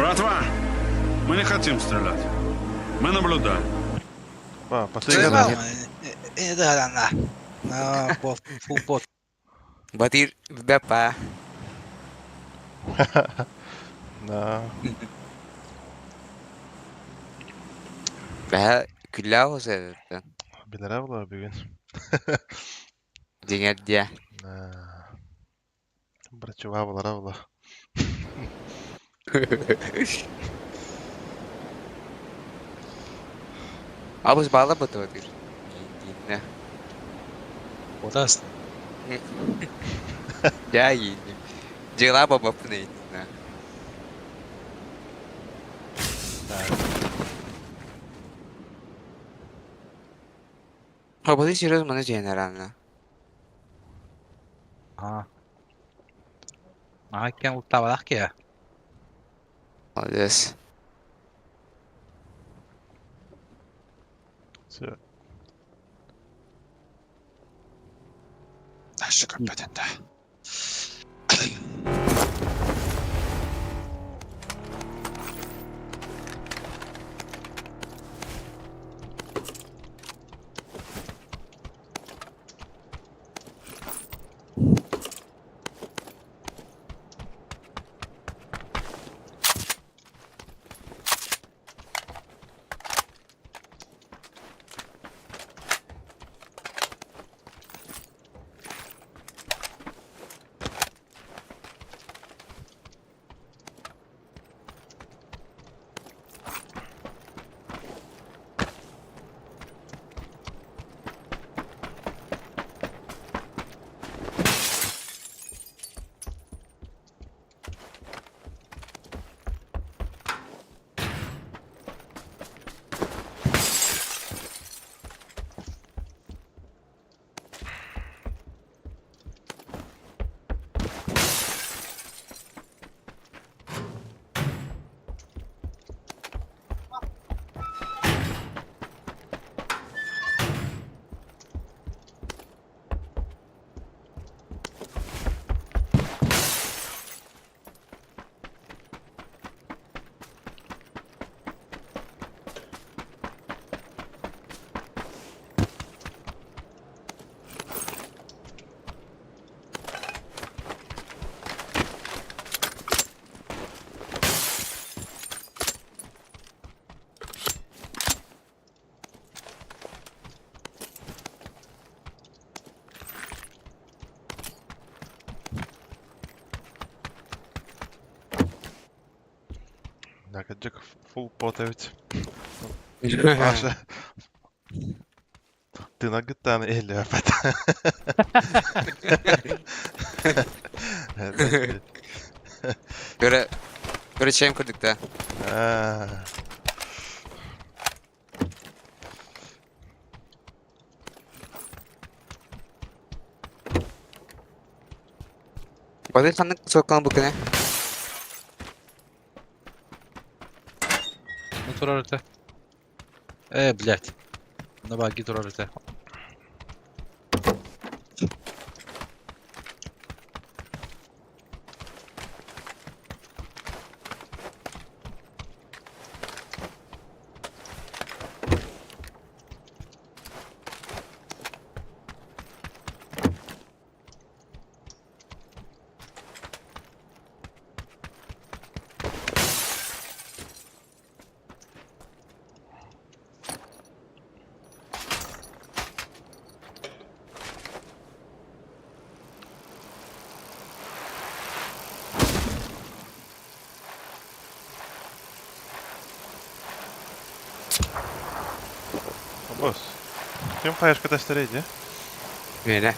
Братва, мы не хотим стрелять. Мы наблюдаем. Последний Стрельба, раз. да. Full bot. Batir berapa? Да. Daha külah olsa zaten. Bilir abla bir gün. Dengar dia. Bırakıyor ablalar abla. Abis bağla betul Batir. Gini. Odasın. Ya gini. Jangan apa apa nih. Nah. Apa sih serius mana generalnya? Aha. Aha, kan ultava ki ya. Oldes. Så. Şu kapıdan da. Nakacak full pot evet. Aşağı. Tına gittan ehli öpet. Göre şeyim kırdık da. Batir sandık sokalım bu kene. Турарите. Блядь. На баги турарите. Boss. Tüm pay arkadaşlarıydı. Öyle.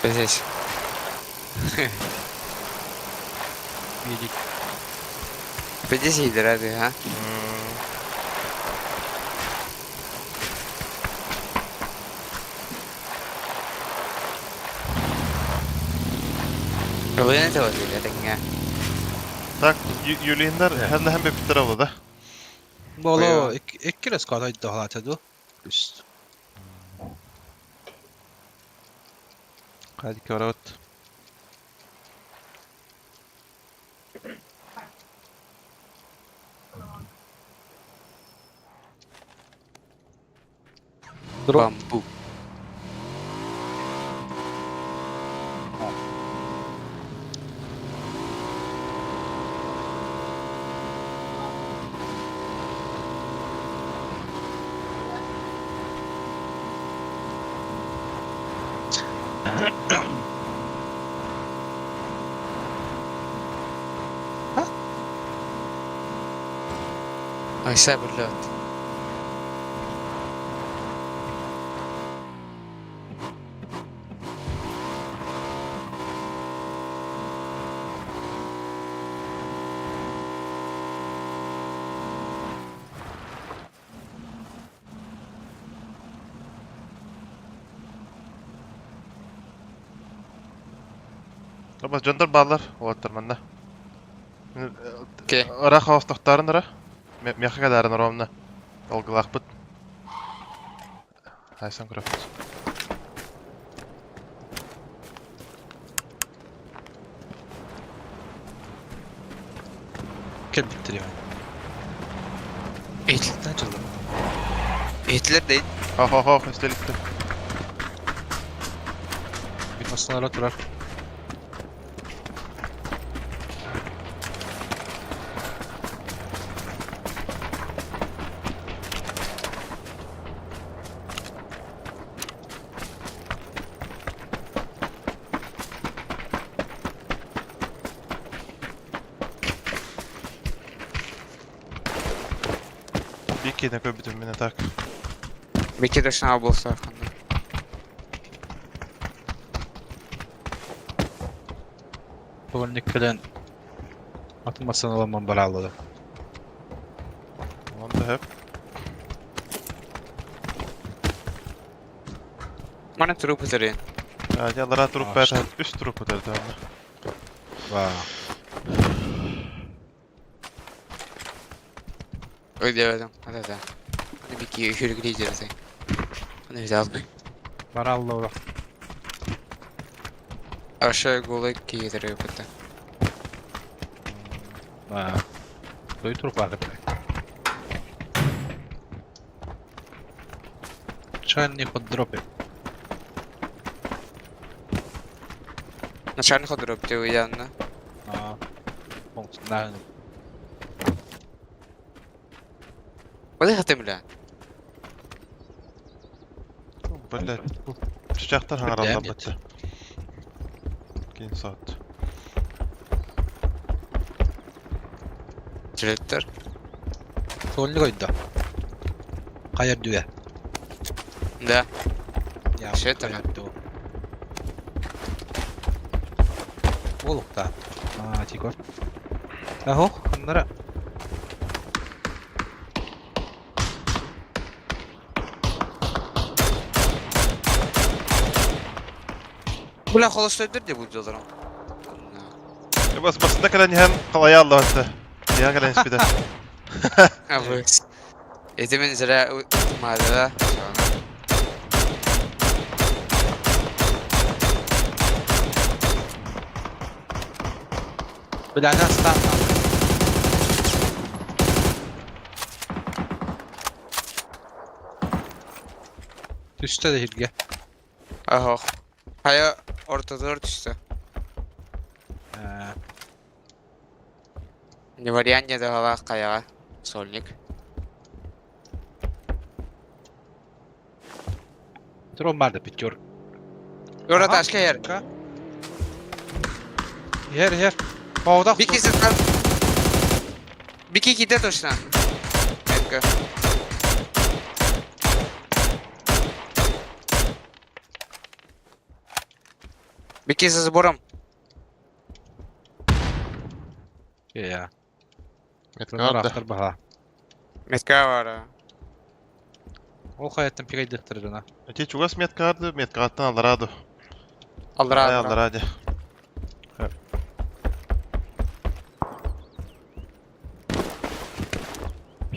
Precis. Iyilik. Precis iyidir hadi ha. Öyle de var öyle denge. Tak, Yuliinler helle hem bepitler avlu da. Bolo Bayağı. iki reskada iddialatadu. Üst. Hadi karat. Bambu. Ay sabırlat. Ama jandar bağlar olatlar manda. Okey. Ara xawstaktarın ara. Mexa kadarın aramna. Olgılaq bit. Haysan kurafız. Kel bittiriyor. Eğitil. Ne çaldı? Eğitiler değil. Ha, üstelikti. Bir masnalara durar. Bir kine köbütüm mine tak. Bekir de şuna bolsa arkanda. Bugünlük gelen atmasını alamam balalladı. Onda hep. Bana trup üzerine. Ya yalara Aa, trup işte. berdi. Üst trup öderdi onda. Va. Öyle dedim. Hadi. Hadi bir ki yürü gideceğiz. Hadi bir daha almayın. Balalladı. Aşağı gola giydiriyor kötü. Va. Doy trup var gibi. Чайный под дропе. Начальник одроп ти уявно. Пункт на Hadi hatım lan. Böyle çiçekler hangaraldan Devam et. bitti. Keyin saat. Direktör. Sollu koydu. Kayar düve. Da. Ya Şey kayar düve. Olukta. Tikor. Aho, bunlara. Bu la холостойдер diye bu diyorlar. Ya basında kalan hem kalaya Allah hatta. Ya kalan ispide. Ha bu. Edemin zira madde. Bilana start. Üstte de hilge. Aha. Haya ortada dört üstü. Ne var yan da hava kaya. Solnik. Tron var da bitiyor. Orada başka yer. Yer. Havada. Bir kişi var. Bir kişi gidiyor точно. Etki. Bir kişi збором. Ya. Metka Bunlar aldı. aktar baha. Metka var. O hayattan pek dıktırına. Öte çugas metka aldı. Metka alttan alır adı. Allah Ay razı alır hadi.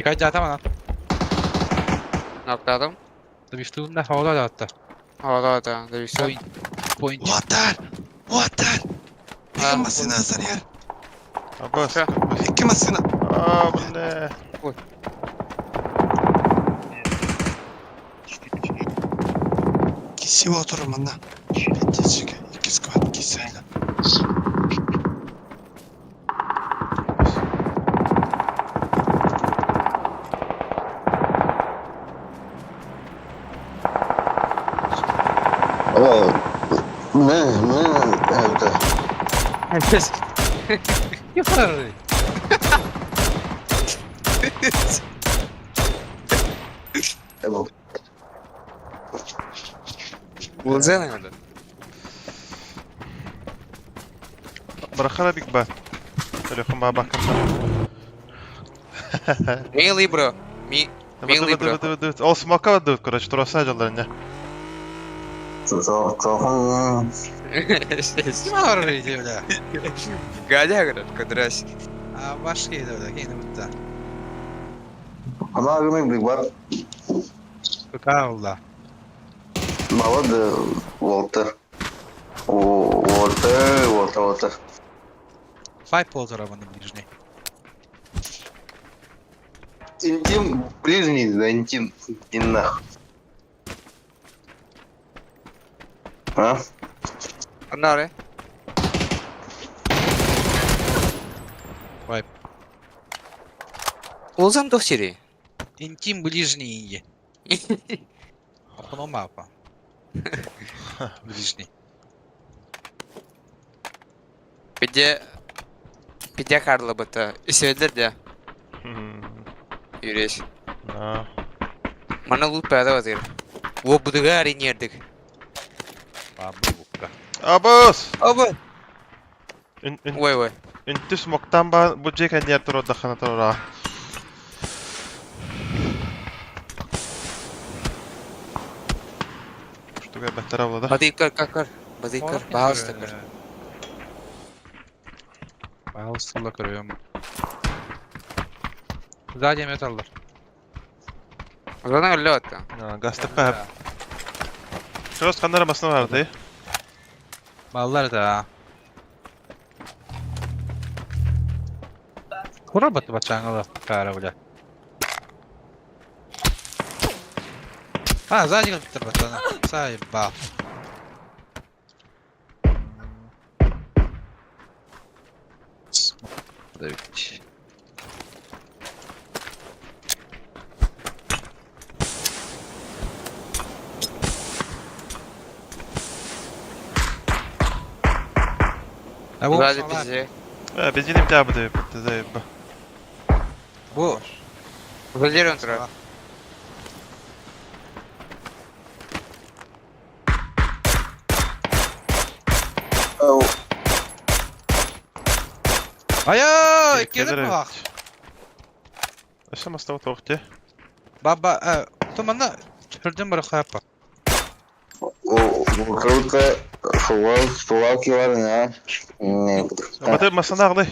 Pikaydı atam lan. Nokladım. Da bir üstünde havada da attı. Havada da. Dövüşsem. Point. Water! Water! Ha. Peki masina hazır yer. Abbas. Şu. Peki masina. Aa bu ne? Kişi oturum anda. Bitecek. 2 squat kişiyle. Ne evde? Herkes. Yapar. Evet. Bulsana orada. Bırakana Big Ben. Telefon bana bakın. Really bro. Really bro. Evet. Ол смока дают, короче, турасына жалдарында. Çoğun Yapar öyle. Гадя, говорят, кадрась. Aa başka yedi öyle. Yine bitti. ama agımın bir var. Subhanallah. Baba da Walter. Walter. Five полтора arabanın ближней. Интим ближний, да интим. Иннах. А? Onlar Vay. Olsam dosyeri. Интим ближний. Окно мапа. Ближний. Bir de karlı bata. Söylediler de. Yürüyüş. Bana loot payda var. O buduga arayın yerdik. Abi bu. Abbas! Abi. In Vay. Inti smoktan bu jeken yer turu dakhana turu. Что я баттара булды? Hadi kar. Bazikar. Bağısta kar. Bağısta kırıyorum. Sağ metallar. O zaman öyle hatta. Gaztepe hep. Şurası kan arabasına vardı. Mallar da. Kura batı bacağına kara bile. Ha zaten bitir batana. Sahip bak. Evet. Ha bu Hadi bizi. Biz yine bir daha bu da bu. Valiron tura. Aya, gelip bak. Aşağı mı tohte? Baba, tamam çördüm bırak yap. Bu kırıkta Slovakia var ya. Ne? Batı masana ağlay.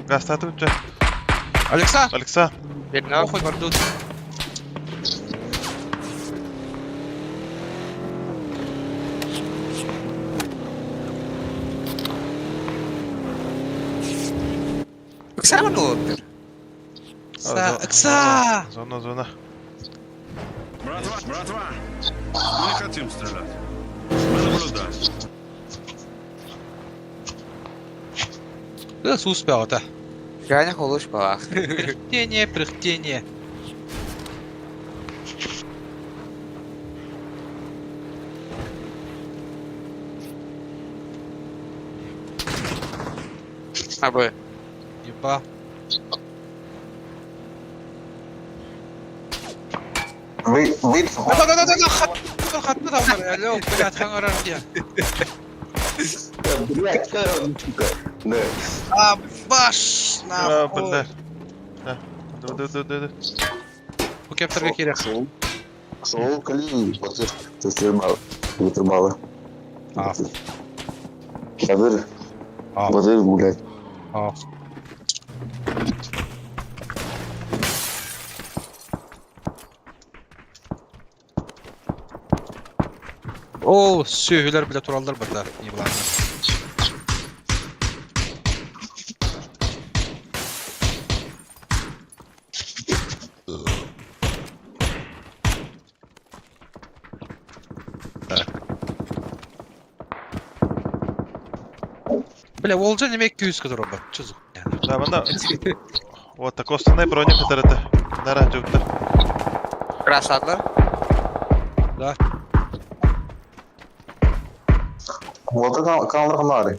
Gaztatı uçça. Alexa, Alexa. Bir ne похуй вардут. Baksana ne oldu? Икса! Зона. Братва, мы не хотим стрелять. Мы наблюдаем. Да, успел это. Yani hoş bak. Прыхтение. Abi. Еба. Вы Да, хатты да бар. Алло, блядь, хангар где? Да. А, баш! Bildir. Dı. Bu kepterge керек. Сол кали батыр. Тестер мал. Витр малы. А. Badır. Aa. Badır gulag. Aa. Oo, söhüler bile turallar burada. Yılanlar. Бля, Волжа не имеет кьюз, который робот. Чё за хуйня? Да, банда. Вот, так останай броня катарыты. Нара жуктар. Красадlar. Да. Volta kaldır kamari.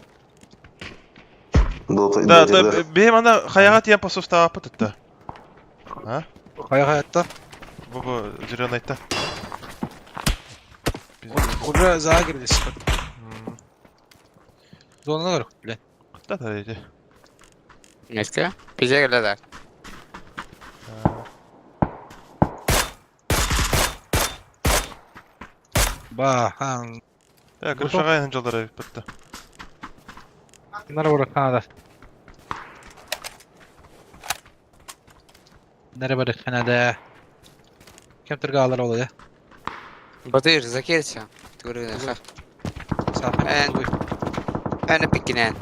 Да, да, бейм ана хаяга темпо сустава пытытты. А? Кая хаятта? Бу зеленайта. Уже за girdi sıfır. Zonuna var, bля. Да, да, иди. Neyse. Bize geldiler. Ба, хан. Я крышагайын жолдары бітті. Bunlara bırak Kanada. Nereye bırak Kanada? Kim tırgağlar oluyor? Badır zakirse. Tugurun ha. Sağ En- Ana pikinen.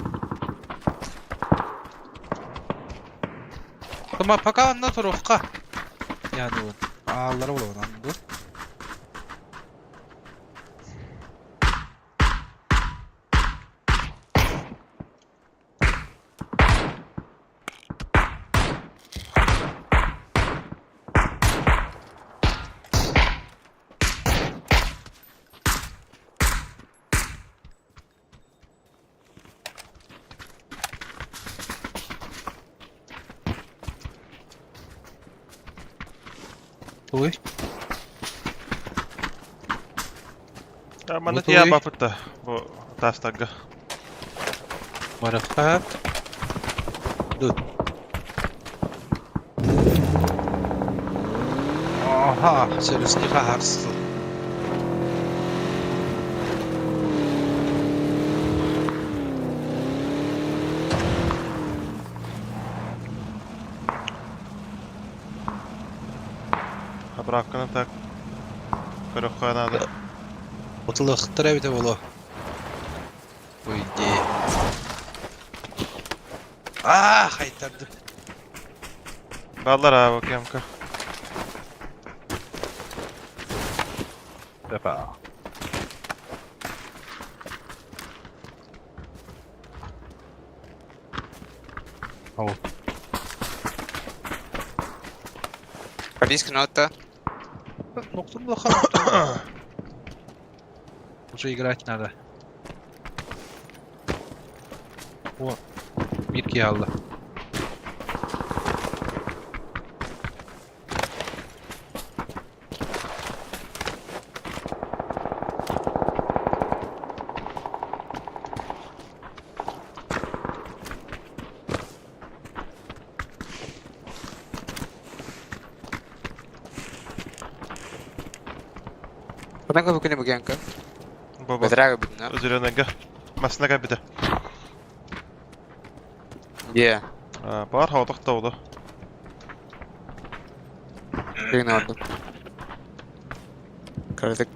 Ama pakağında turufka. Yani bu. Ağları oluyor lan bu. Uy. Ya, mana Вот тия ой. бапытты. Бу тастагга. Marifat. Dur. Aha, serisi kaharsız. Habrakkını tak. Kırıkhanada. Otulu xıttıra bir de bolu. Uydi. Ah, kaytardı. Ballar abi bakayım ka. Defa. Oh. Риск нота. Нокtum bakalım. Уже играть надо. О, Мирки алды. Куда вы букины бугенка? Баба. Бедрага битна. Зеленайга. Маснага биде. Где? Бар хаудық тауды. Бигин orada. Kırdık.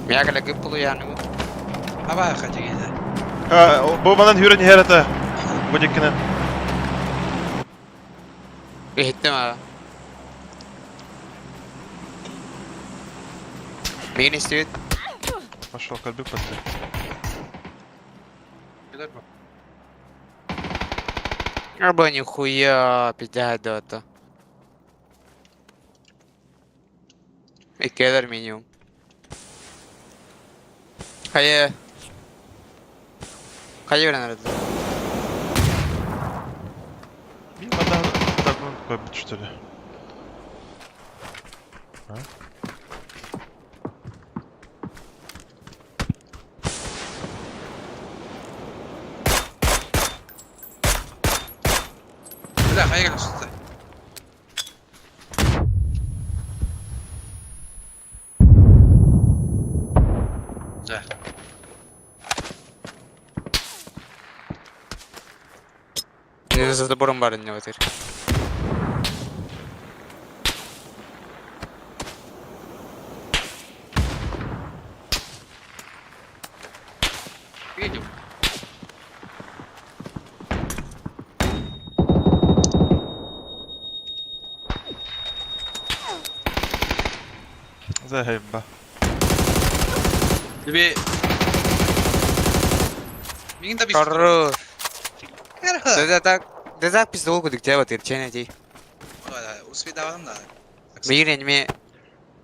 Ya lagi pulu yani bu. Hava yakacak yine. Bu bana hürün herete. Bu dikkinin. Gittim abi. Beni istiyor. Пошел, kalbik battı. Gider mi? Арба нихуя, пиздец дота. И кедр минимум. Кая. Кая вeren aradı. Bana takımın koymuş işte. Hayır hayır usta. Да. Не за забором барин не ватыр. Видим. Зайба. Тебе... Мин да Хорош. Хорошо. Да так пиздол кудык тебя ватыр, чай надей. Усвидаваным да.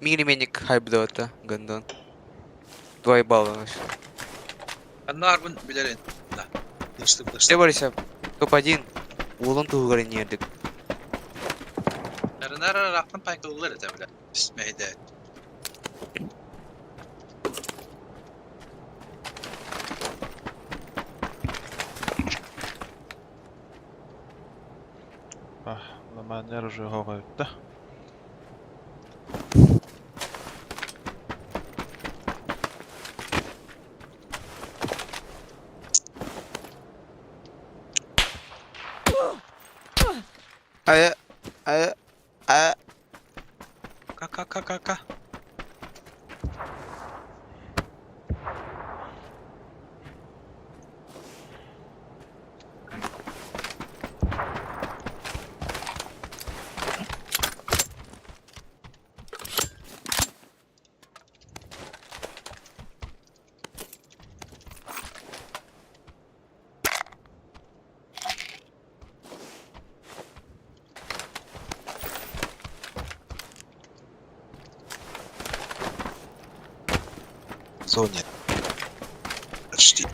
Мигременник хайп да вата, гандон. 2 балла наш. Аннар бун билерин. Да. Дышты. Что Борисов? Топ-1. Улын туғырын ердік. Нара рахтан пайкалылар это бля. Бисмейде. Lama närže hoitta. А. Ка. Зоне. Почти.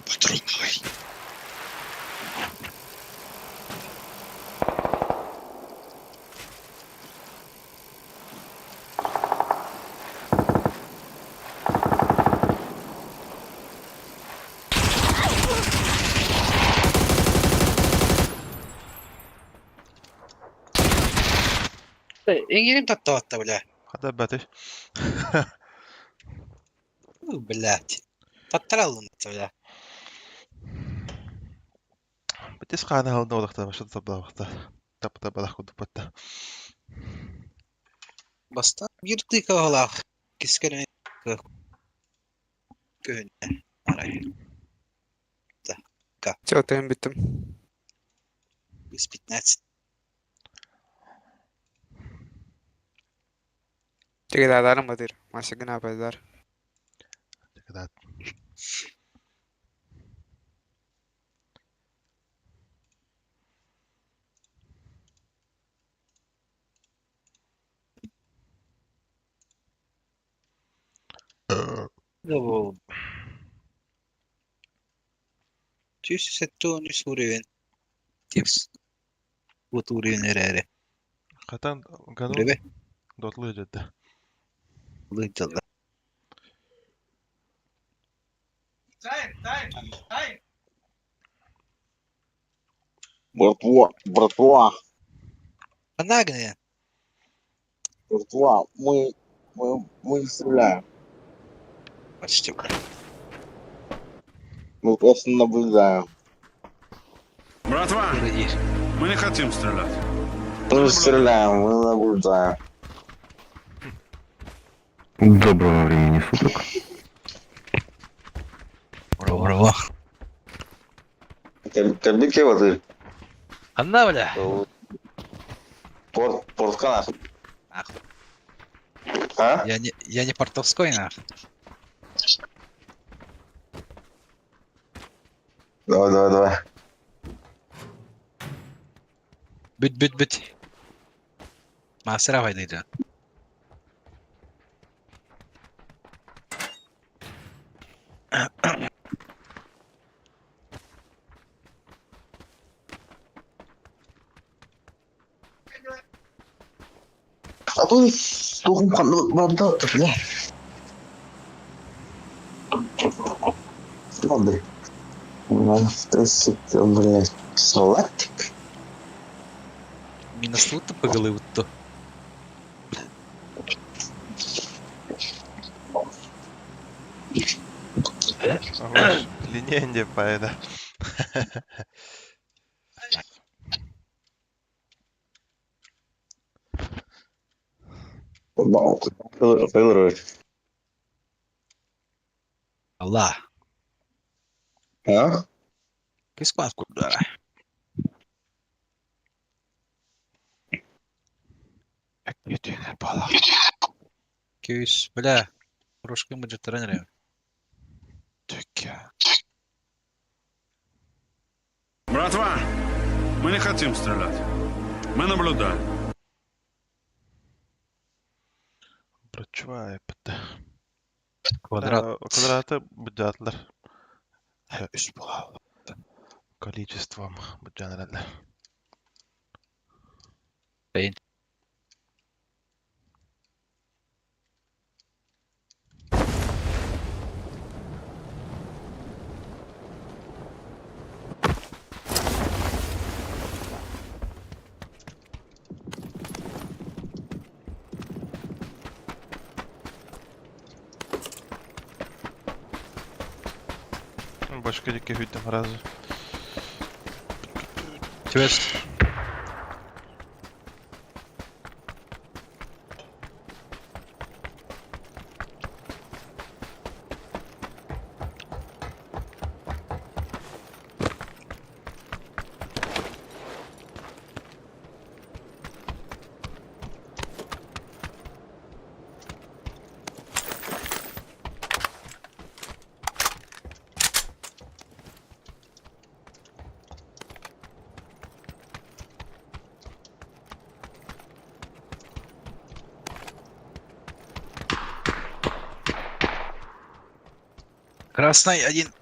Патрон давай. Энгерим таттаватта бля. Hada bäti. Блять. Таттаралын бля. Bitis qaana halda odaqta başa tabda waqta. Tapta badah kudu patta. Баста бирди калах. Кискене. Көн. Арай. Все, тайм биттім. Без 15. Тегеді адарым батыр. Масыгын апайдар. Tikada. Bravo. Tyysy se tuon suurin. Tips. Vuturin eräre. Qatan ganu Breve. dotlu jadda. Lıytalı. Братва, Анагне. братва, мы не стреляем. Почти. Мы просто наблюдаем. Братва, Вроде. мы не хотим стрелять. Мы не стреляем, мы наблюдаем. Доброго времени суток. Браво. Кабики вот и Анна, бля. портканах. Нахуй. А? Я не портовской, нахуй. Давай. Büt. Masraf edeceğim. Ой, тухым қанды барды, бля. Ладно. Блядь, салатик. Мінус тут погали утто. Ваш линейный пайда. Фейлер. Алла. А? Кискват куда? Ютүнө бала. Кюс, бля. Трошки мы тренеры. Тükkä. Братва, мы не хотим стрелять. Мы наблюдаем. Брачва, епті. Квадрат. Квадраты будятлар. Üç bula. Количеством будянралар. Бейн. Başka dikkat hüddüm razı. Твест. Красный один.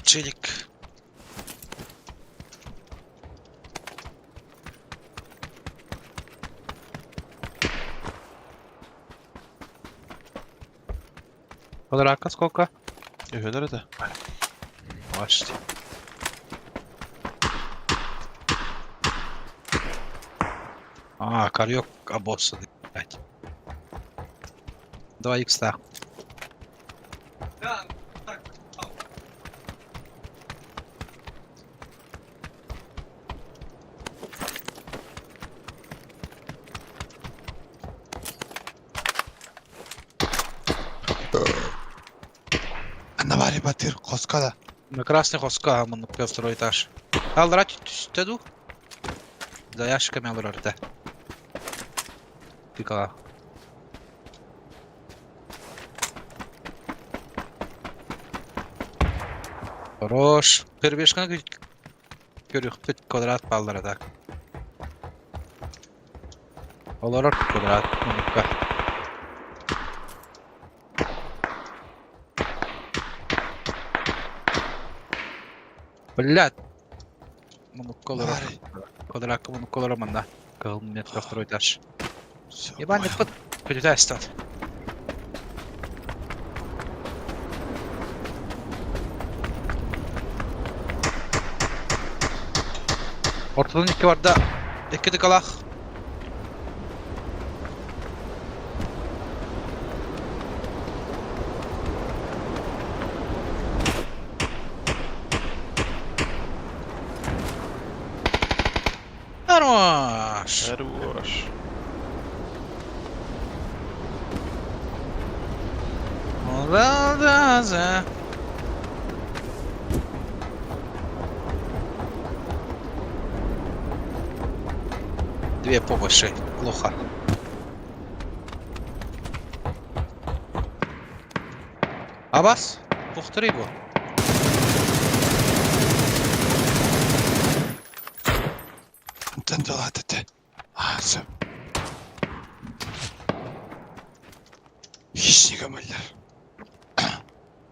Челик. Квадратка сколько? Ühüler de. Почти. А, корёк обоссанный, блядь. 2 икста. Анавари батыр коскада. На красный хоска, мы на второй этаж. Алрать түстеду. За ящиками алрарда. Пикала. Хорош. Перебежка görüyor. Kvadrat ballara da. Olarak kvadrat. Unutma. Блядь. Моноколора. Квадратка моноколора манда. Кыл метр второй этаж. Ебаный пот. Передай стат. Ortadan 2 var da. 2 de kalak. Хорош. Хорош. Молодца. Две помощи. Плохо. Абас, повтори его. Дандалатete. Азы. Хищника мальдар.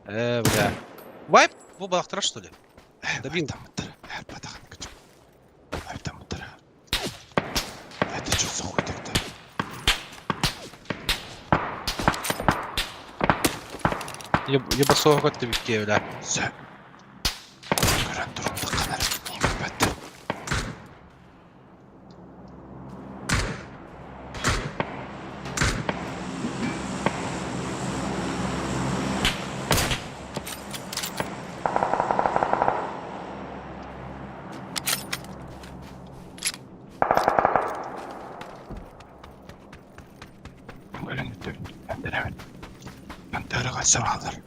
Бля. Вайп? Bu balıktıra что ли? Добил. Там мутар. Батахан качу. Там мутар. Это что за хуй тогда? Yaba soğuk attı bir ki öyle. Sen. Gören durumda kanar. İyi mübbette. Böyle ne diyor? Ben denemedim. Ben de kaçsam alır.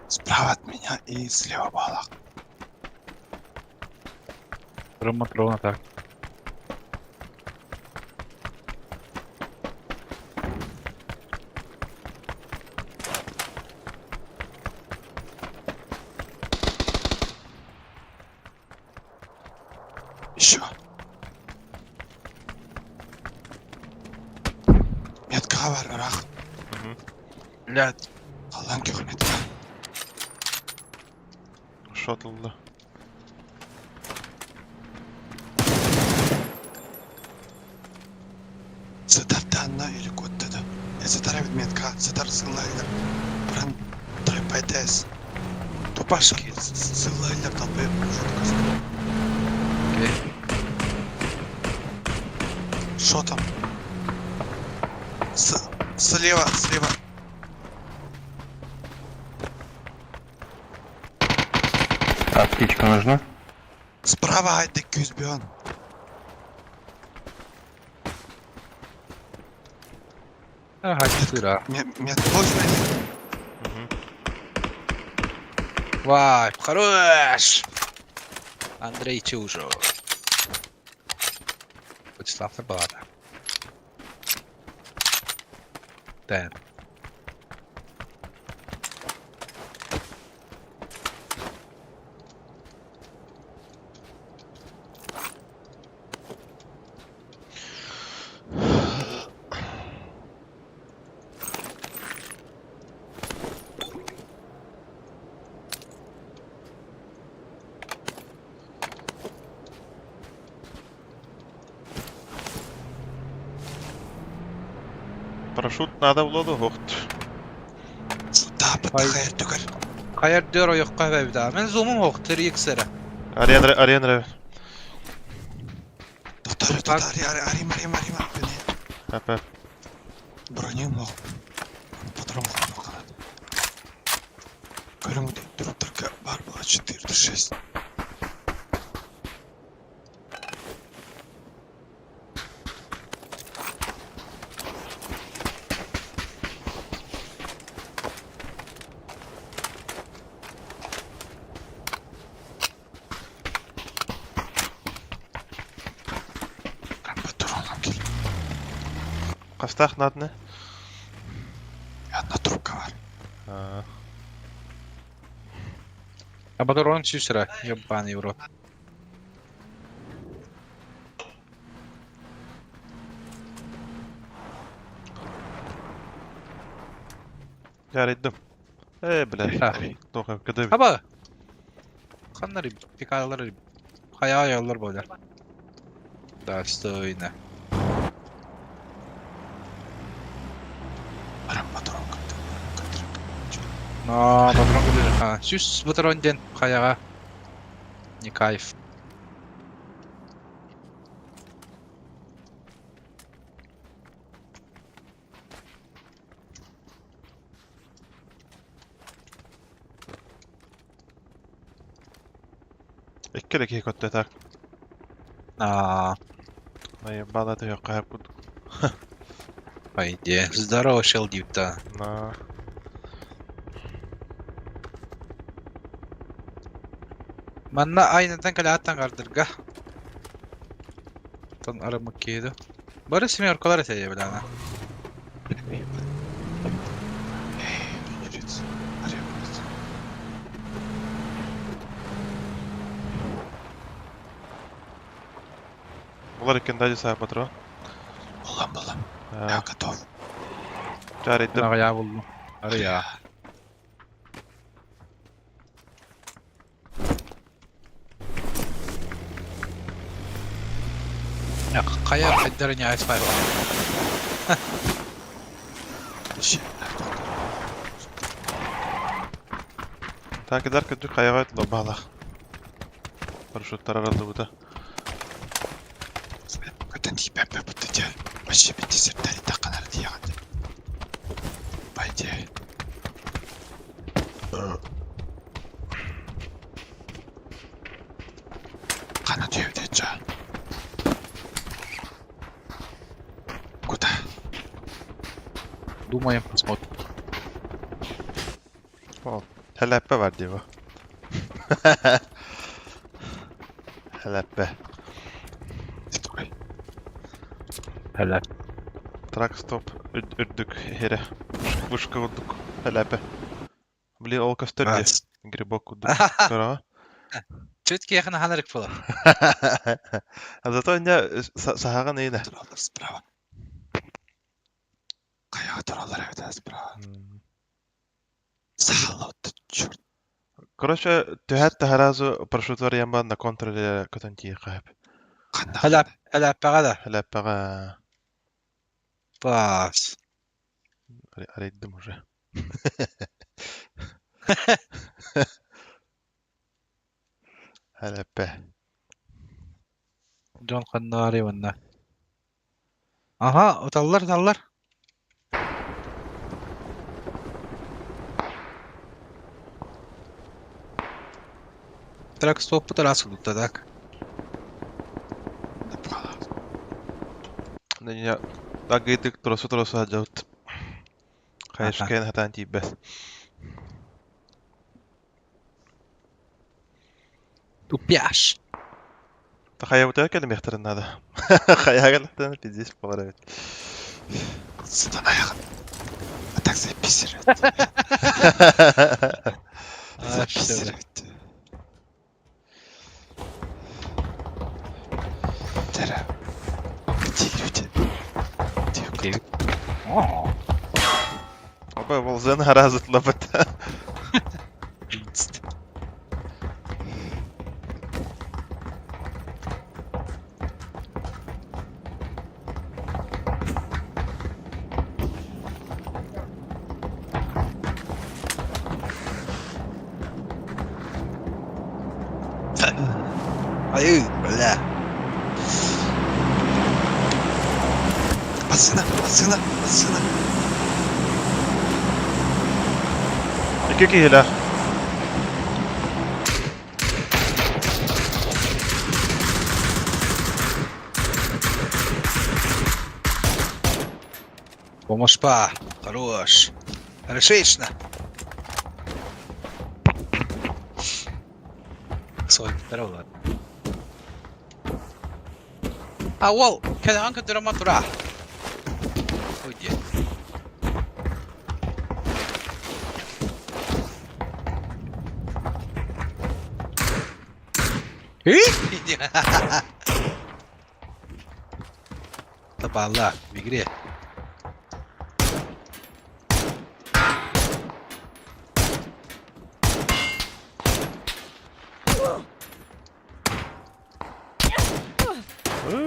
Справа от меня и слева балах. Дрон так. Еще. Метка var Irak. Блядь. Allah'ın kökü metka. Şu atıldı. Сатартанна или кот-то да. Я сатарав метка. Сатар сылайлар. Бран трепайтес. Тупашка сылайлар талпай. Что там? Слева. Аптечка нужна? Справа haydi Küzbüyon. Ha hadi sıra. Медпост бeni. Vay хорош. Андрей Чужо. Вячеслав Табата. Дэн. Парашют надо булады хохт. Суда Hay. бітті қайыр түгір. Hayır diyor o yok kahve bir daha. Ben zoom'um yok. Tır yıksara. Арен. Доктор, арим. Beni. Hep. Броню мог. Патрон мог. Көріңде тұрып тұрға бар была 4-6. Патрон кел. Кастах надны. Одна трубка var. А батарон чисра. Ебаный в рот. Yaraydım. Блядь. Ha. Тоха, кыды. Haba. Kanları pikaları kaya yollar böyle. Достойно. Барам патрон кілді. Но батарон гülür. Ha, süs батарон ден каяга. Не кайф. Ikkele kotte tak. А, Наебало ты ёкка буду. пойди. Здорово, шелдив-то. На. Manna aynadan kalaatan kaldırga. Ton aramak kiydi. Barı simiyor kolar eteye bilana. Yürüt. Araya yürüt. Булар екен дади саға патрон. Балам. Я готов. Жарайdım. Bana ya buldum. Arı ya. Kaya kaydarın ya ispay var. Takiler kötü kayağa etlo bağlaq. Парашюттар аралды бұда. Көтен тиіп бәмбе бұтты де. Вообще беттесер дәлі таққанар дейғанды. Байде. Қана түйевде жа. Куда? Думаем, посмотрим. Hələppə var deyib o. Hələppə. Стой. Helal. Трак стоп. Үрдік хері. Вышка ұддық. Hələppə. Бли ол көстер де. Грибок ұддық. Көраға. Чөтке яқын ханарик falan. А зато не сахаған ейді. Тұралар справа. Қаяға тұралар әвді справа. Сахалауды чорт. Короче, түйәт тахаразу парашютвар ямбан на контроле көтен тие қайып. Helal. Helal bağada. Hələppəға Bas. araydım уже. Hələppə. John kanları vanna. Aha, otallar. Trak stopu da nasıl tutadak? Я агайтык турасу хаджаут. Хайшкен хатан тиббес. Тупяш. Тахая вот это мехтер надо. Хаяга лахтан пиздец поворот. Sıdan ayağın. Atak sen pisir et. Sen pisir et. Tere. Где люди? Где Aa. Оба волзен харазыт лапат. Hayır, bля. Basına. İki hile. Помошпа. Хорош. Решечно. Soy, здорово. Вол, kada anka dramatura. Уйди. Иди. Табалла в игре.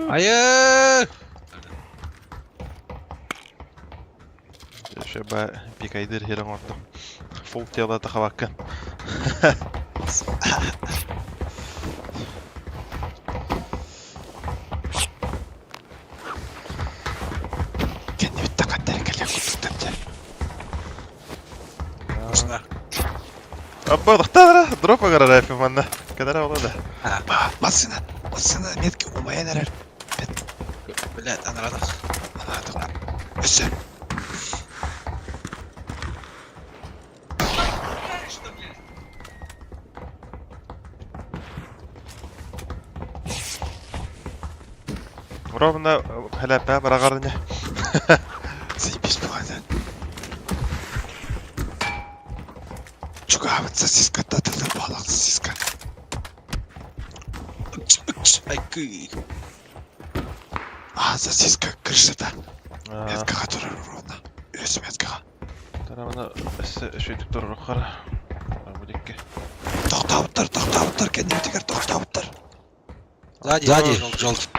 Hayır. Şöyle pikaydır hile orada. Full tiyala da havakken. Kendi bir takatları kalem kutuktan gel. Можно. Abba dıktadara. Drop'a karar yapayım anne. Kadar ola da. Basına. Metki umayan erer. Блядь, anladım. Anladık. Ösün. Ровно hələppə bırağarını. Заебись, погода. Чуга, вот сосиска, да, балах, сосиска. Ай, кый. Сосиска крышада. Меткаға тұрар ровно. Өсі меткаға. Тарамына шөйтіп тұрыр қара. Будекке. Тоқтауыттар, кәнде өтегер тоқтауыттар. Сзади, желтый.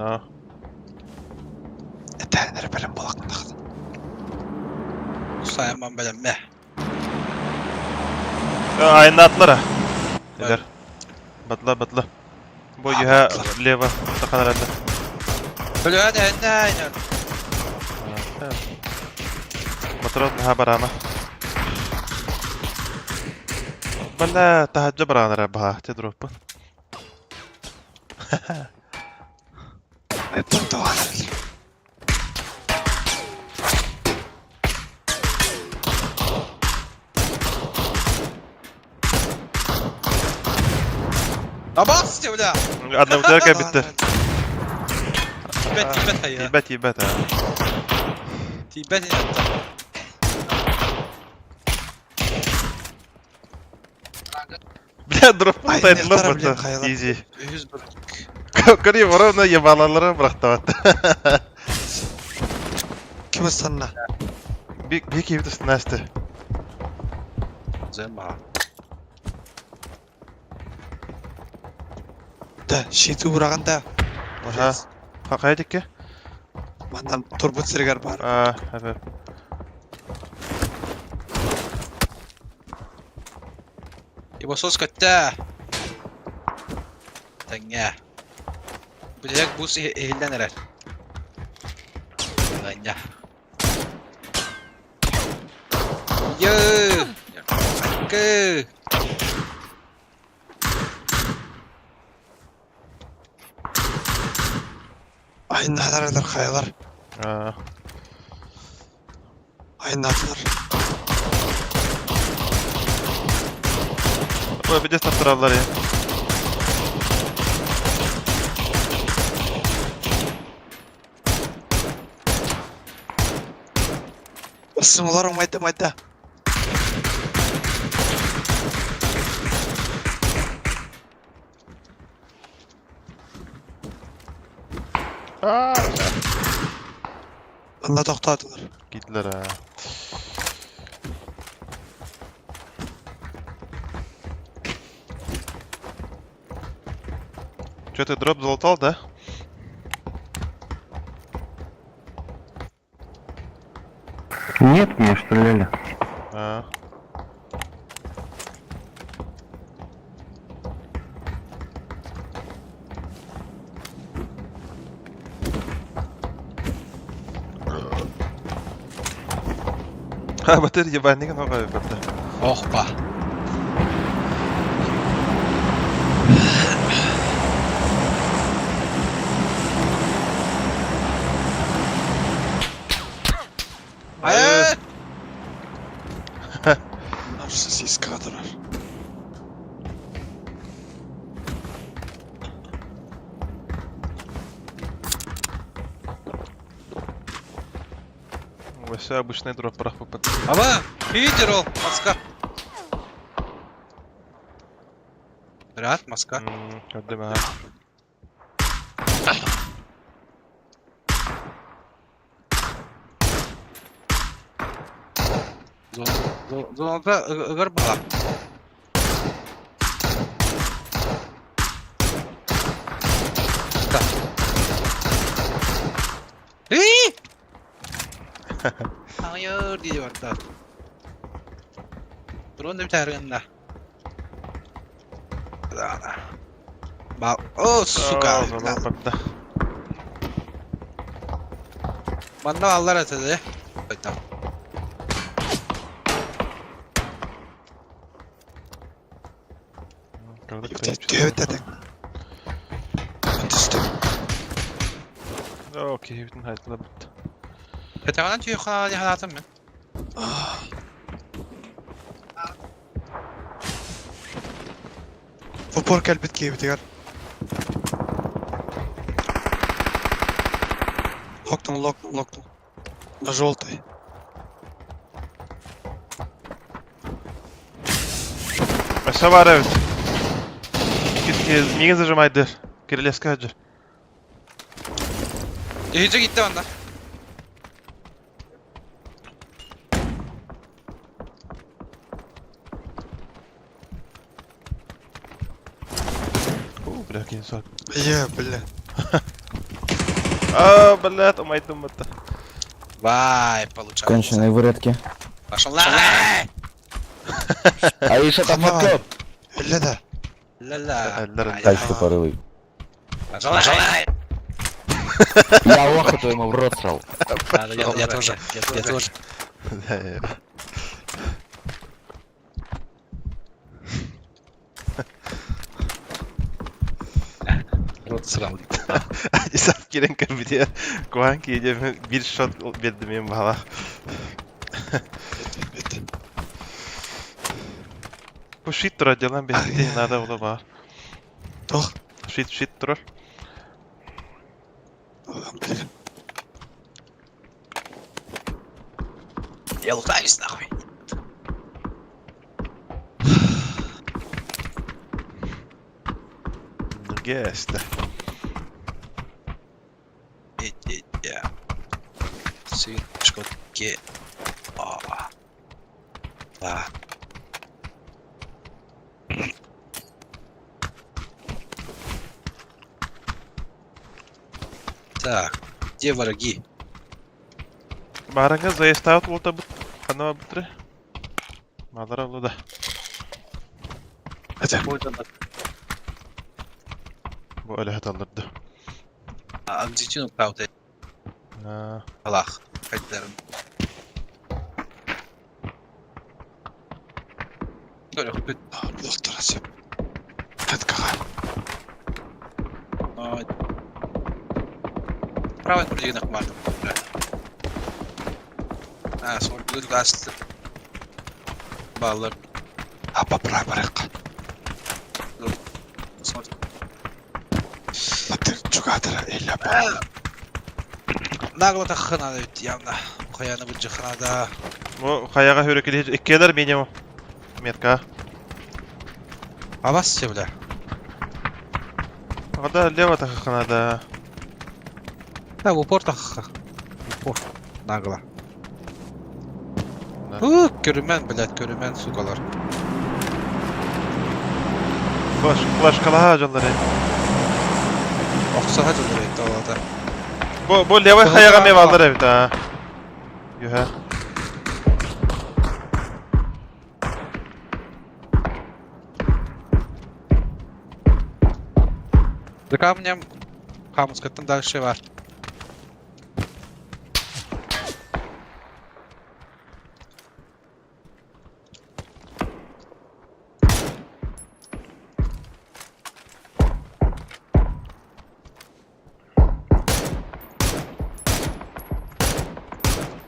No. Etenleri bilen balakındakdı. Sayamam belenme. Ayında atlara. Neler? Batla. Bu yuha leva takan herhalde. Böyle hadi aynen. Motorot daha barama. Balla tahajja baranara baha tedropu. Etten doğan erilir. Bas ya ulan. Adna utarka bitti. Tibet hayır. Tibet ha. Tibet inatta. Bля, drop Ay, taytlı neftara bata. bilen kayalar. Easy. 100 bir. Kari orana yabalarlara bıraktı bata. Kime sanna? Bir keyif de neste. Güzel bak. Da, şiiti uğrağın da. Aha. Kaydık ki? Mandan turbut sirgar var. Evet. İbo sos katta. Tanya. Bilek buz ehilden erer. Tanya. Yo. Hakkı. Ay neler eder kayalar. Ay neler. Bu bir de satırallar ya. Isınmalar mayda. Bunda toxtadılar. Gittiler ha. Что-то дроп залутал, да? Нет, меня стреляли. А. Батыр ебаннигин ага бата. Oh ba. Hayır. Narsisist kadrolar. Вообще обычный дроп прах попад. Ama iyidir o maska. Rahat maska. Ödeme ha. Zonda ıgır bala. İyi. Hayır diye baktı. Drone da bir tane yanında. Bak, o suka. Бата. Bana Allah atadı. Tamam. Когда Tüyevet dedin. Ötüstüm. Окей, bütün hayatla bitti. Petavadan tüyü hadi hayatım ben. Vapor kalbit kiyip diyor. Локнул. На желтой. Aşağı var evet. Мигін зажимайды. Кирилеске хаджыр. İyice gitti benden. Бля, кейін сок. Бля. Блядь, умайдым это. Вай, получается. Конченые выродки. Пошел на. А еще там подкоп. Elle de. Ла-ла. Тачку порывай. Пошел на. Я лохоту ему в рот срал. Я тоже. Я тоже. Рот срал. Isaf kiren kabide. Kuan ki bir shot berdi men bala. Bu shit turadi lan bekle nada ola ba. Doch. Shit turur. Allah'ım bilir. Я лутаюсь нахуй. Gäste. Я. Suyun çikolatki. Aa. Aa. Так, где враги? Барanga застават olta bu. Ana bitre. Madara oldu. Hadi. Bu öyle hatalardı. А где тяну, правда? Аллах. Хайдарım. Böyle hüpet. Doktor Asip. Hadi kalan. Правильно продвинок мадам. Sonra bir gazete. Bağlar. Ha papray bırak. Sonra. Latir çukadıra elle bana. Nagla takına da bitti yanında. Kayanı bir cıkına da. Bu kayaga hürekeli hiç ikkeler minimum. Metka. Avas sevler. O da leva takına da. Да, в упор takıka. Упор. Nagla. Körümen блядь, körümen sukalar. Flash kalaha canları. Oksa hacı direkt davada. Bu leva kayaga mevallar evet ha. Yuha. За камнем. Камускаттан дальше var.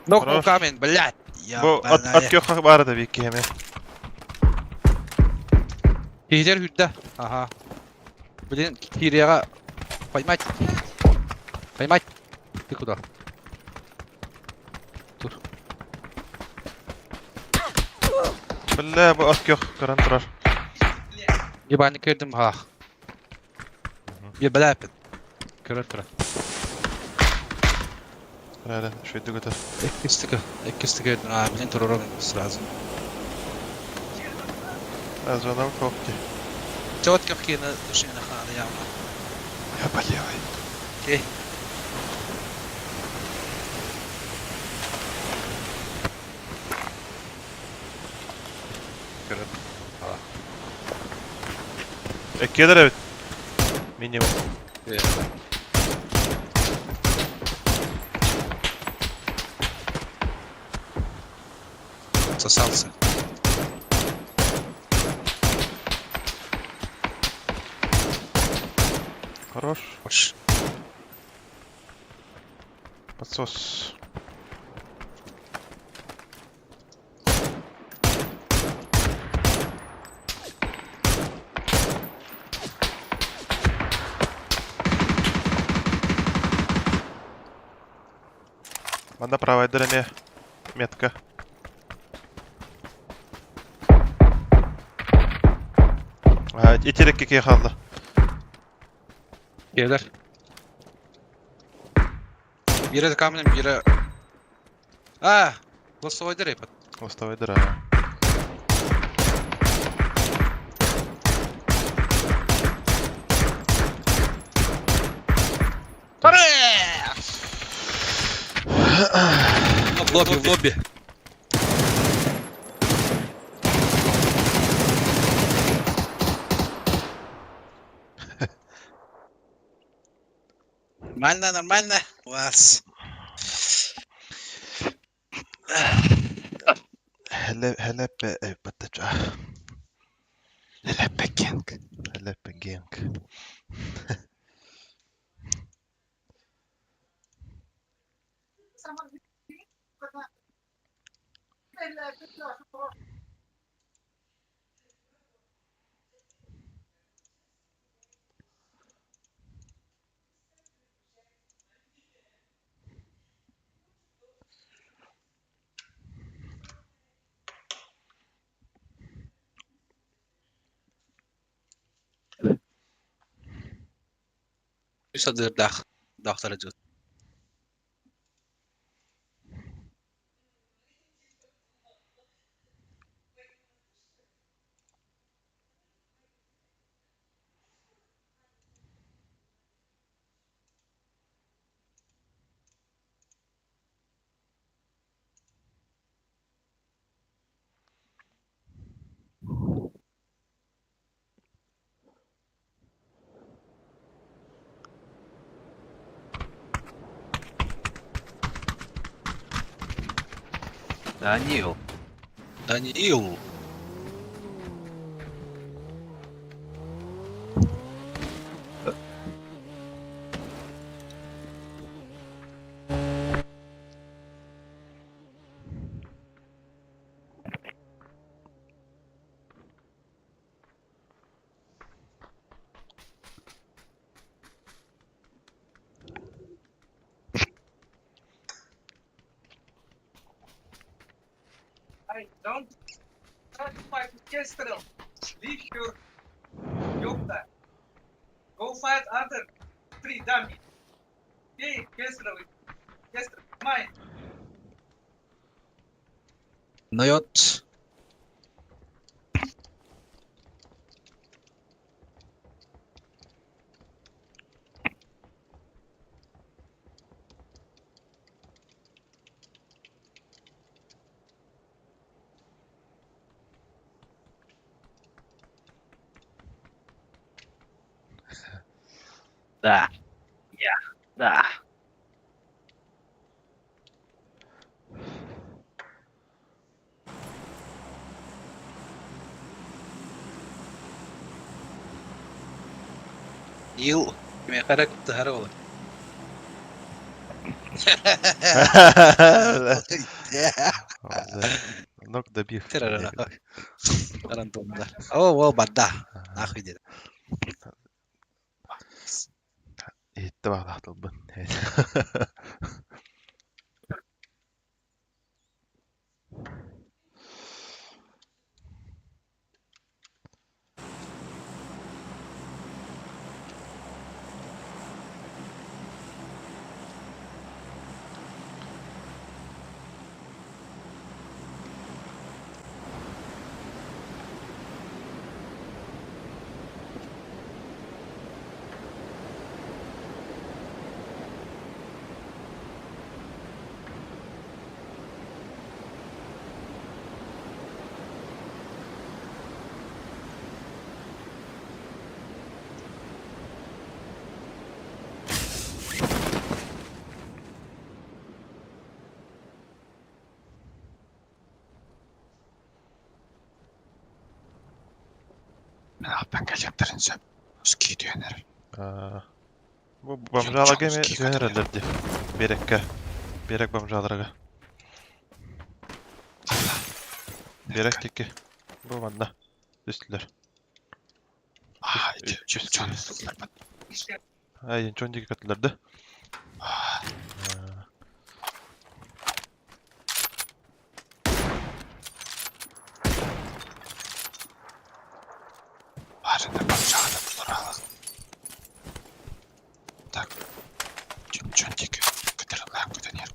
Ну, Хорош. камень, блядь. Bu at yok var da bir iki hemen. Hider hüdde. Aha. Блин, Кирияга поймать. Поймать. Ты куда? Dur. Billa bu at yok karan turar. Ебальник gördüm ha. Bir belepin. Kıra kıra. Herhalde şöyle götür. İki stıkı gördüm. Ha, bilin terörü olması lazım. Az adam koptu. Çavat kakiyene düşünene kanada yağma. Ya balevay. Okey. Gördüm. İkkeler evet. Minimum. Evet. Сосался. Хорош. Hoş. Подсос. Bana провайдерами метка. İçerik keke kaldı. Gelir. Biri de kamyonun biri... Ah! Голосовой дыры. Ластовая дыра. В лобби. Нормально, нормально. Класс. Hele be batacha. Hele Peking. Hele be genk. يصدر داخل الجزء. Даниил. Даниил. Don't touch my kestrel. Leave your yokta. Go fight other 3 dummy. Hey, kestrel, mine. Нает. Да. Да. Ил. Мне характер здорово. Ног добив. Рандомно. О, бада. Нахуй иди. Иtti bağlattım ben. Ben gelecekterince. Ski diyenler. Bu bamjalaga Çok me ski verirlerdi. Berek bamjalaga. Berek teki. Bu banda. Üstler. Haydi. Üst- Canlılar. Ayın çoğundaki katılırdı. Barında bakacağını bulur alın. Так. Чонтик. Катерлам куденер.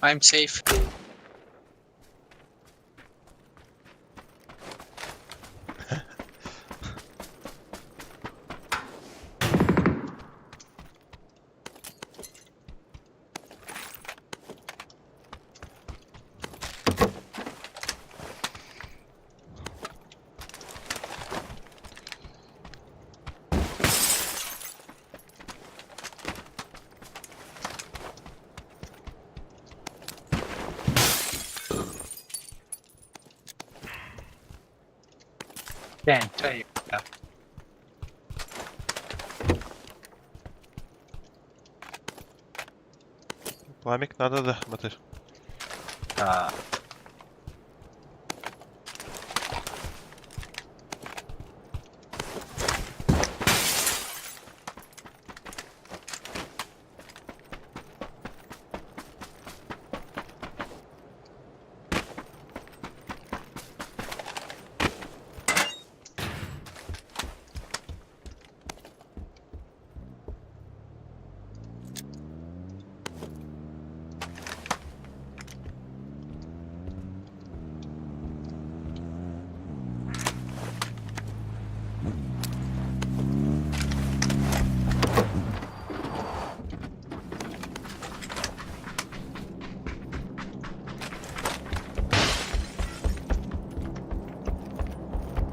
I'm safe. Dang, çay. Ya. Пламик надо, да, Батыр. Aa.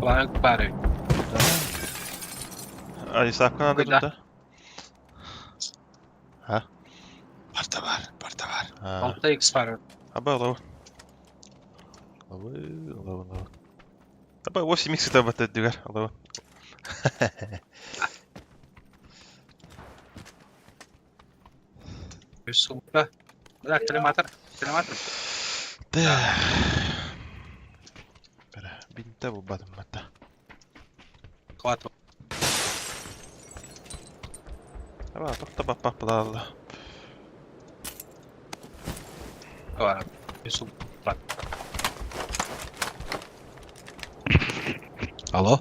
Kulağına bari. А Исаевка надо Ой, да. тут, да? Barda var. Barda var. 6x var. Аба, лава. Лава. Аба, 8x это Батыр дигер, лава. Sumka. Bırak telematır. Telematır. Да. Бәрі, бинті бұл бадым мәтті. Kıvat. Аба, тоқта бап бұлады. Var. Yusuf. Bak. Alo?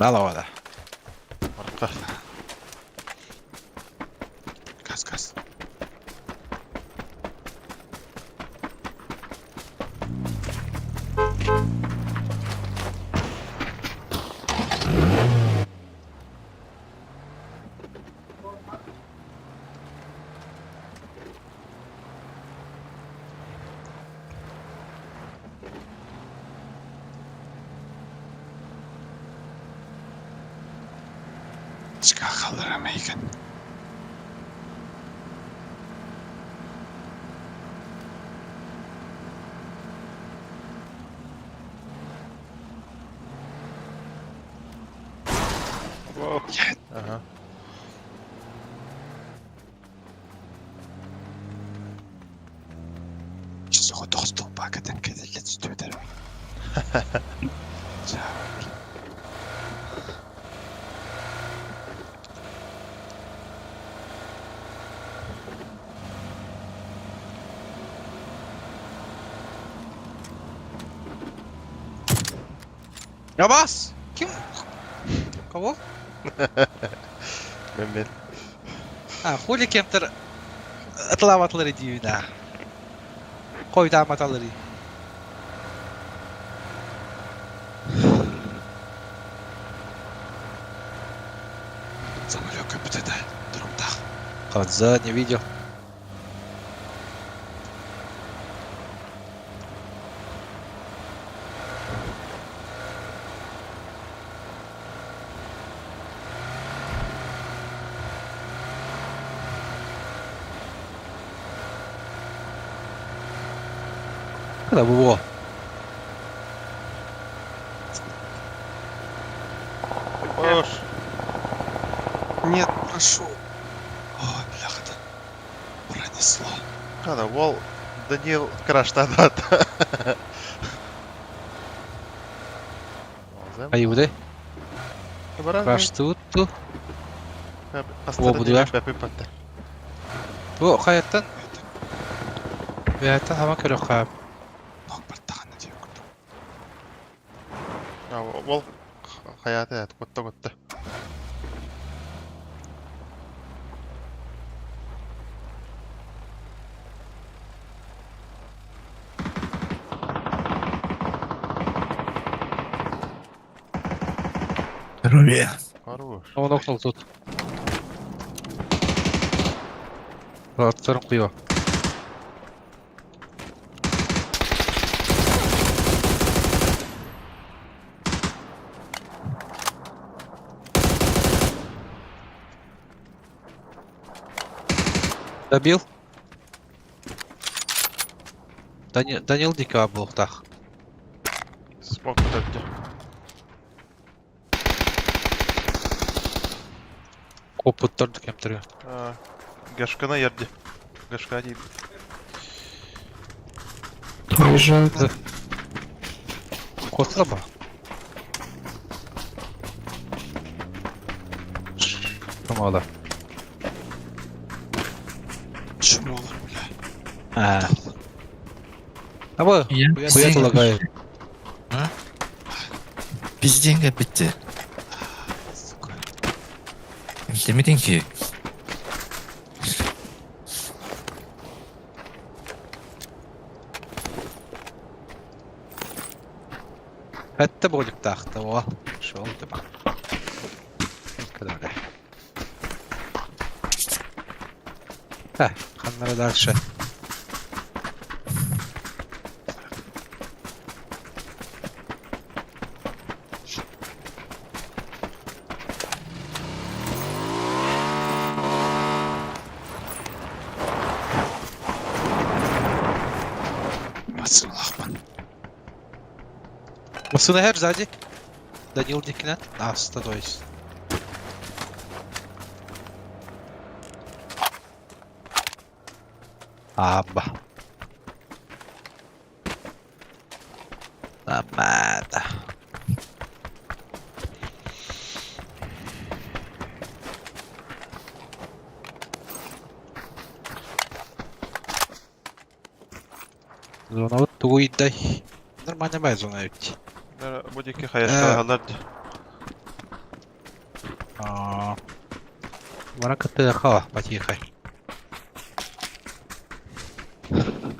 Ben havada. Арқа. Gaz gaz. Çıkar kaldıramayın. Воу. Ага. Сейчас его доступ, пока там кидать студер. Ya bas! Kim? Кого? Мен. Ha, хули кемтер ıtlavatları diyor da. Koy damataları. Самолет КПТ-да. Дромдах. Кадза, не видел. Когда было? Асло. Када, ол Даниил краштадат. Айыбыдай. Баран. Рашты утту. Астырын будугар. бәпі патты. О, хайаттан. Бәйттан хама көрөк қап. Нок бір тағаны дейін көрді. Ол hayatı evet, kotta. Rubi. Хорош. Onu okul tut. Rahatlarım kıyıyor. Добил? Данил Дика был так. Смог подойти. Опыттарды кемтірге. Гашкана ерді. Гашка değil. Косла ба? Шумала. Шум olur bile. Ha. Ama kuyat лагает. Bizdenge bitti. Demedin ki. Hatta бөліп тақты о. Шол деп. Кадавле. Ханнары дальше. Masın Allah'man. Масына her сзади. Данил Дикинат. Аста, то есть. Аба. Нормально. Зона вот тугуйдай. Нормально бай зона ведь. Будики hayatı alırdı. Враг ТХ потихо.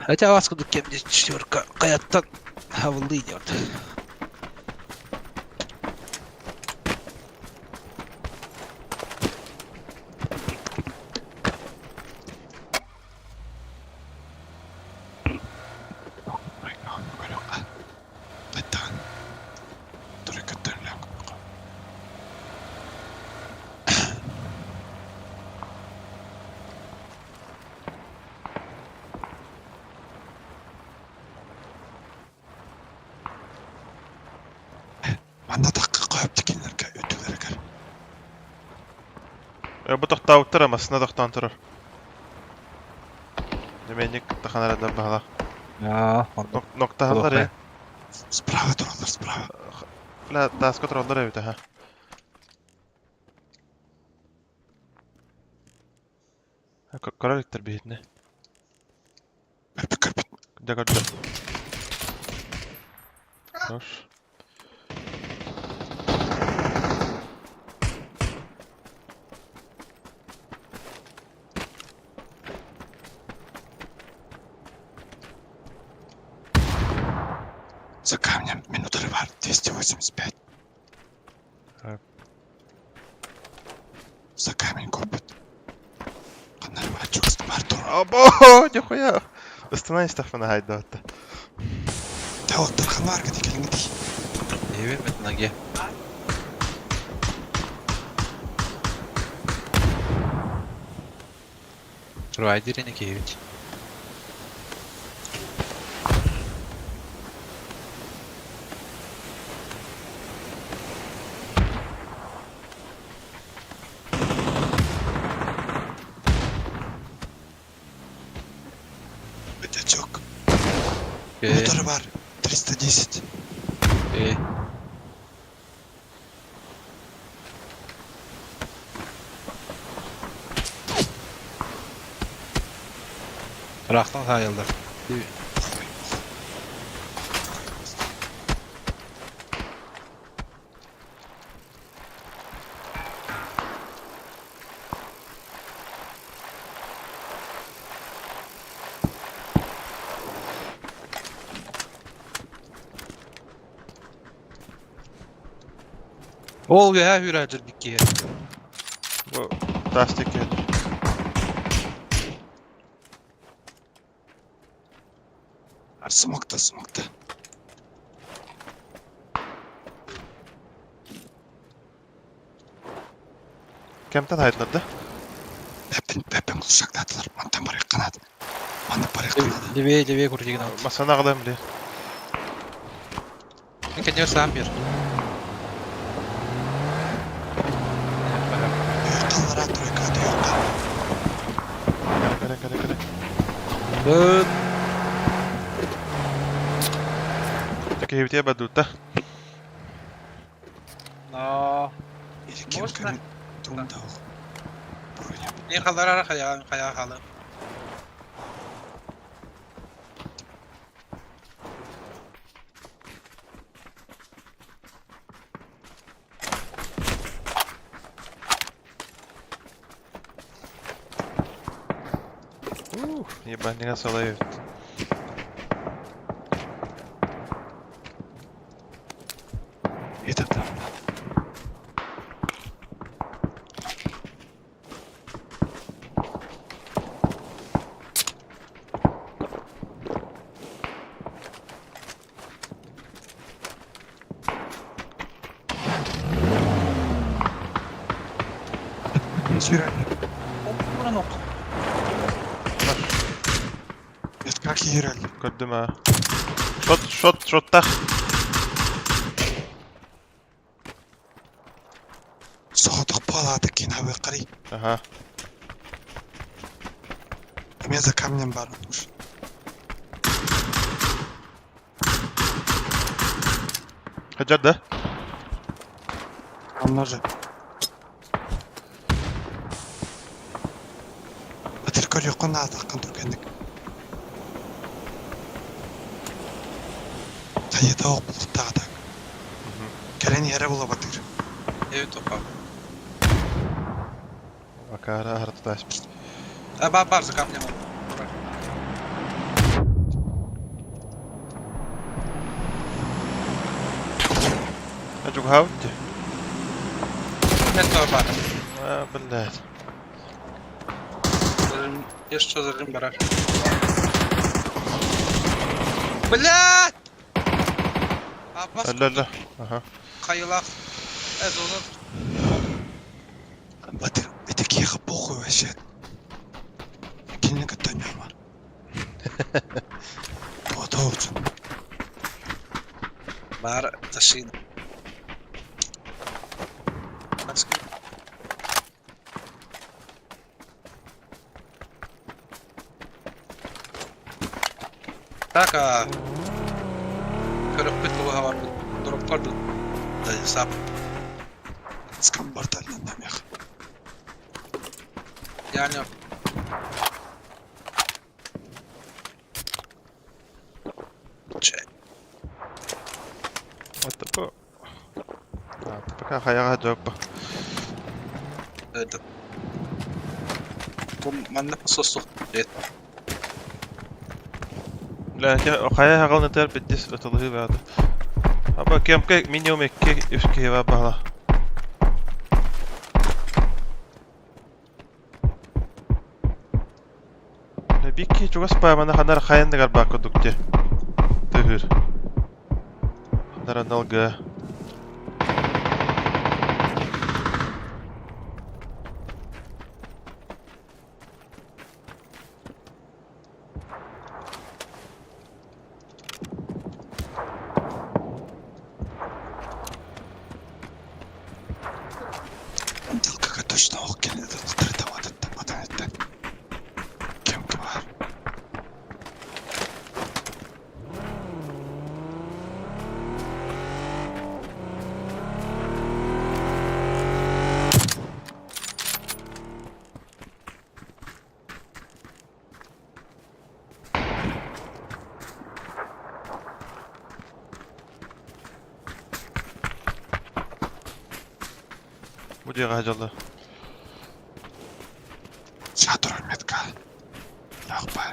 Хотя вас куда кем здесь четверка. Каяттан хавлы идет. Беттан. Дұры көттірілі. Манда таққа қойып декенлерге өтулері кір. Bu toqta uttır ama sına toqtan turur. Demenik taxanarada bağla. Nokta hallar ya. Справа тұралар, справа. Бля, да, скотер олдар evde ha. Karar ettir bir hitne. Көрпі көрпі. De gördüm. Hoş. За камнем минуты бар, 285. Так. За камень копит. Қандай бар, жүкісті бар тұр. Abo, нихуя. Остановись так на хайда отта. Да, оттырған бар кәде келіңі дей. Не вермет ноге. Райдерine кевить. Motoru var. 310. Bıraktın sayıldı. Ol ya hürəcür bir ki. Bu lastik gelir. Smokta. Kemten hayırlardı? Pepe kuşakladılar. Mantan barık kanadı. Mantan barık kanadı. Liveye kuracağın al. Masana kadar bile. Ne kadar sen bir. Yurttanlara trojka diyor. Kere. Bıt. Peki hevdiye badutta. No. İri kim Boş ver. kırın. Dumda ol. Buraya. Ne kadar ara kaya kalı. Ебанина салаю. Yeter tamam. Süreli. Buran ok. Как Юрель. Gördüm ha. Shot tak. Soğuduk paladı kinavi qari. Aha. Мен за камнем бармыш. Hacer da. Onlar же. Батыркөл юқын атаққан түргендік. Тайыда оқ бұлықтағы так. Кәлен ері бола батыр. Evet topa. Bakara haritaş. Bardzo kapnie. Acuk havdi. Nie to bar. Блядь. Jeszcze zerrim barak. Блядь! Abbas La. Aha. kayılak. Ez olur. Батыр, бітік еғі бұқы өші. Келіне күттен яма. Тоғыта olsun. Bar taşıyın. Taka. Körük bitlu var. Durup kaldı. Da hesap. Скам барталынан намяқ. Yani What the fuck? Пока хаяга жопа. evet. Bu bende pasosluk. Evet. لا خيا هغلنا تر بديس بتضيف هذا. أبا كم كيك من يومك كيك إفكي بابا. نبيكي شو قصبا ما نحن خاين نقدر باكو دكتور. تهير. نرى نلقى. Дылқаға точно оқ келеді. Қытыры тавадытты. Матанетті. Кем бар? Будиға жолы. Сатур метка. Лахпа.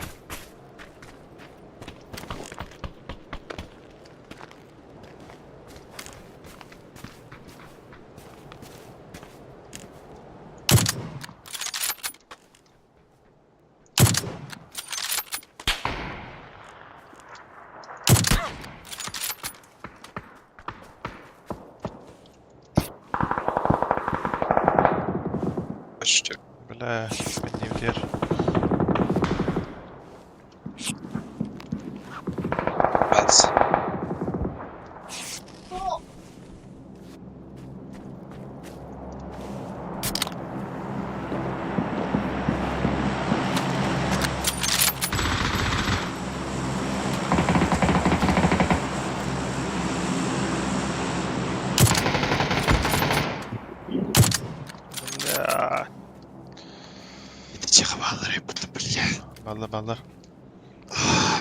Почти. Бля, не вдер. Бац. Бля. Идите хвалары, будто, бля. Балла.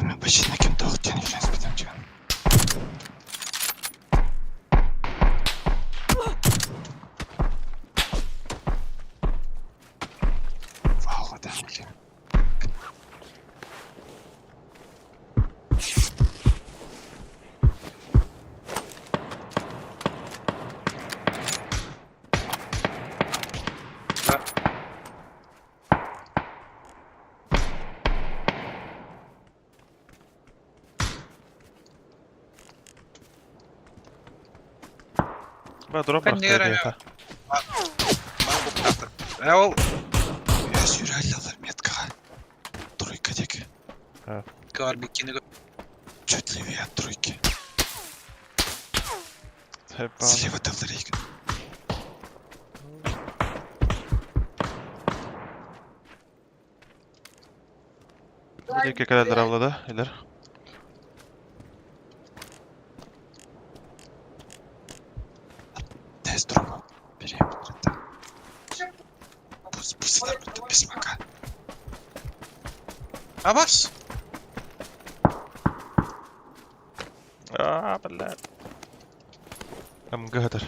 Мен почти на кем-то хотел, сейчас потом чё. Вау, да, блин. Бля, дроп Конечно, растает. Ол Я сюрреалилар меткаға. Тройка деке. карбикини Чуть левее от тройки. Хепа. Слева Делрейк. Будиға кәләлдер авлады, илер. Тез дрома. Берем. Пусть будто без мака. Абас. Бля. МГ-дер.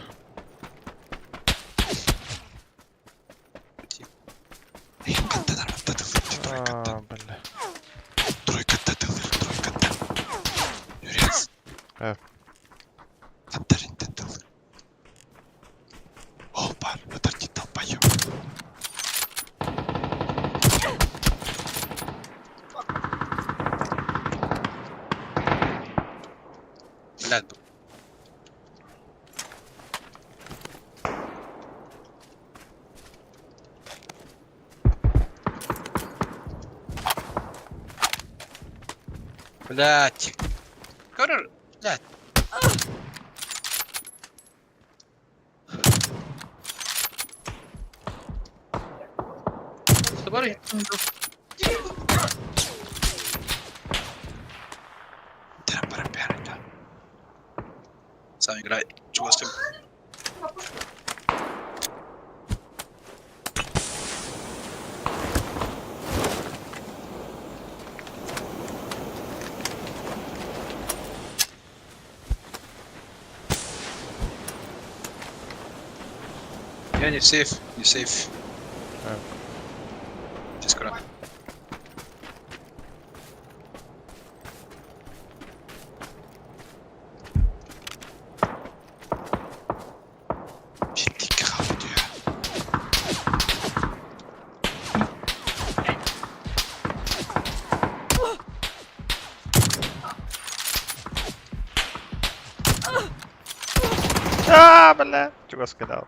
Ем контейнерментте Делрейк. Тройкатта. Бля. Тройкатта Делрейк. Тройкатта. Юрец. Контейнерментте Делрейк. Ол бар. Подожди, долбоёб. Блядь. Блядь. Блядь. Собори. Терем парапиарика. Сам играй. Чего с тем? Я не сейф, не сейф. Сейчас скоро. Ciddi kaldı diyor. Бля. Чего сказал?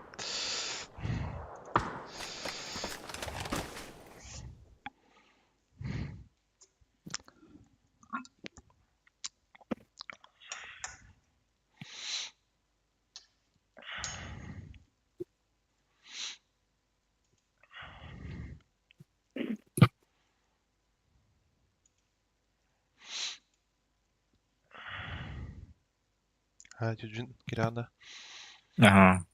Юджин, Кирана. Ага.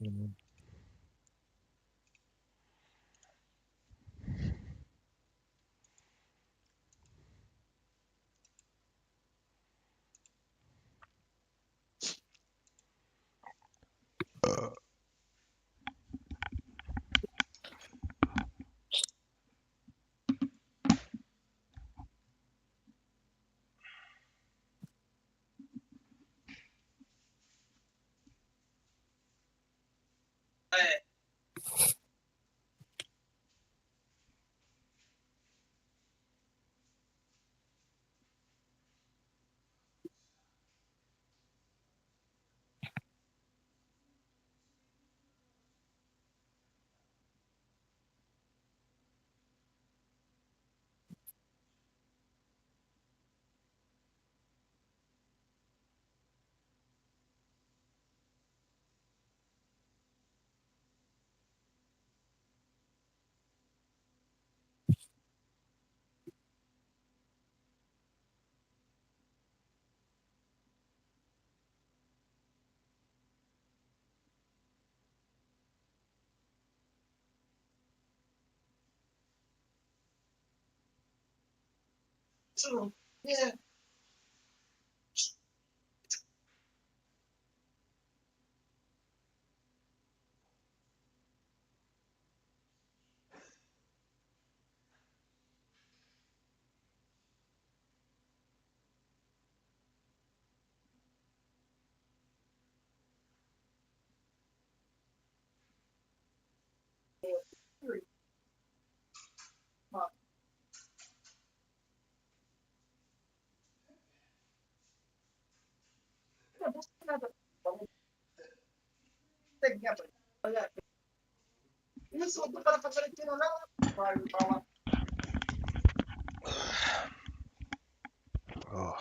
Åh.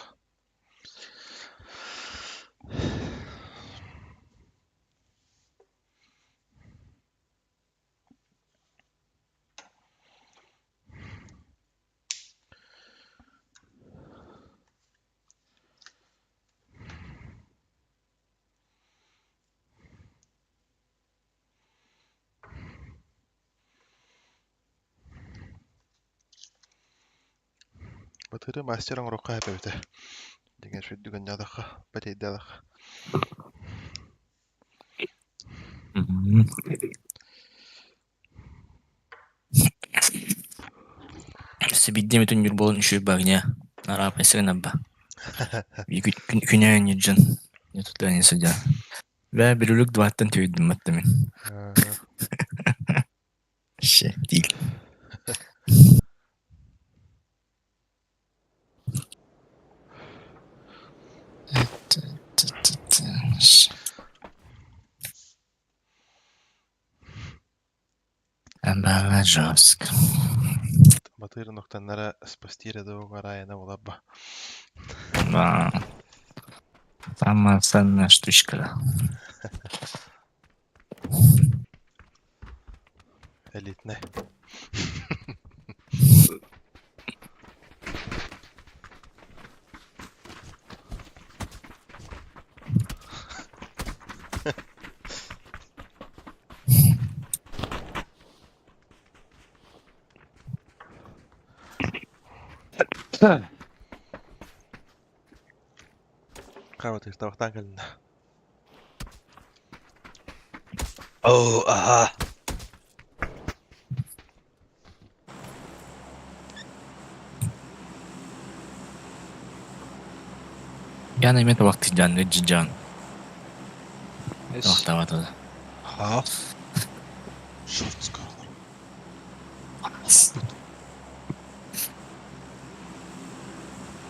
Батыры мастерың рухка әпәбіті. Деген шүйдігін ядаққа, бәтейді ядаққа. Сибидде метун юр болон үшү багня. Арап эсеген абба. Күнәйін юджин. Ютудан есудя. Вә бірілік дваттан түйдім матты мен. Ше, değil. Амбала жорстко. Батыры ноқтанлары спастирі доғар айына олабба. Да. Самая ценная штучка. Элитный. Кава ты табақтан келдің. Оу, аха. Я на името вакти джан, не джиджан. Эс. Вақтаватады. Ха. Шорт скарлар.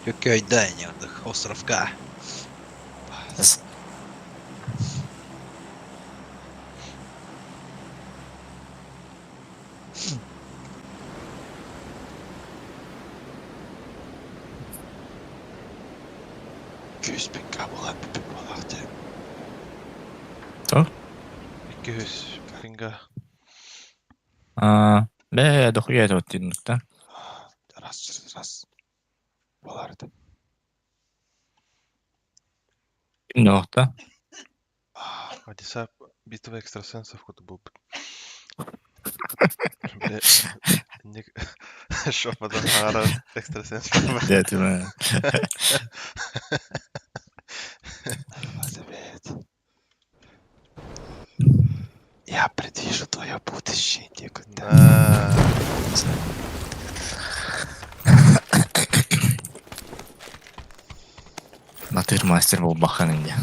Көкөйдө айнырдык островка. Küspikka bulan pipik balaktı. 200 пинга. Бе, дохуя это вот тиднукта. Раз. Bulardı. Kimde вақта? Одиса битва экстрасенсов куда был. Бля, шопадан ара экстрасенс. Да, ты ма. Elizabeth. Я предвижу твое будущее, никуда. Батыр мастер бол бахан инде.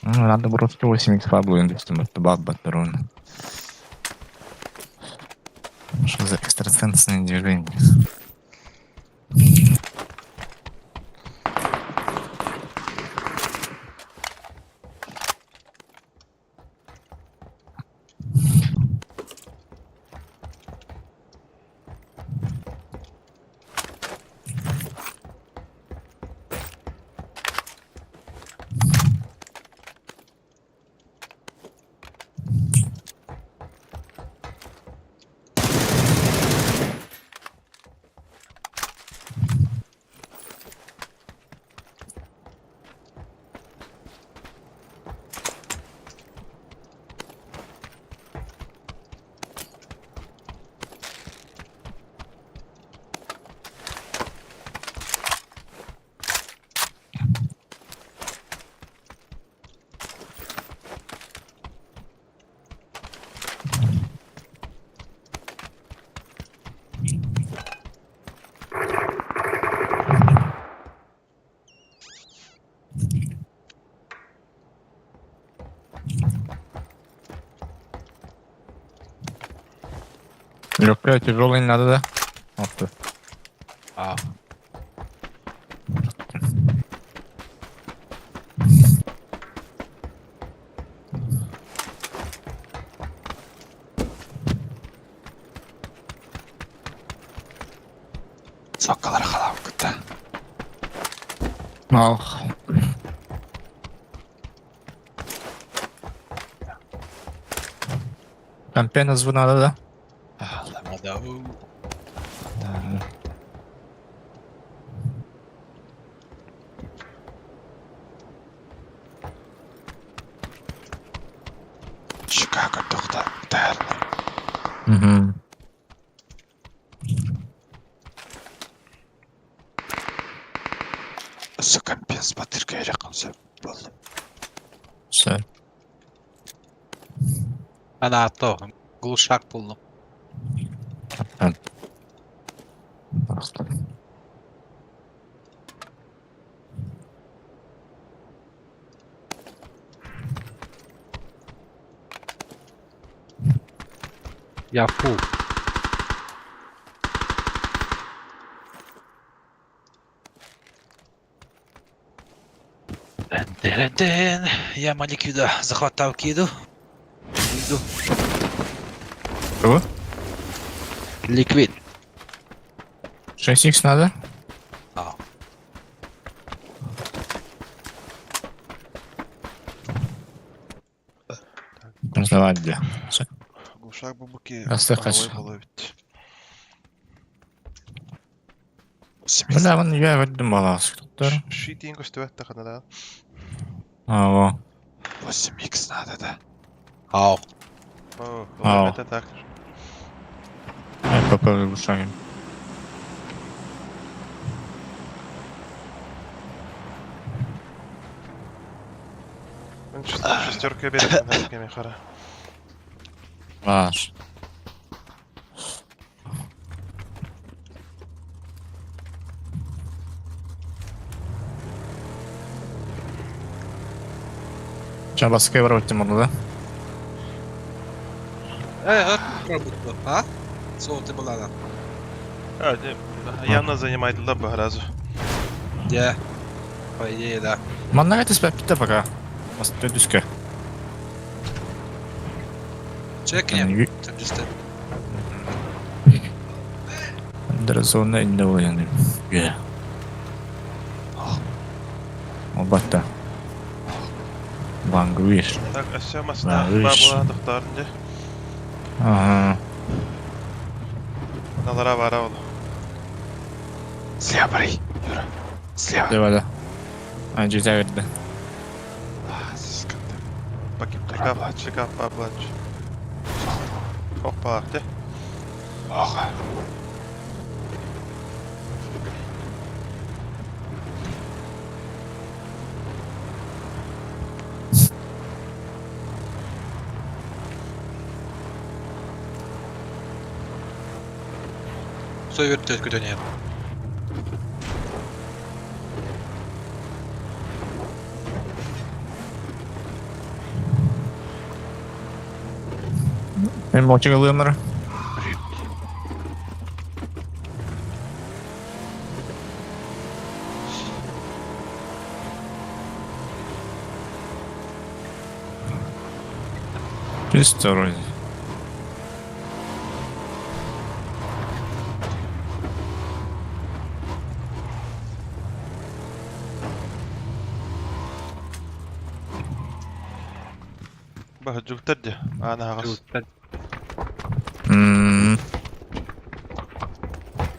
Надо просто 8х фаблу индустриям, это баб батарон. Что за экстрасенсное движение? Легкая, тяжелая не надо, да? Вот ты. А, Соколар халап күтті. Ал. Компья зву надо, да? Аламада. Chicago тоқта. Дәрні. Угу. Осы компенс батырға жақынса болды. Все. Ана ато. Глушак buldum. Яфу. Ден. Я Маликвида захватал киду. Иду. Кого? Ликвид. 6х надо? А. Сдавать где? Все. Глушак бабуки. Растыкач. Семейство. Бля, вон я выйдем баланс. Кто-то. Шитин көстүөттө кана да. А, во. 8X надо, да? Ау. О, Ау. это так. Я попал глушаем. Мен шестерка берем на хара. Ваш. Сейчас баскай воротим можно, да? Пробуй. А? Сол ты была, да? Явно занимает лаба разу. Где? По идее, да. Манна это спят пита пока. Мастер дюска. Чекнем. Там just Дразона индовояны. Ге. Обата. Бангвиш. Так, а все маста Виш. бабла доктарынды. Ага. Налара бара ол. Слева, Рей. Юра. Слева. Давай, да. А, джита верді. Sıkıntı. Bakayım çıkap bablaç. Hoppa aktı. Oha. Soy вертолет дönüyor. Мен мочыга лымыр. Чисто вроде. Бага жүгтірді. Ана ағыз.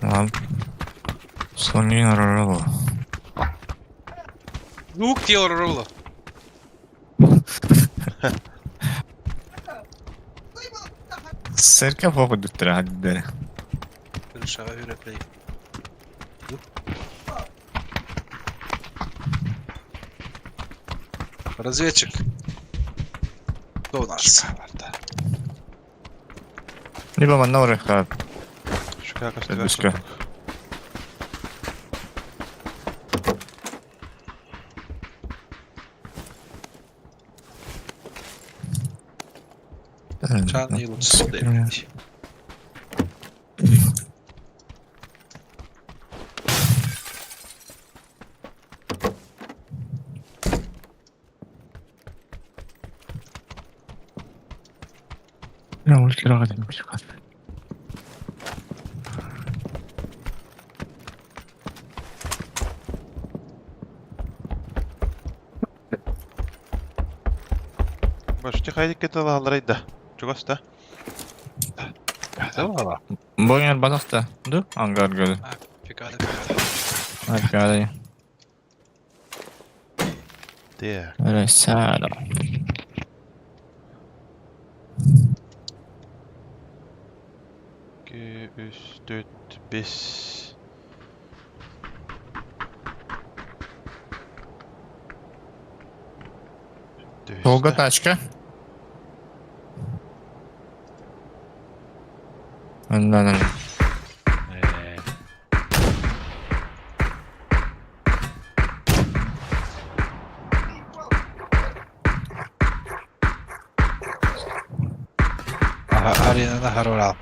Ладно. Слони нарарало. Лук теороло. Серка попаду трябва да. Решава и реплей. Разведчик. Кто у нас? Либо маневры хат. Шикака Дюска. Çan yılı çıktı. Ya ultra kadar bir çıkar. Başta kaydık gete alallaraydı. Çok hasta. Tamam baba. Bu yer balıkta. Dur. Hangar gölü. Pekala. Hadi gari. Diye. Resala. İki, üç, dört, beş. Tolga taşka. Önden. Arenada haror al.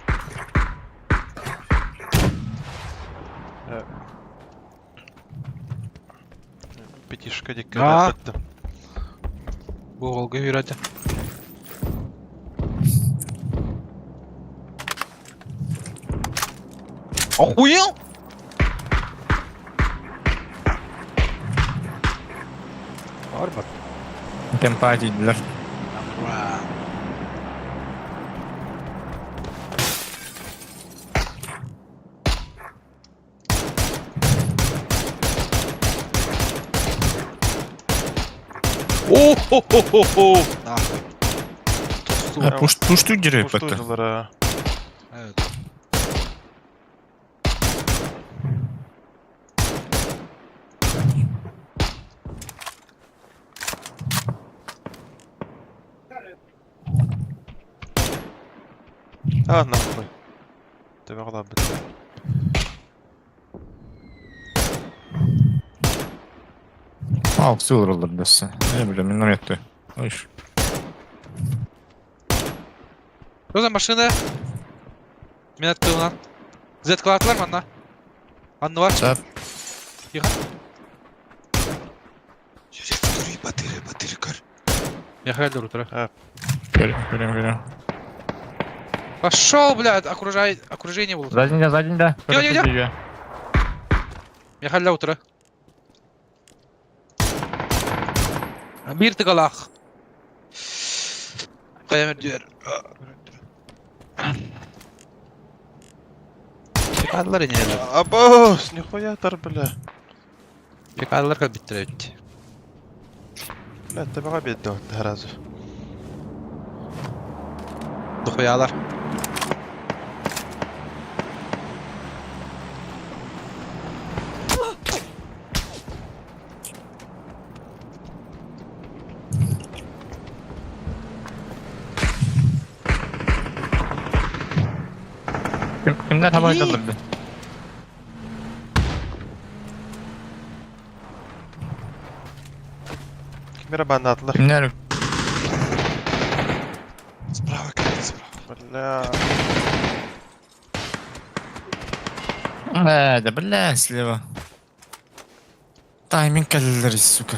Пятишка А. дикая да. Bu Volga yürü hadi. Охуел? Var bak. Tempa ettiler. Wow. Oh ho ho ho ho. Ah. Puştu girip Пушту etti. жылара. Evet. А, нахуй. Тебе غلط бит. Al sığırılır dese. Ne bileyim minnar etti. Hoş. O zaman başını min attı lan. Zed kıvat var mı anna? Anna var. Sap. Yürü batırı kır. Яхай утро. Görüyorum. Пошел, блядь, окружение было. Задінде. Идем. Яхай для утра. Bir tıkalak. Kayamır diyor. Çıkardılar yine. Абос, нихуя тар, бля. Çıkardılar kadar bittiriyor. Бля, тебе бит да разу. Dokuyalar. Kimler hava edildi? Kimera bandатlar. Kimler? Справа, Катя, справа. Бля. Да, бля, слева. Тайминг каллери, сука.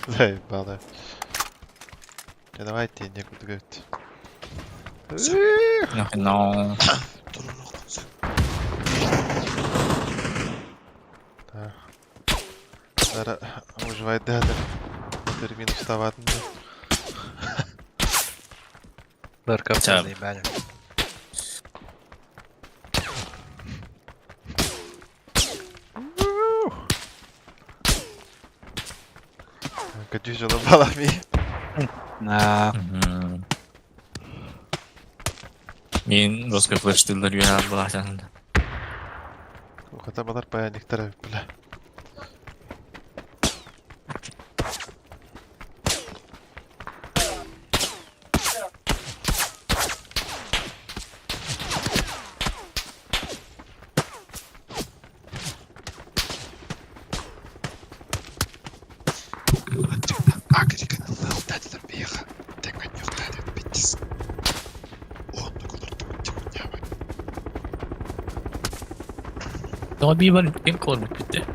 Заебало. Давайте некуда говорить. No. Durun oğlum sen. Да. Зараз выживает дядя. Термин вставать. Lırka Tamam. buradayım ben. Катюша балами. Na. Мен русской флеш-тылдар үйен боласың. Ухата балар паяниктер, бля. Агриканы лалтадылар бияға. Тек мен юқтады, биттіз. Онды колырды, тимунява. Daha bir var, kim korkut bitti.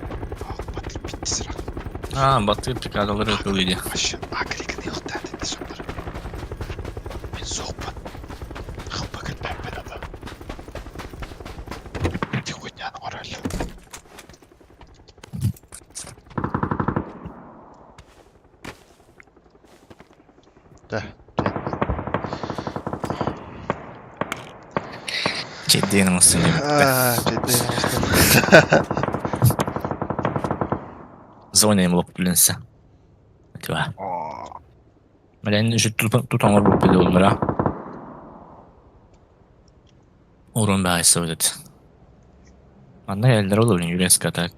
Батыр биттіз рақ. Batı pekalaları ötülüydü. Aşı, agrikini yok derdinde sonları. Ben soğukman. Bakın ben beraber. Tek oynayana var öyle. De. Ciddi yanılsın gibi. Ciddi. Zonayım olup bilinse. Hadi be. Ben şu tutamar bu pide olur ha. Uğrun bahisi ödedi. Anna yerler olur yüres katak.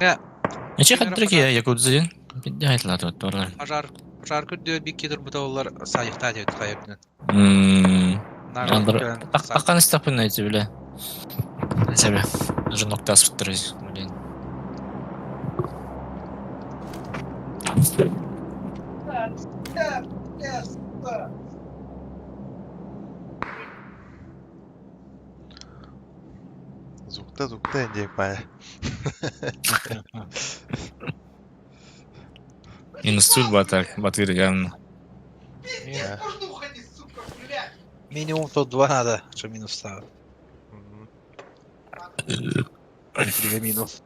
Ya Neçe kadar ki ya yakuduzun? Bir de hayatlar tuttular. Ajar kürdüğü bir kidir bu da onlar sayıkta diyor kayıptın. Aldır. Akan istapın neyse bile. Neyse be. Уже nokta asfıttırız. Zukta inecek baya. Институт батыр явно. Минимум то 2 надо, что минус ставить. Или минус.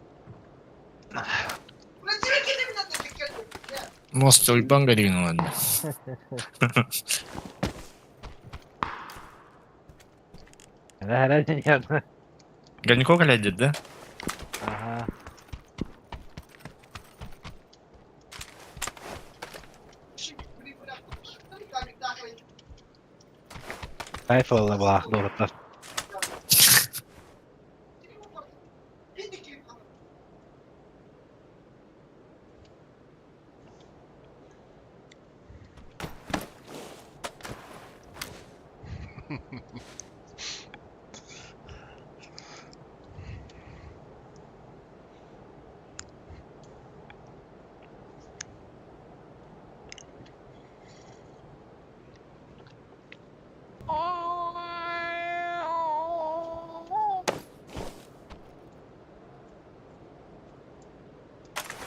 Мост Ульбан Гарину, ладно. Herhalde yardım. Ганико глядит, да? Aha. Kayfola bak doğrultular.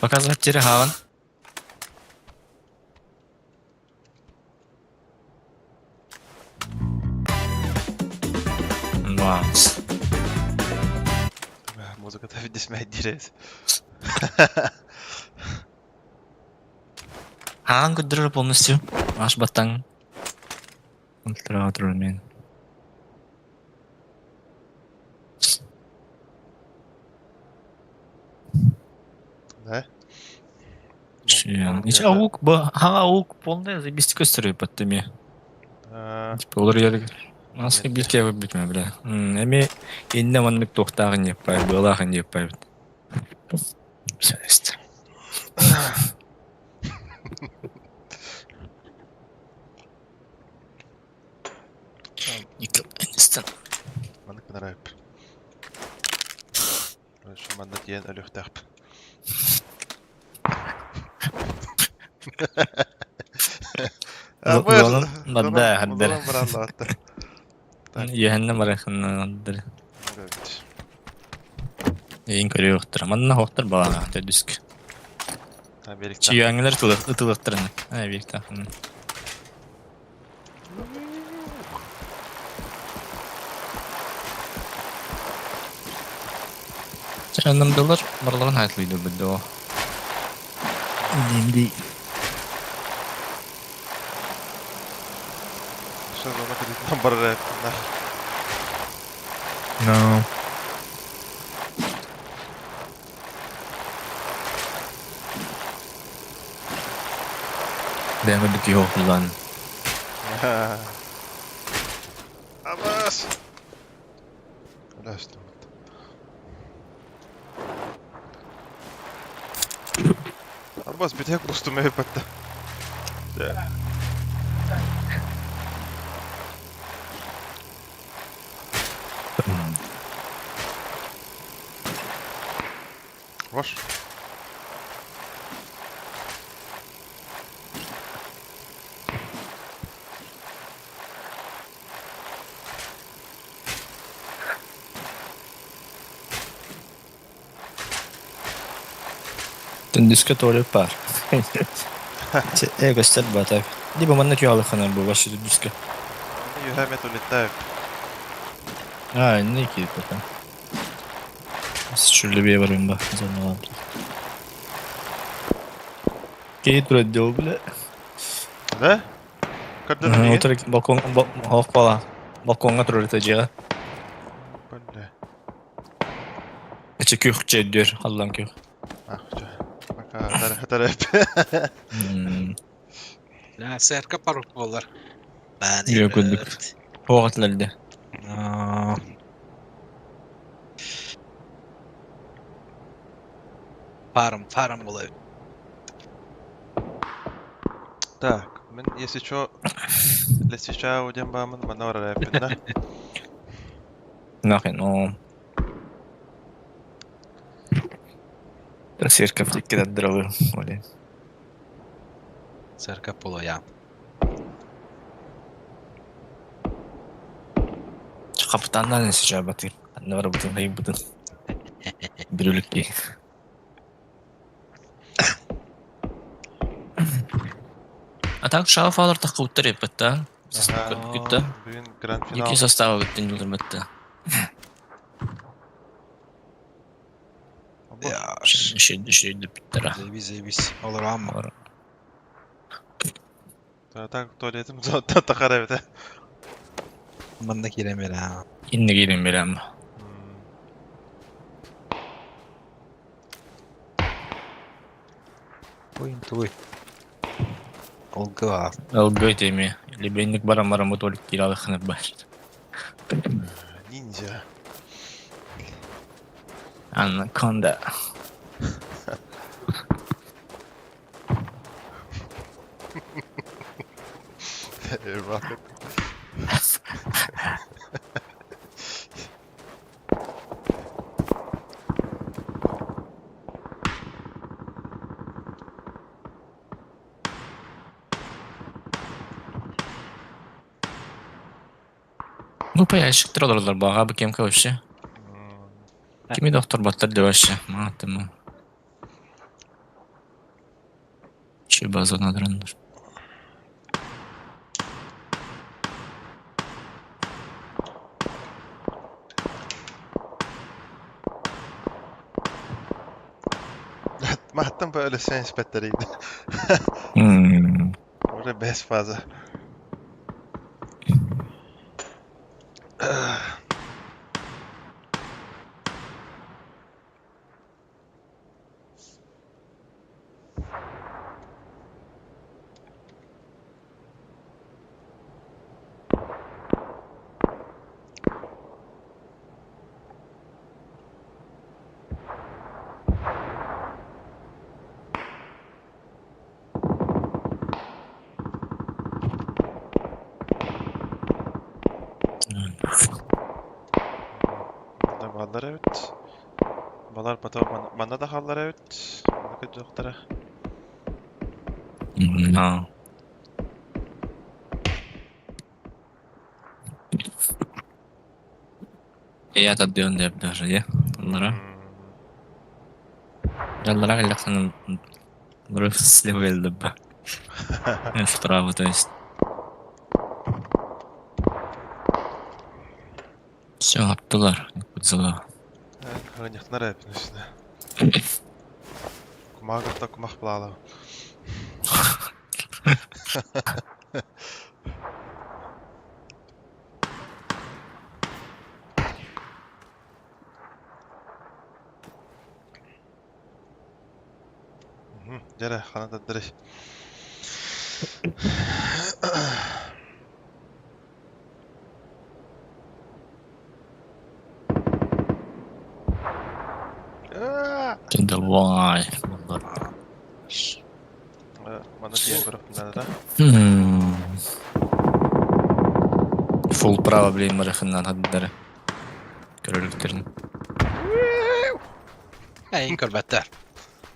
Показывать Терехаван. Вау. Музыката видесме дирет. Hangi полностью? Аш батан. Ультра-атрульмен. Да? Hiç avuk bu avuk polda zabisti gösteriyor pattemi. Типа olur yer. Nasıl bir kere bitme bile. Emi indi manlık tohtağın yapay, balağın yapay. Все işte. Yıkıl enistan. Bana kadar ayıp. Şu anda diyen ölüyor derp. Надда хаддер. Браллатта. Яһеннем барахын хаддер. Эйин көрү октура. Манна октур бала төдүск. Чияңлар ытылыктырын. Бек тахын. Чанымдылар барлыгын айтлыйды бирде о. Демди. Что за накидит номер рэп? No. Demedik yok lan. Abbas! Ulaştım. Abbas bir tek kustum hep hatta. Hoş. Tendüske tuvalet var. Göster batak. Di ba man nakiyalıkana bu başı düzke. Yühemet ulittav. Ha ne ki bakalım. Şöyle bir varayım bak. Zaman. Keyit reddi o bile. Ne? Kadın niye? Otur balkon hawk bala. Balkonga turur tacıya. Böyle. İçi kökçe diyor. Allah'ın kök. Ah, baka taraf. La serka paruk bollar. Ben Yok öldük. Hoğatlardı. Farm bolay. Так, men если чё, удем бамын манора рэпин, да? Нахрен, о. Трасирка фликки да дровы. Оли. Serka poloya. Kaptandan ne sıcağı batır. Ne var butun, hayır butun. Birülük ki. Atak şafa alır takı uttar yapıtta. Gitti. Bugün grand final. İki sastava gittin yıldır bitti. Ya. Şey bitti. Zeybis. Olur ama. Так, tuvaletim zaten takar evde. Ben de giremir ha. Yine gelin bir ama. Tuy. Olgu var. Algı temi. Libenlik bara motorik kiralı xınıp var. Ninja. Anaconda. Eyvah. Ну, поящик троллер бага бы кем вообще. Kimi doktor battır dövüşü. Tamam. Şey bazı nadırındır. Mahtam böyle sen ispetleriydi. Orada bes fazla. Ballar evet. Balar bana da hallar evet. Bakın doktora. No. Ya da diyorsun da yaptılar ya. Onlara. Onlara geldik sana. Burası sliveldi bu. Вправо, то есть. Все, Абдулар, Кудзала. Хранихтар hepin üstüne. Kumağırda kumak bulağlı. Jere, xana da diriş. Давай. Bana diğer tarafından da. Full право bileyim tarafından haddileri. Görülüklerin. En körbetler.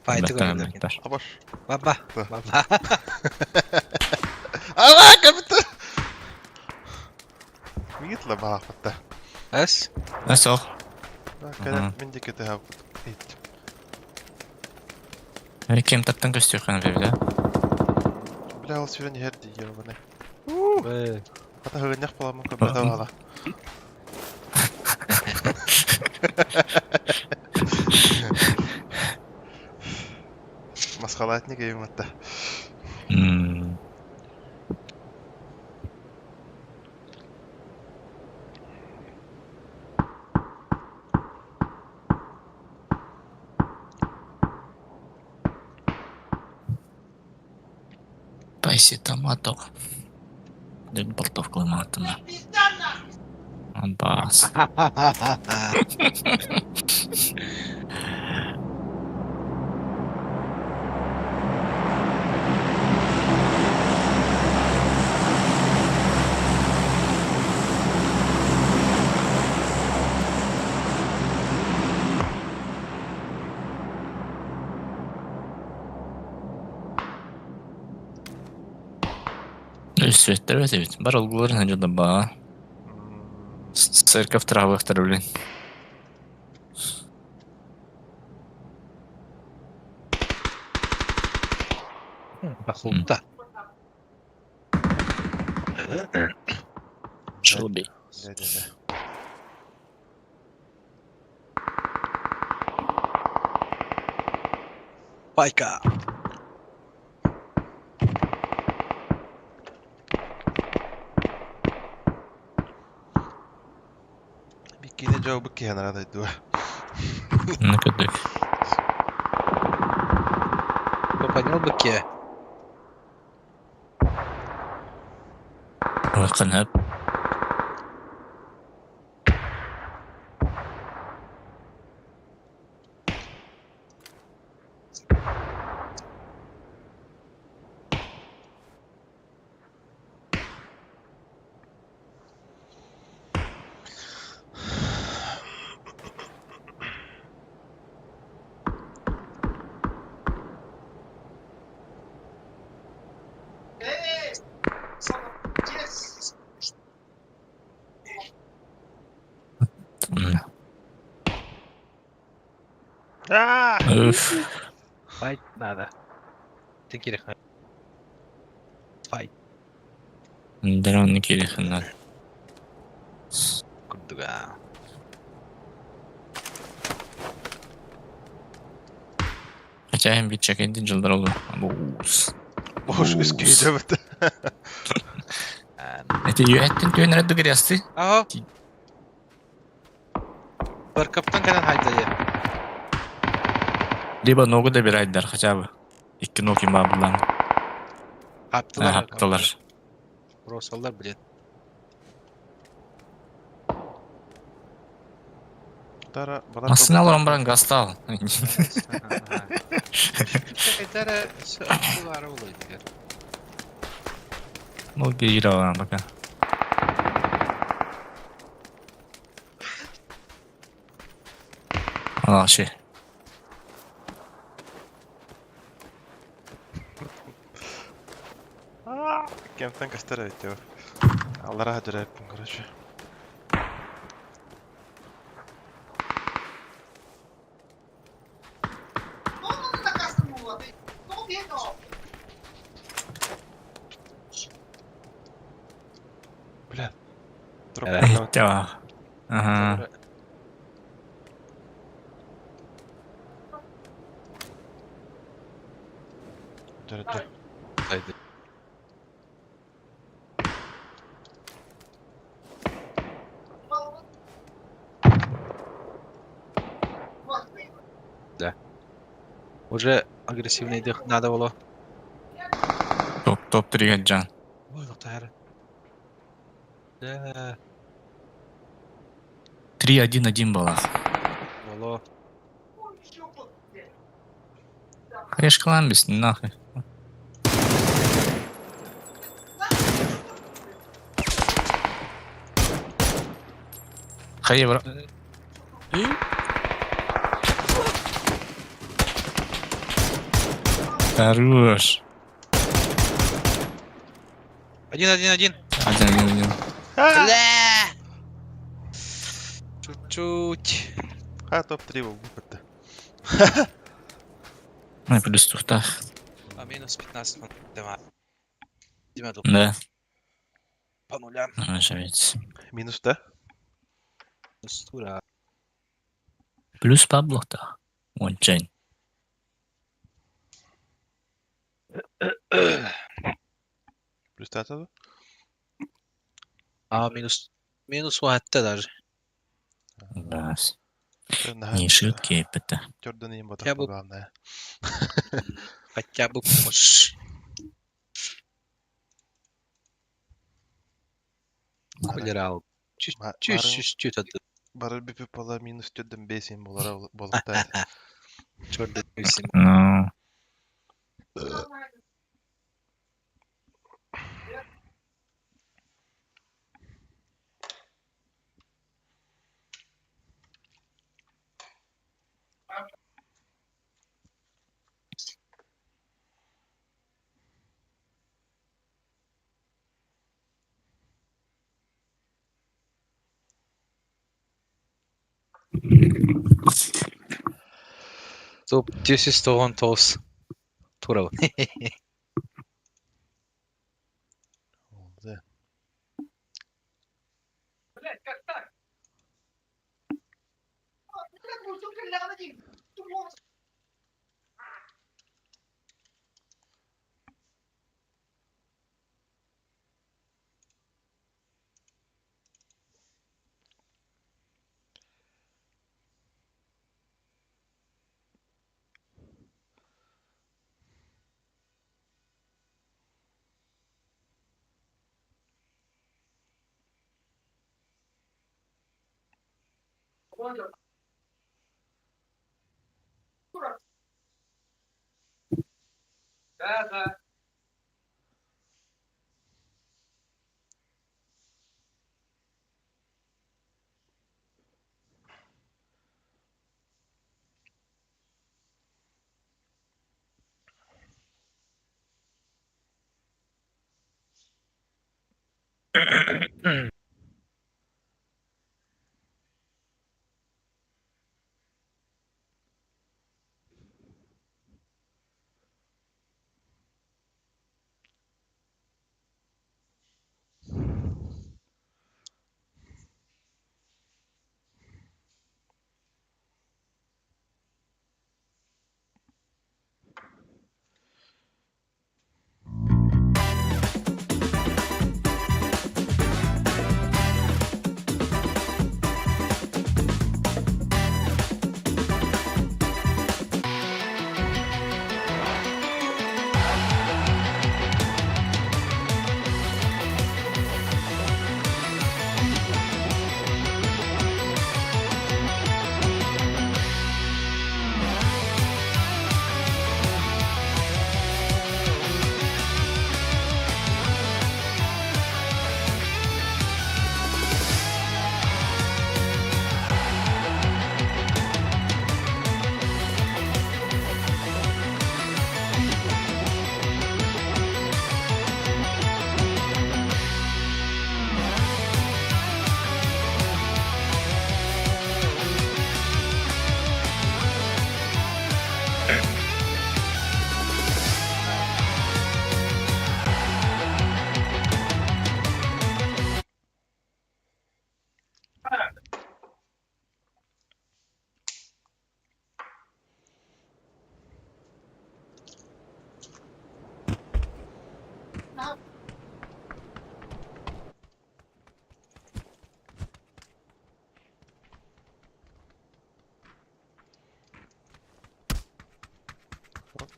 Fayda görülürken. Abaş. Baba. Allah kapıtı. Miyitla bana hatta. Es? Nasıl? Kadar mindik ete ha. Кем таттан көстөкөн бебе. Бля, ол сүйрен ерді, ебаны. Бе. Ата хыгынyak боламын көпірді бала. Масқалат не кейім атта. Пайси томато. Ден портов климатом. Он бас. Өссөттер өтебит. Бар олгуларын ханжада ба. Церковь травыхтар блин. Бахулта. Шылби. Де. Пайка. Биккине жауабы кейінара дайды ба. Накадык. Кто понял быке? Ваканап. Hey! Yes! Уф. Файт надо. Ты кирих. Файт. Дроны келихиннар. Курдуга. Хотя бит чекенди жылдар oldu. Бус. Бош үскейді біті. Это юэттен түйенерді грязды. Ага. Бір каптан канан хайда я. Либо ногу да берайдар хотя бы. Икки ноги мабылан. Хаптылар. Хаптылар. Росалдар білет. Тара, Масына аларым баран гастал. Айтары шаптылары олайды. Ну, перегирован пока. Вообще. Кемтен кастер өйтеу. Аллара жүрәппін, короче. Бля. Дроп. Да. Ага. Жүрәді. Айтты. Да. Уже агрессивный дых надо было. Топ 3 жан. Ой, лохтар. Да. 3-1-1 бала. Воло. Решкалан без нахуй. Хайбра. Хорош. Один. Один. Бля! Чуть-чуть. Ха, топ-3 бұл бітті. Ну, плюс тухта. А минус 15 минут. Дима тут Да, по нулям. оживить. Miinus te? Минус тура. Плюс Пабло-то. Ончайн. Plus tätä? Минус вахатта даже. Да. Nähdään Не шутки, это. Jordanin muuta Ja bu- pagaanne. Хотя бы помощь. Холерал. Чуть-чуть отдыхал. Bara bir pala miinus työdden besin bolta. Чёрт усим. Ну, Топ 10 стогон тоз. Турал. Блядь, как так? Как мы тут глянем? Да.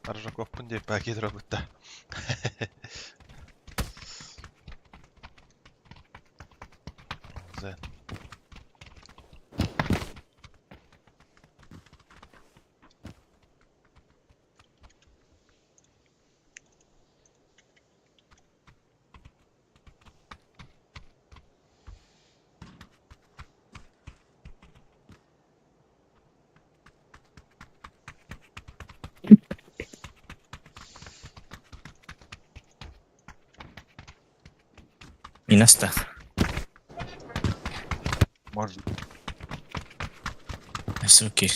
Arjako punti pääkitroa, mutta... Se. Минаста. Может. Суки.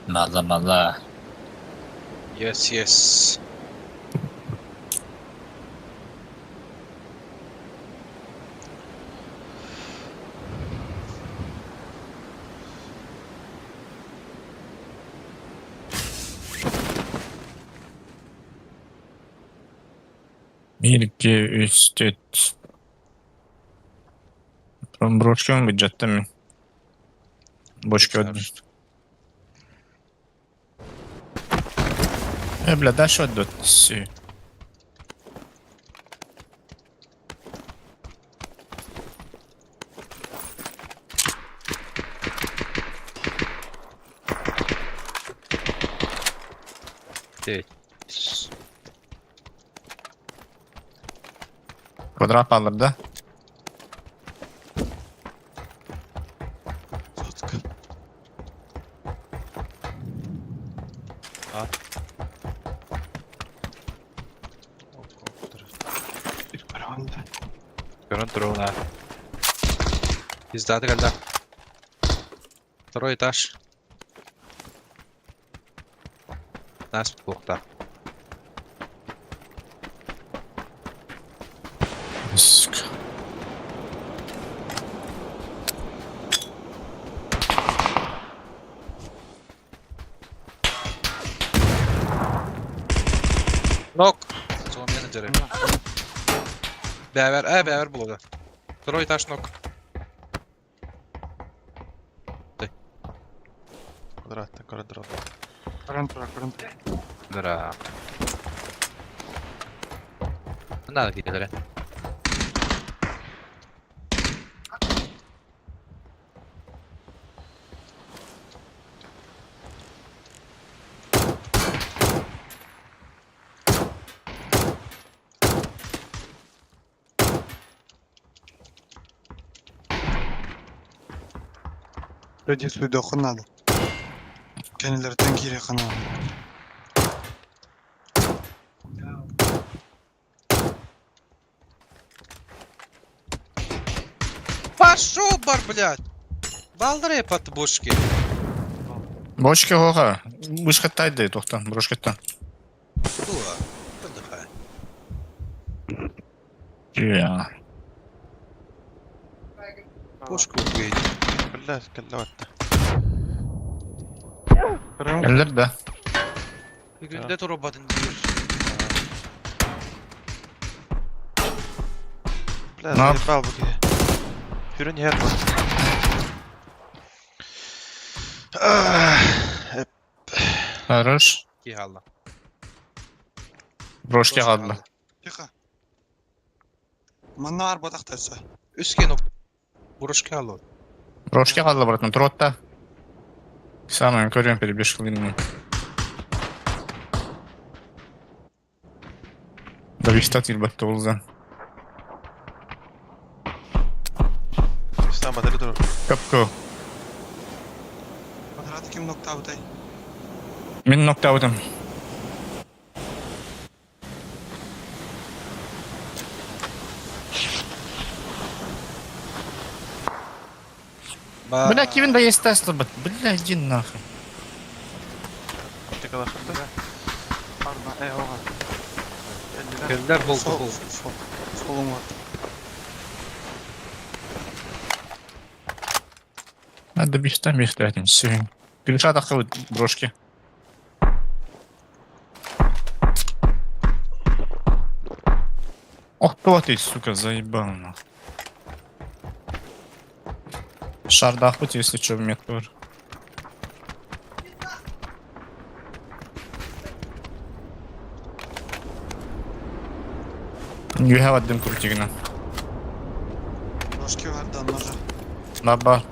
Malla malla. Yes, yes. Bir, iki, üç, dört. Брошки он бюджетами. Бочки отдают. Бля, да что отдают? Все. Квадрат alır da. Сотка. Bir karavanda. Görün drone. Пиздаты когда. Второй этаж. Нас плохо. Сука. Нок. Son menajeri. Beraber buldu. Второй этаж нок. Квадратний коридор. Карантура. Дыра. Надо gidelim. Люди сюда надо. Kendileri tankiyle kanal. Пошел, бар, блядь! Балдыры под бошки. Бочки ога. Вышкаттайды тоқтан. Брошкаттан. Дуа. Отдыхай. Я. Бошку убей. Блядь, каллаватта. Eller de. Bir günde turobadın diyor. Блядь, Нап. заебал буги. Хюрен ярма. Хорош. İyi halla. Брошки қалды. Тихо. Манна бар батақтайса. Üsken o. Бурушки алу. Брошки қалды, братан. Тұр отта. Самый көрем перебежку линии. Да вистат илбатты болзан. İslam adeli durur. Көпкө. Квадрат ким нокта бутай. Мен нокта аудым. Бля, Кевин да есть тест, бля, иди нахуй. Tek alaşımda. Arda oğa. Kediler bol Sol. bol. Solun var. Надо бихтам бихтать, все. Перешат ахают брошки. Ох, кто ты, сука, заебал, нахуй. Шардах хоть, если что, в метр. You have addım kurtigina. Başka var da anlar. Baba.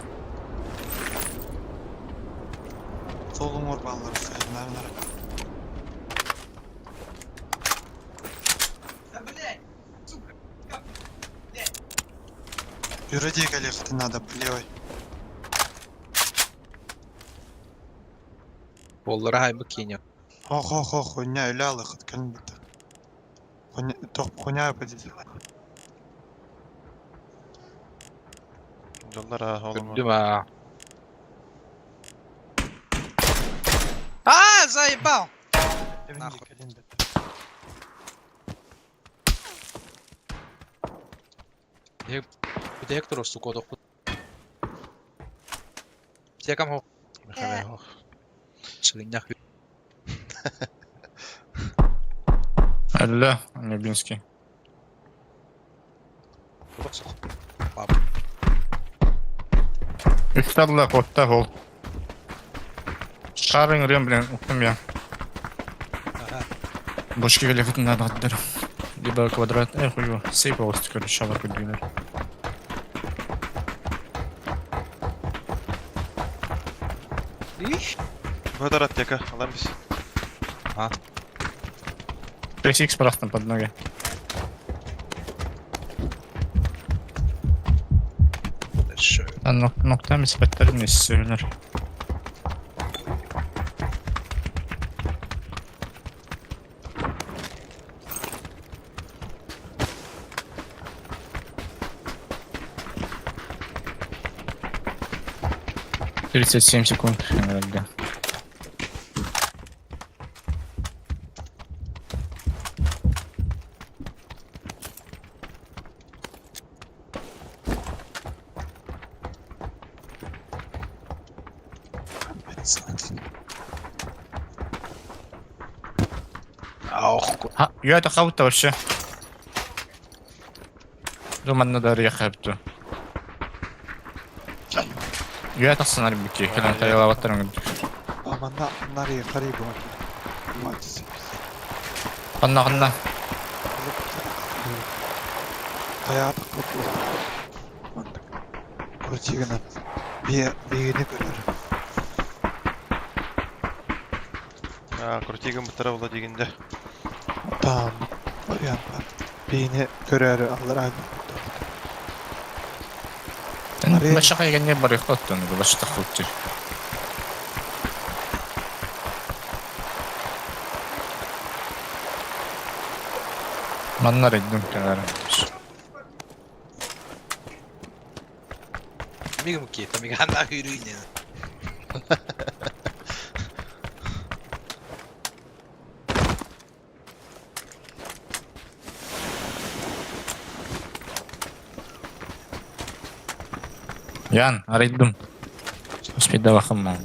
баллар сайынларынар. Да, блядь! Сука! Юридик ехать надо по левой. Боллары хайбы кине. Хо, хуйня, илял их от кальмита. Хуйня позиция. Жолдар оğlum. Gördüm ha. А, заебал! Нахуй. Где кто сука доху? Все кому Mekane hoq. чилинях. Алло, Небинский. Üstadla kotta hol. Шарын рем, блин, уктум я. Бочки великотун надо отдыр. Либо квадрат, хуё. Сей полости, короче, шалар кудвинер. Gödör atyaka, alam biz. 6х просто под ноги. Noktami sepetlerim ne söyler. ...37 секунд herhalde. Я это хаута вообще. Думаю, надо рехабту. Я это сценарий бики, когда ты лаватаром. Ama nereye karayı bu? Maalesef. Анна. Dayağı kapı. Kurçigana. Birini görüyorum. Крутиган bu tarafla deginde. Tamam. Oraya var. Birini görüyorum. Allah razı olsun. Башакайга не бар ихтоттон, башта хутти. Маннар иддим каларым. Мигм ки, там миганда хүйрүйне. Ян, арайдым. Успеда вахымман.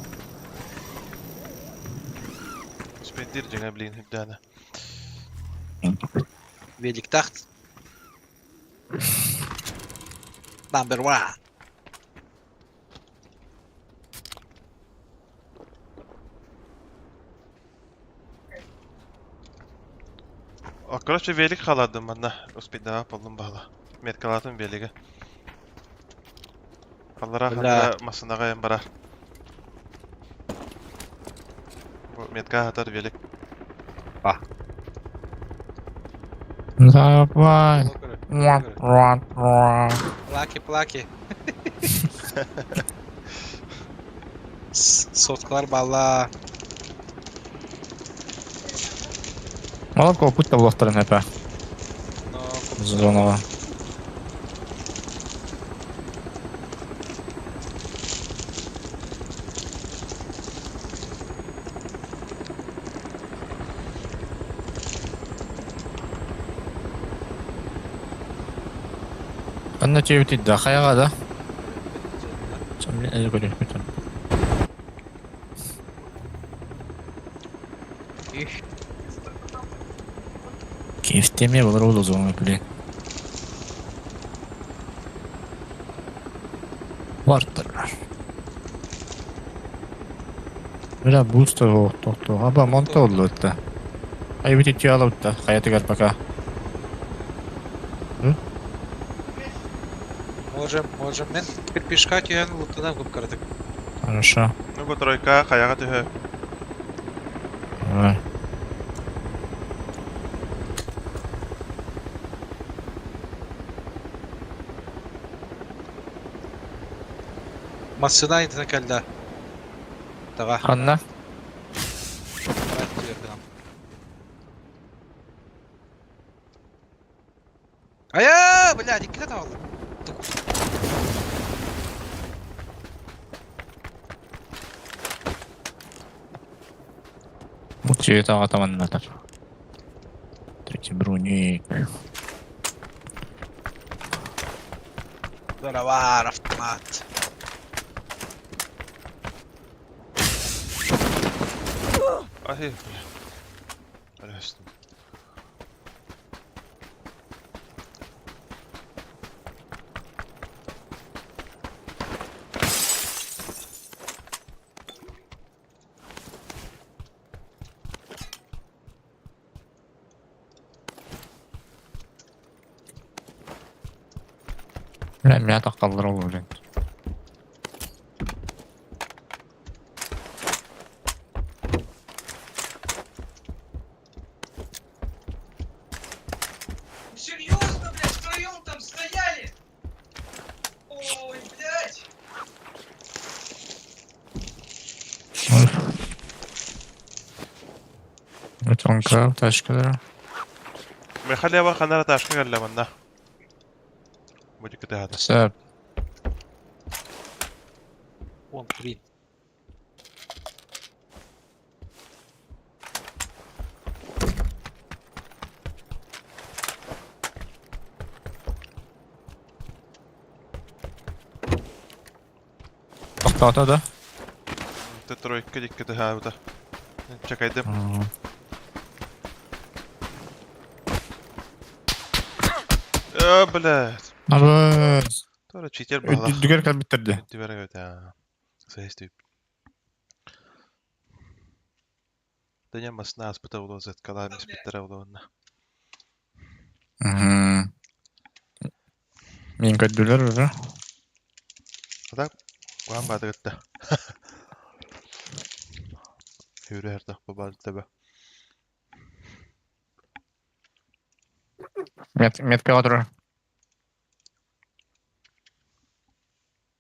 Spendir жаңа bilin hüddana. Велик тахт. Number 1. Короче, велик халадым анда. Успеда полдum bağla. Metkalatım veligi. Kallara handa masınaga yan barar. Bu metka atar velik. Давай. Плаки. Соткалар бала. Молоко путь-то в лофтерен хп. Зонова. Anna çevirdi de kayağa da. Sen bir el koyuyor bütün. Keyif demeye olur o zaman öpülü. Vardırlar. Böyle boost o to. Aba monta oldu hatta. Ay bir tüy alıp da hayatı gel baka. Можем мен теперь пешка түйән луттадан көп кірдік. Хорошо. Ну bu тройка kayağa tühü. Masına intine kalla. Daga. Ханна. Ая, блядь, iki tane aldım. Мутие это атаманнатор. Третий броник. Böyle var автомат. Ay. Arasın. لا ما تقدر والله. Серьезно, блядь, втроем там стояли? Ой, блядь. Бетонка, тачка. Мехалия var kanara taşkı geldi bana. Bu dikkat hadi. Сәп. Вон, блин. Тоқтата да. Ты тройка dikkat hadi bu da. Çekaydım. Блядь. Абыз. Тоже читер bağla. Дүгер кәл биттерді. Дивер evet ya. Sayıstı. Дөньямасына аспыта улы зәткаларымыз биттер улы. Мен көддүлер уже. Adam kuan badı gitti. Yürü her dakika badı tabi. Метка отыр.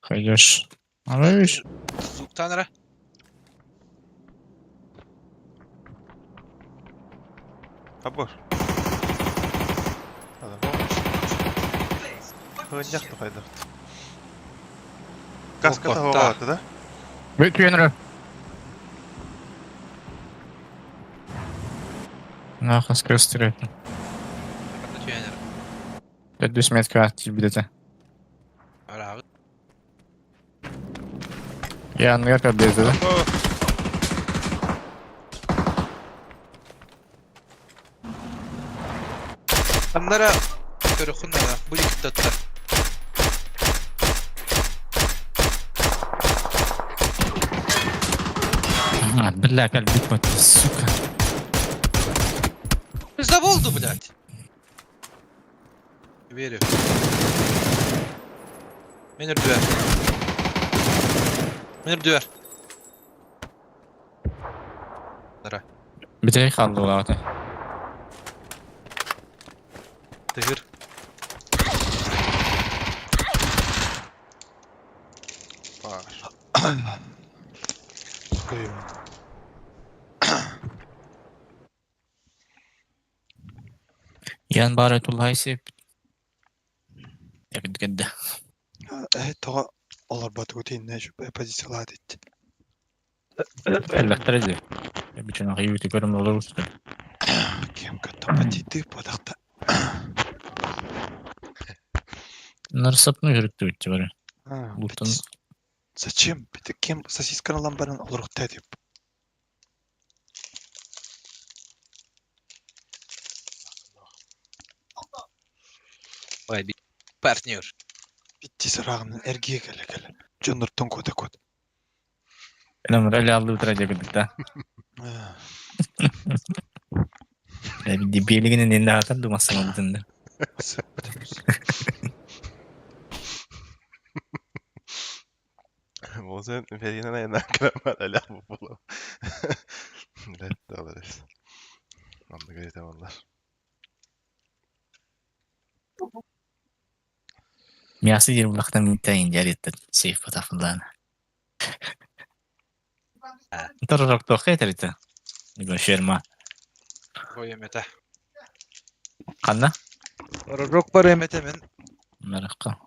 Хайдеш. Абыз. Zuktанера. Kabur. Adam. Hınyaktı kaydı. Kaskı da hava attı da. Büyük yönürü. Нахас көстірі. Көддүс метка атты бидеті. Ara. Yanına көддесі да. Onlara göre kunlara bu iki tatta. Бля, кәл битмәді, сука. Заболду, блядь. Верю. Менер düver. Менер düver. Nara. Бітей қалды ол ағыты. Tıgır. Var. Koyuyorum. Ян бары тулай сеп. Yakın kende. Evet, toğa olur batı kutuyu ne şu pozisyonalar etti. Elbette de. Bütün akıyı görüm olur usta. Kim kötü patiydi bu dakta. Bunlar sapını yürüktü bitti böyle. Ha, Лутан. Зачем? Bir de kim сосисканы ламбарын olur dedi. Vay bir partner. Bitti sırağının ergiye gele. Cunur tunko da kod. Benim öyle aldı bitirecek dedik de. Bir dibiyeliğinin elinde atar durmasın olduğunda. O sen Feri'nin ayından kıramar ala bu bulu. Red alırız. Anlık öyle tavallar. Miyası 20 laktan mintayin jari ettin. Seyf patafından. Tararok toh eterite. Iba şerma. Koy emete. Kanna? Rok bar emete men. Merakka.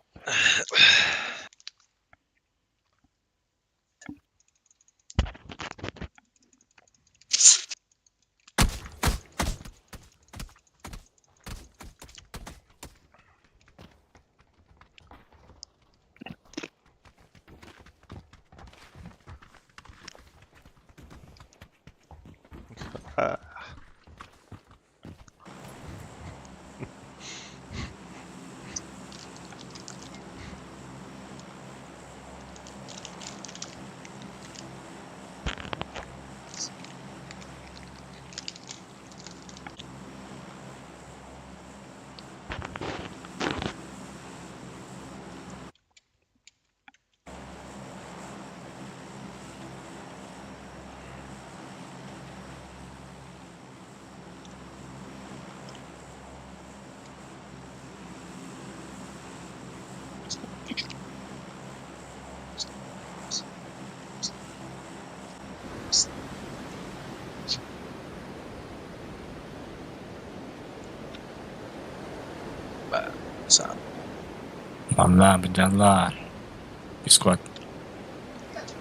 Vallahi billahi. Squad.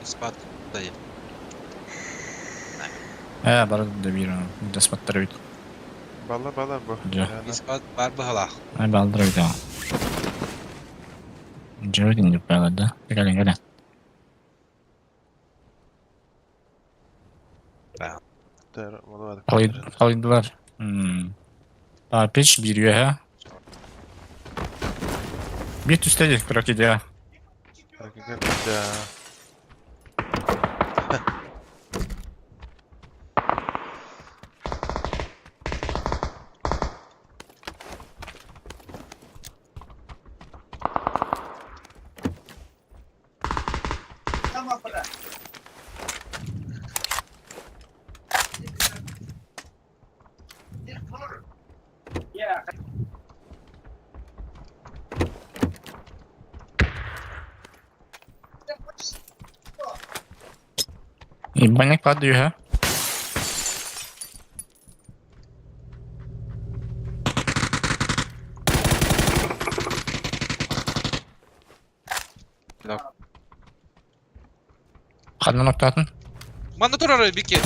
İspat dayı. Baru da bir an. Da spattara bit. Bala bu. Ja. Yani İspat var bu hala. Baldıra bit. Jodin de pelada. Gelen. Malı Kalıydılar. Peç bir yere ha. Bir üstelik bırak ya. Ya. Banyak patlıyor ha. Kanına nokta atın. Manda dur oraya bir ki.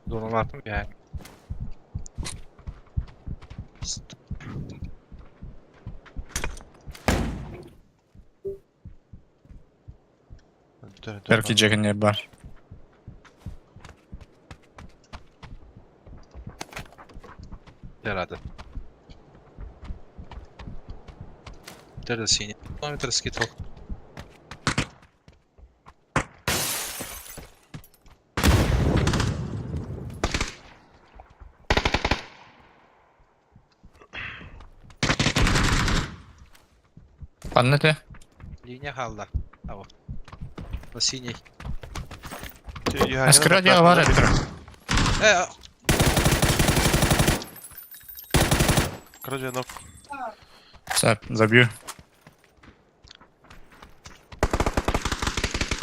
Donum attım yani. Belki cehennem var. Herhalde. Де синий? Километр скитал. Anne Линия халда. А вот. На синий. Askıra var ettir. Краджанов. Сап, забью.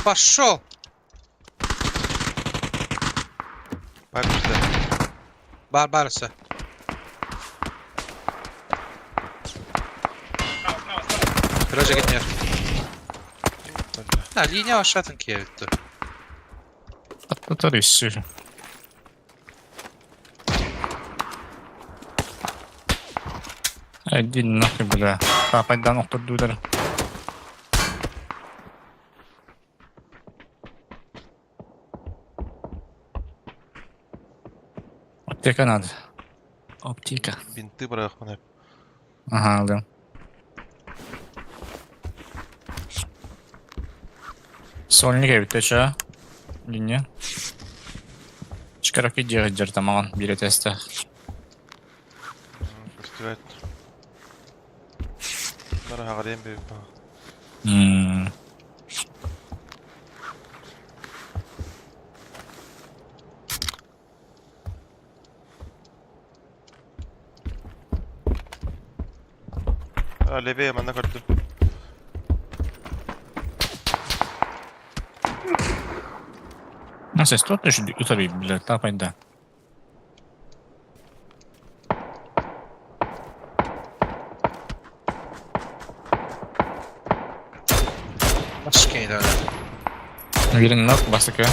Пошел! Bak işte. Барбарса. Кража гетнер. Ha, linya aşağıdın ki evde. Atlatır işi. Один нахуй, бля. Капать да нахуй дудер. Аптека надо. Аптека. Бинты bırakman hep. Ага, aldım. Сольник evde çağı. Linya. Çıkarak gidiyor tamam. Bir teste. Festival. Bunlara hakarayım bir bak. Leveye bana gördüm. Nasıl stot da şu tabii bile tapayın da. Başka yine öyle. Birini nok bastık ya.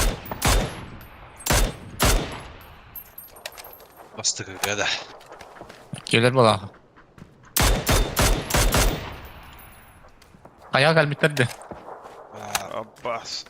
Bastık öyle de. Gelir bala. Ayağa gel bitirdi. Abbas.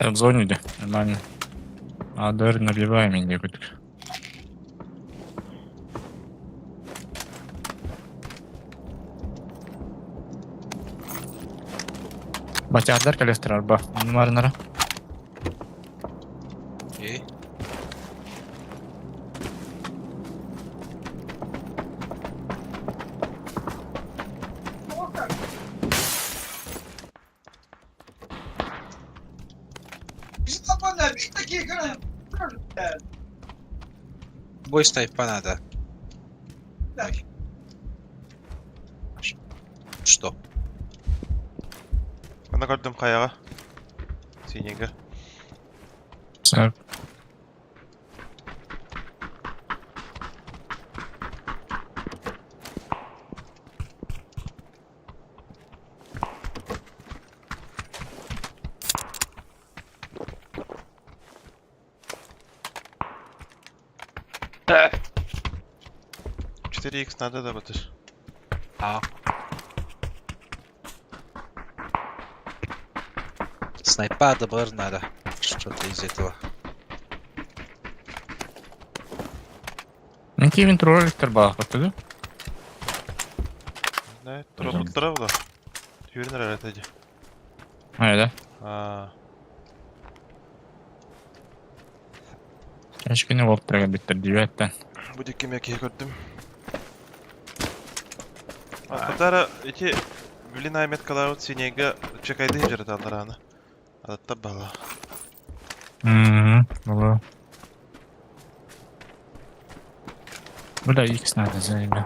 В зоне, да, нормально. А дверь набиваем и где-то. Батярдар келестер арба. Numaralara. İyi. Biz kapanlar, bir dakika. Бой стоит понадо. Так. Что? Bana gördüm kayağa. Sinye'ge. Sen Э. 4х надо да батыр. А. Снайпа добр надо. Что-то из этого. Minki evin trollükler bağlı bakıyordu. Ne? Trotutlara bu da. Yürünür herhalde hadi. Öyle. Aa. Keşke ne Volt'lara bitirdi yüetten. Bu dikim yakiye gördüm. Atara iki Gülün Ahmet Kalavut Sinye'ge çekaydı hicret alırağını. Adatta bala. Valla. Bu da X nerede Zeynep?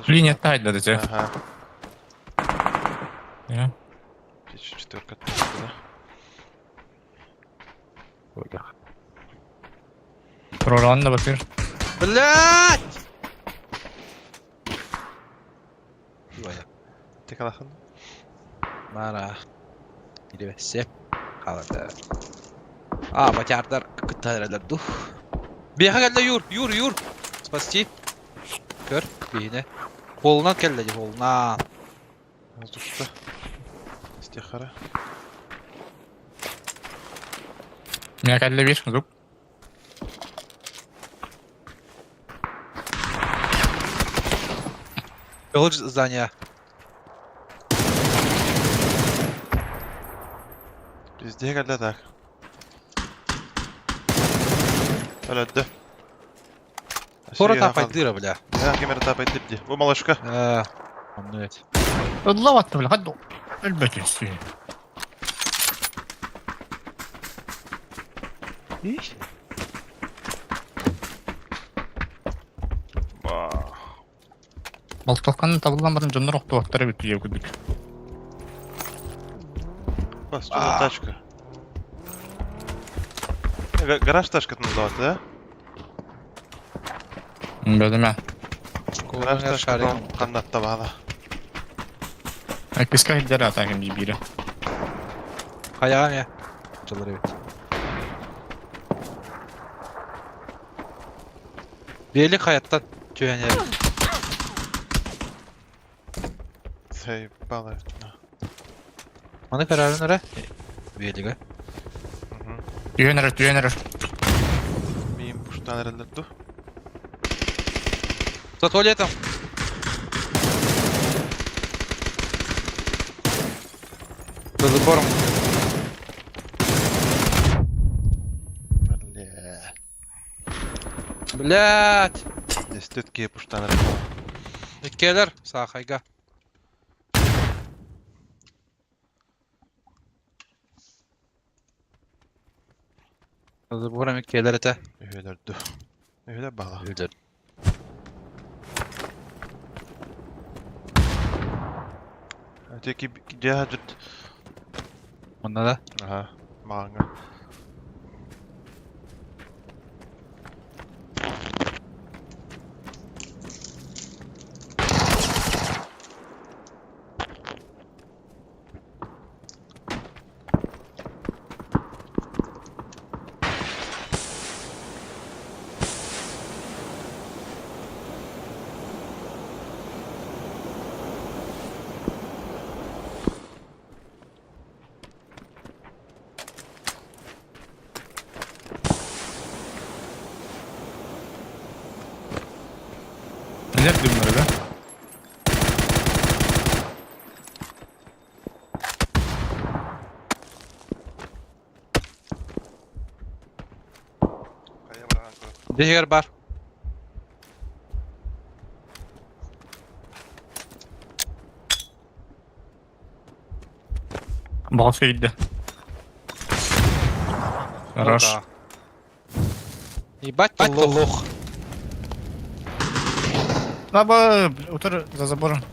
Линия тайда до тебя. Ага. Ya. Hiç четверка да. Proran da bakıyor. Блять! Ваня. Tek alakın. Mara. Girivesi. Kaldı. Aa батярдар кытайралар дух. Бега келді юр. Спасти. Көр бейне. Қолынан келді қолынан. Воздушта. Стихара. Меня кәлі bir зуб. Кылыч здание. Bizde geldi tak. Öldü. Скоро тапать дыра, бля. Ya kamera tapaydı dipti. Bu malışka. Anlıyor. Allah attı bile hadi. Elbette istiyor. Балталқанын табылған жондар оқты вақтары бітуге күдік. Бас, что за тачка? Гараж тачка называется, да? Білдім я. Гараж тачка қанатта бағана. Әкпеске хеддері атағым бейбейрі. Kayağım ya. Çalır evet. Birlik hayattan tüyener. Заебало. Bana kararın nere? Birlik. Түйенер. Мин пуштан релету. За туалетом. забором. Бля. Блять! Дестет кие пуштан рахма. Иккелер, сахайга. Забором иккелер это. Ühülördü. Ühüle bala. Öldür. Öteki cihacıt. Onda da. Aha. Manga. Neler bunları be? Kaya bırakan koy. Diğer bar. Balsa gitti. Хорош. Orada. Ебать ты лох. Лаба, утр за забором.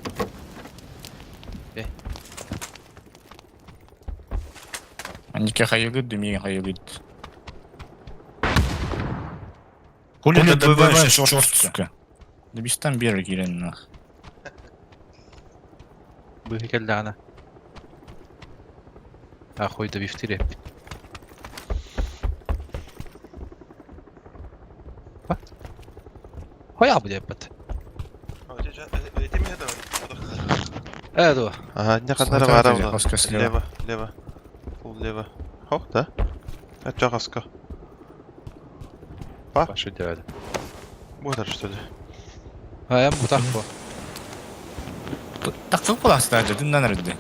Аннике хайыгыт, демиге хайыгыт. Хули ты добываешь черт, сука? Да без там бери кирен нах. Быхи келди ана. Ахуй да бифтире. Хоя бу деп. Эду. Ага, не kadar Смотри, var смотри, orada. Оскар слева. Leva, leva. Full leva. Hoh, da. Это Джахаска. Başı dedi. Bu kadar что ли? Ha, bu tak bu. Так как была стадия, ты на рыде.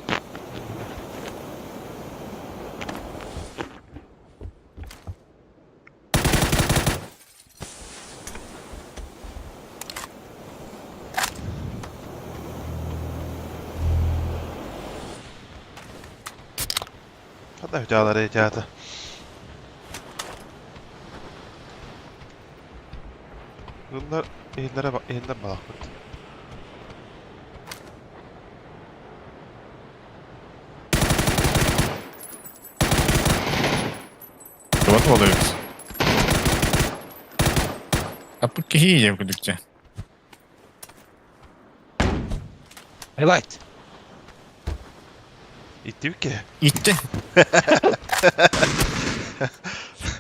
Hadi hücaları ihtiyatı. Bunlar eğillere bak, eğiller bak. Вот ловит. А по какие я где? Highlight. İtti mi ki? Иtti.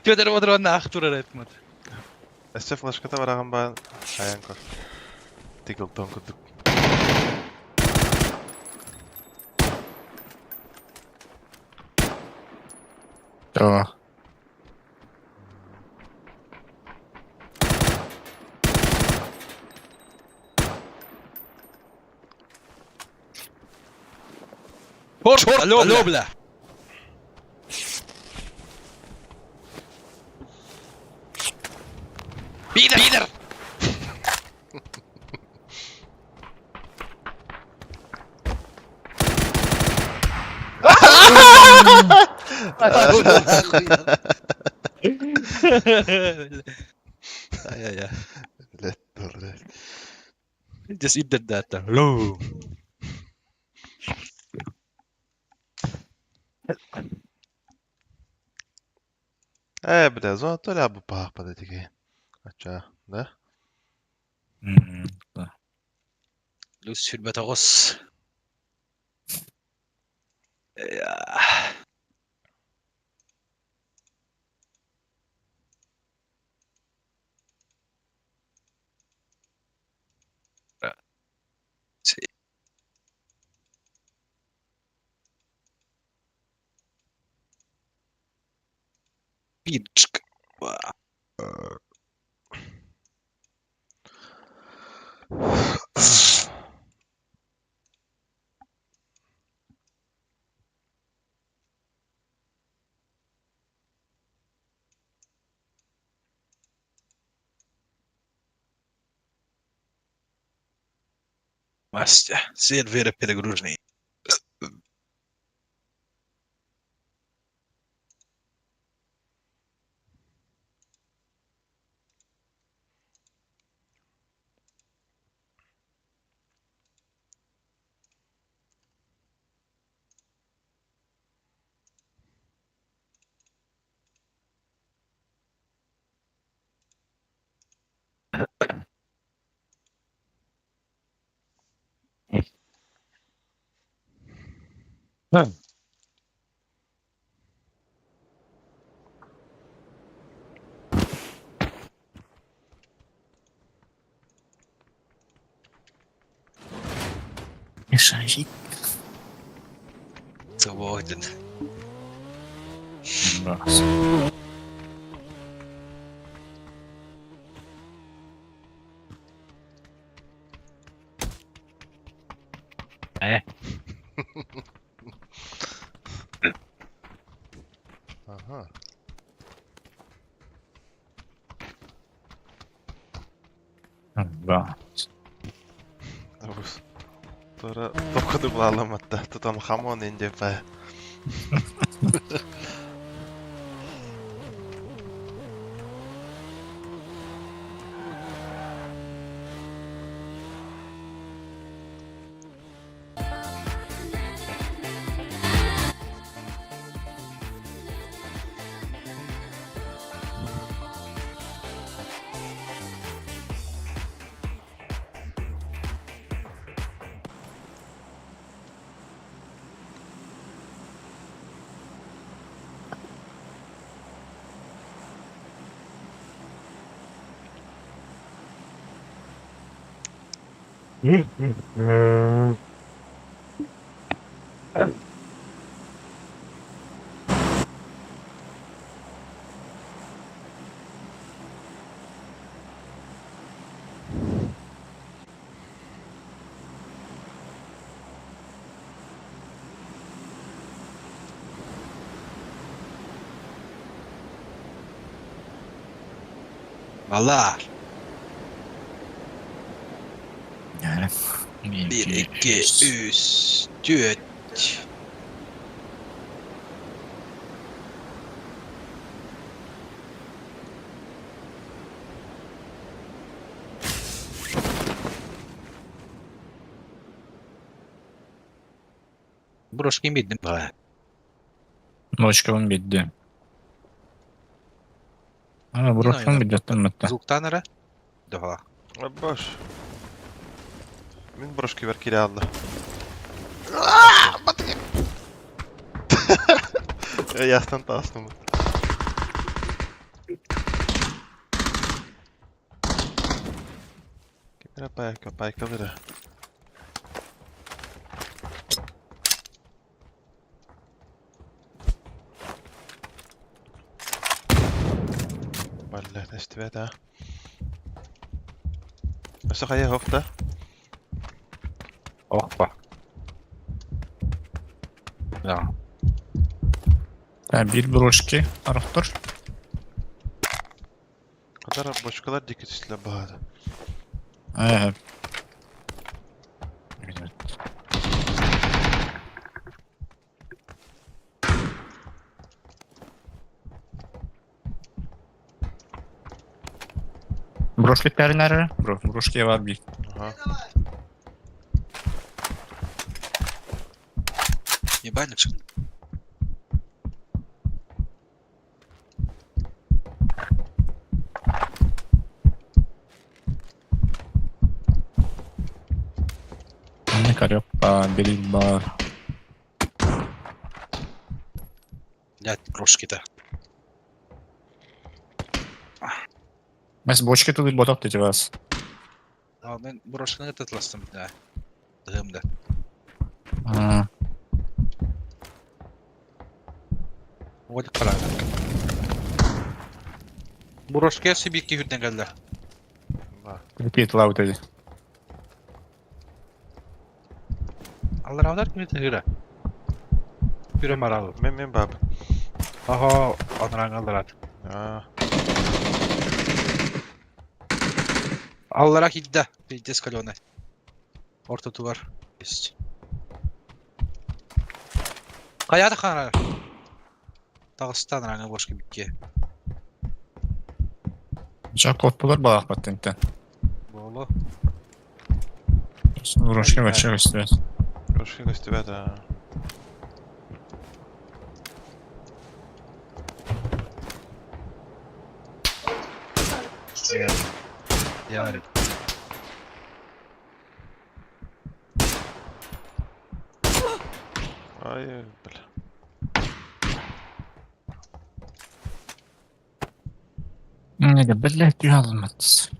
Göder odur ona akturar etmedi. Esse flaşkata var ağam ben ayan kor. Tigil tonkuduk. Что? Чорт, алло, бля. Пидор! Ай-яй-яй. Let dur let. Just eat that data. Hello. Бля, зона то ли абы пах подойти. Ача, да? Да. Лус Фильбатагос. Пичк. Мастя, серверы перегружены. Yaşayacak. Свободен. Раз. Ага. Раз. Abus. Sonra tokadı bağlamadı. Tutanhamon ince be. Valla. Yani. 1, 2, 3, 4. Брошки мидdim bana. Ночкам бидdi. Ha, Yine bırakın oynar. bir de mitte. Звуктан ara. Daha. Boş. Min broşki ver kire aldı. Yastan tasnım. Kira payka vire. Vallahi testivet ha. Nasıl kaya hofta? Hoppa. Ya. Yani bir broşki araktır. Kadar boşkalar dikkat istle bağlı. Evet. Güzel. Брошки тернері? Брошки var bir. Aha. Ебальник что? Ne карепа, берильба. Блядь, брошки-то. Mes бочки тут ботак dedi вас. А, ben брошканы тытластым, да. Дымды. Вот правильно. Брошки сибирки hütten geldi. Var. Repeat loud dedi. Allah razı olsun bir hıra. Bir maralı. Men bab. Aha, onran aldılar. Ya. Allarak iddia. Bir deskalonet. Orta duvar. Есть. Kayada kana. Dağıstan ranga boş gibi ki. Жаков булар балақ патенттен. Bolu. Врушки вообще гостевать. Трошки гостеве, да. Yani. Ай, бля. Неге, блядь, уялмадыз.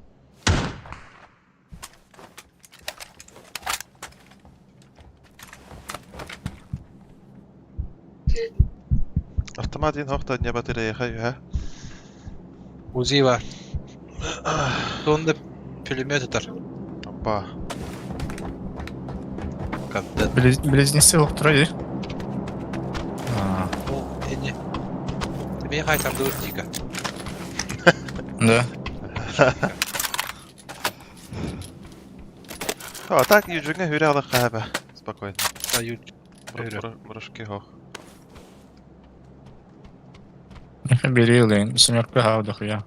Автомат hoogte не батарея, ha. Uzi var. Sonunda pulemyot atar. Опа. Когда Близнецы болып тұрады. o eni. Тебе қайтам dur тика. Да. О, так южуңа хүре алақ қабы. Спокойно. Дают. Бұрышки хоқ. Бери лейн, семерка хавдық, я.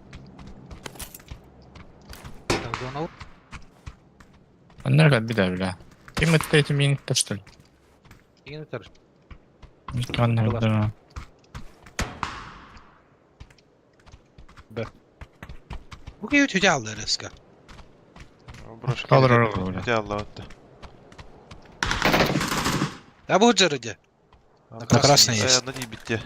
Донал. Аннарға бида, бля. Кем это эти минуты, что ли? Ingen atar. Никто. Bu gibi tüce aldı Reska. Бұрышки. Қалыр арғы, бля. Де алла өтті. Ya bu hıcırıcı. На красной есть. На не битте.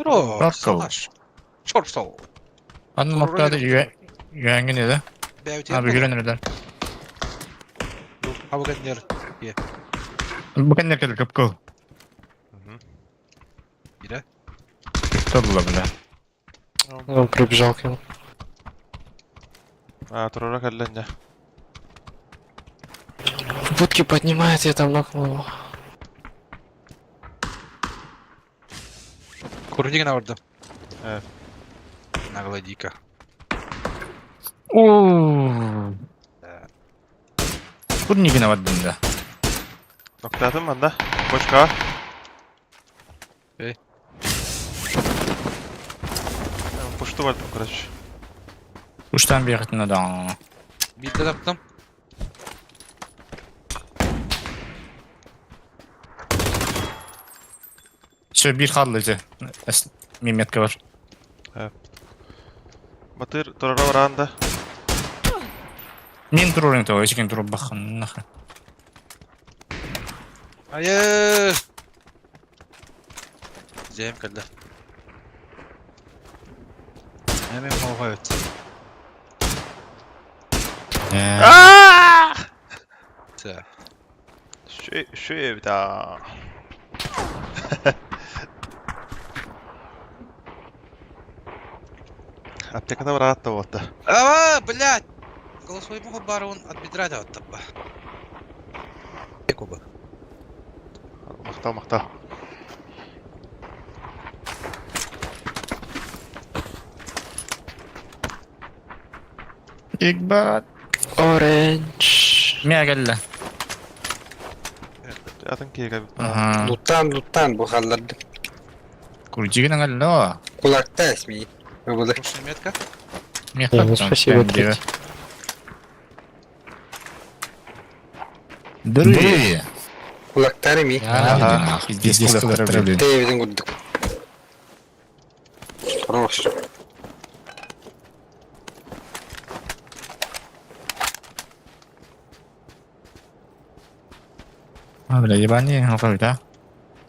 Ro. Bak Salaş. Çor sol. Anın noktada yüengin еді. Beyut Abi görünürler. Abi gönder. Bu kendine kadar kapkol. Bire. Кто было, бля? Он прибежал к нему. Тұрырақ әлләнде. Будки поднимает, я там нокнул его. Kurdigin orada. Evet. Nagla dika. Ooo. Бұл неге наваддым да? Ноқтатым манда. Бошқа. Эй. Пұшты бардым, короче. Уштан бейгітін адам. Bir de yaptım. Все, bir қалды же. Меметка бар. Батыр тұрара барағанда. Мен тұру енді, өзген тұру бақын. Нахрен. Hayır. Cem geldi. Hemen kavga et. Güzel. Şu evde. Аптекада барағат та болды. А, блядь! Голосовой мог бар он от бедра да оттап ба. Куба. Мақтал. Икбат. Оранж. Мя келді. Атын кейге бит. Ага. Лутан bu hallarda. Курджигінің әлі о. Kulakta ismi. Böyle. Слушай, метка. спасибо, третий. Дыры. Kulakları mı? Ага. Здесь кулактар. Devizin kurduk. Хорош. А, бля, ебани, алкоголь, да?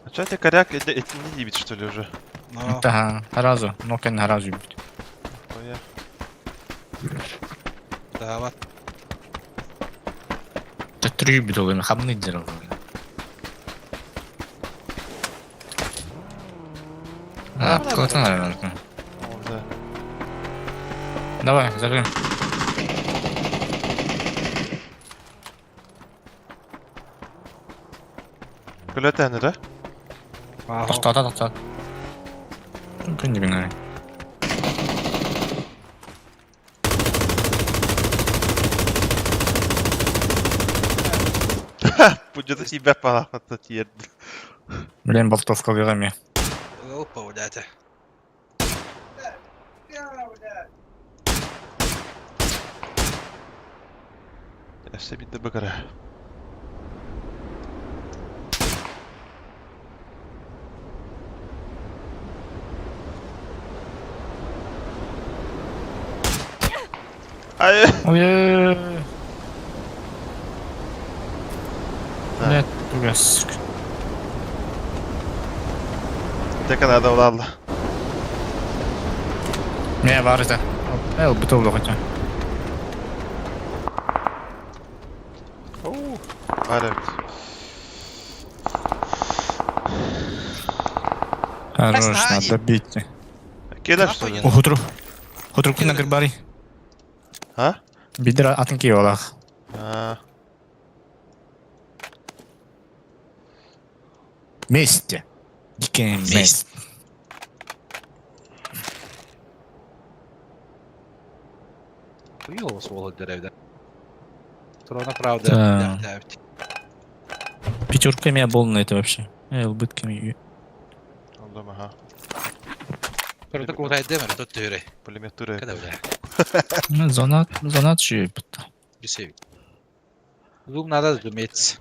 А чё тебе коряк этим не ебит, что ли, уже? Ну, Ага, разу. Ну, кен разу ебит. Ой, да, вот. Ты три ебит, олым, хамны деров. А, кого-то надо. да. Давай, закрым. Gülöteni de. Ага. Тоқтат. Көн дебің ары. Bu da tibet balakta tiyerdi. Блин, болтовка верами. Опа, блядь. Yaşa bir de bakara. Ay. Ой, Ha, блядь, тугас. tek ada ulandı. Не, var это. Бутылку хотя. Var evet. Хорош, Останется. надо бить. Gelir sonra. Ухутру. Хутру кина грибари. Ha? Бидра атын ки олах. Ha. Вместе. Дикие вместе. Хуёво сволочь деревня. Трона правда. Да. Да. Пятерками оболно это вообще. Убытками. Oldu mu ha? Körde kurtay demir tut töre. Pulimet duruyor. Kada öyle. Зона чьи. Bir sev. Zoom nada da dumets.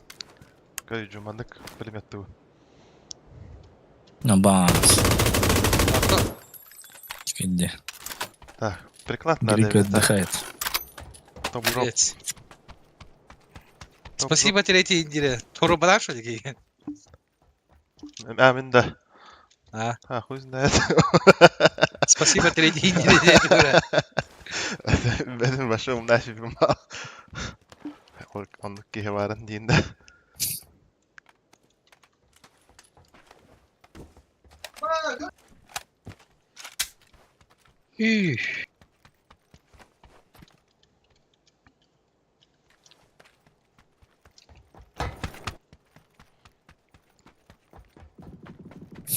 Kayı cumandık. Pulimet duruyor. На банс. Где? Так, приклад надо. Грик отдыхает. Топ-дроп. Evet. Спасибо третий индире. Тору бана что ли? Amin de. Ha. Ha, хуй знает. Спасибо третий индире dedi böyle. Benim başım nasibim var. Onluk ki varın diyinde. Üh.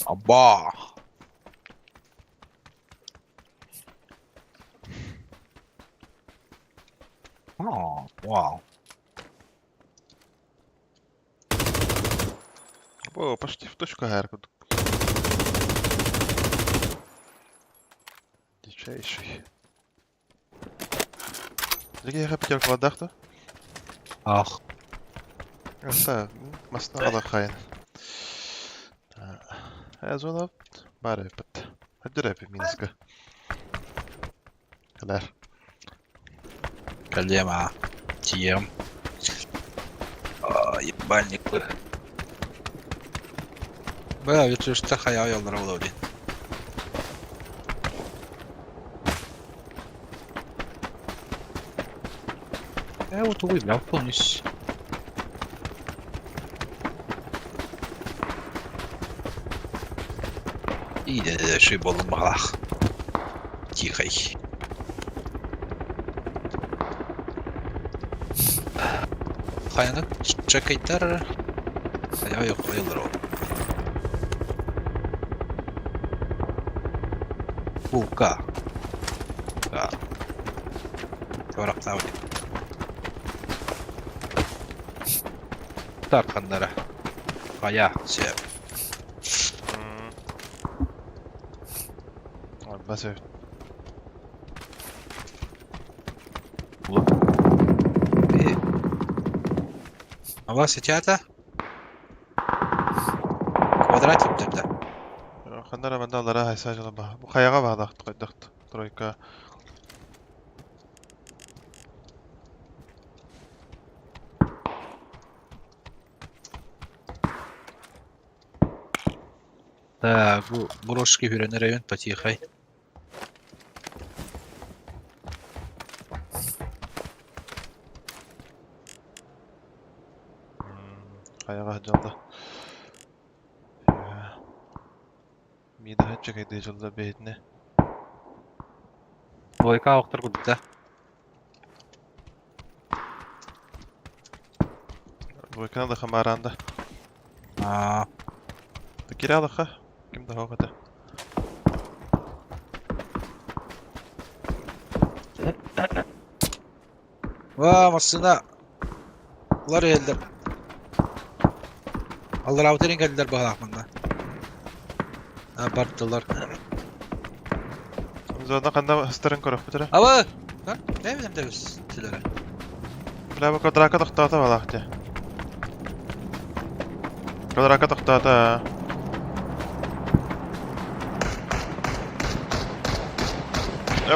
Abba. Oh, wow. О, почти в точку гарку. Дичайший. Где я пятерку отдахту? Ах. Это масна алахайн. Зона бар епет. Hadi rap Minsk'a. Kadar. Колема. Тем. Ебальник. Бля, ведь что хая yollara olabilir. Вот выиграл полностью. İyi de şey bolun balak. Тихой. Hayana çakaytar. Haya yok yollar o. Bulka. Ha. Torak tavli. Tarkanlara. Haya şey. Bas evet. Ama сетята. Квадрат yaptım da. Kanlara bende allara haysacıla bah. Bu kayağa bağlaktı koydaktı. Troika. Так, брошки Гюрен район потихай. Kayağa calda. Mide hacca kaydı calda beydine. Двойка оқтыр кудда. Bu ekran da kamaranda. А, Geri al ha. Kim daha o kadar. ва, машина. Лар елдер. Allah avterin geldiler bağlaqmanda. Ha bardılar. Zona kanda hıstırın koruk bitire. Ava! Ha? Ne bileyim de biz tilere. Bile bu kadraka tıktata balakçı. Kadraka tıktata.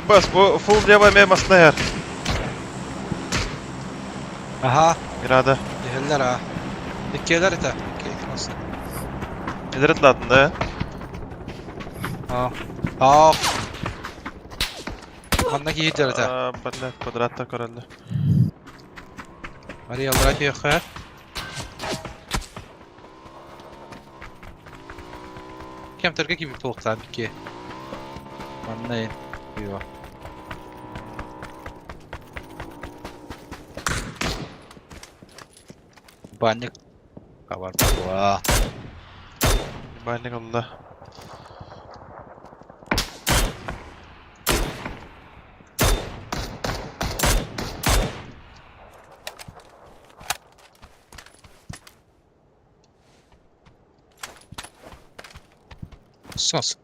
Bas bu full diye me masna yer. Aha! İrade. Yeller ha. İkkeler ete. Nasıl? Nedir atladın da? Ha. Ha. Andaki yeller ete. Balle kwadratta köreldi. Hadi yaldırak yok ha. Kem terke gibi toluktan ki. Anlayın. Yok. Banyak kabar bahwa Banyak Allah. sos.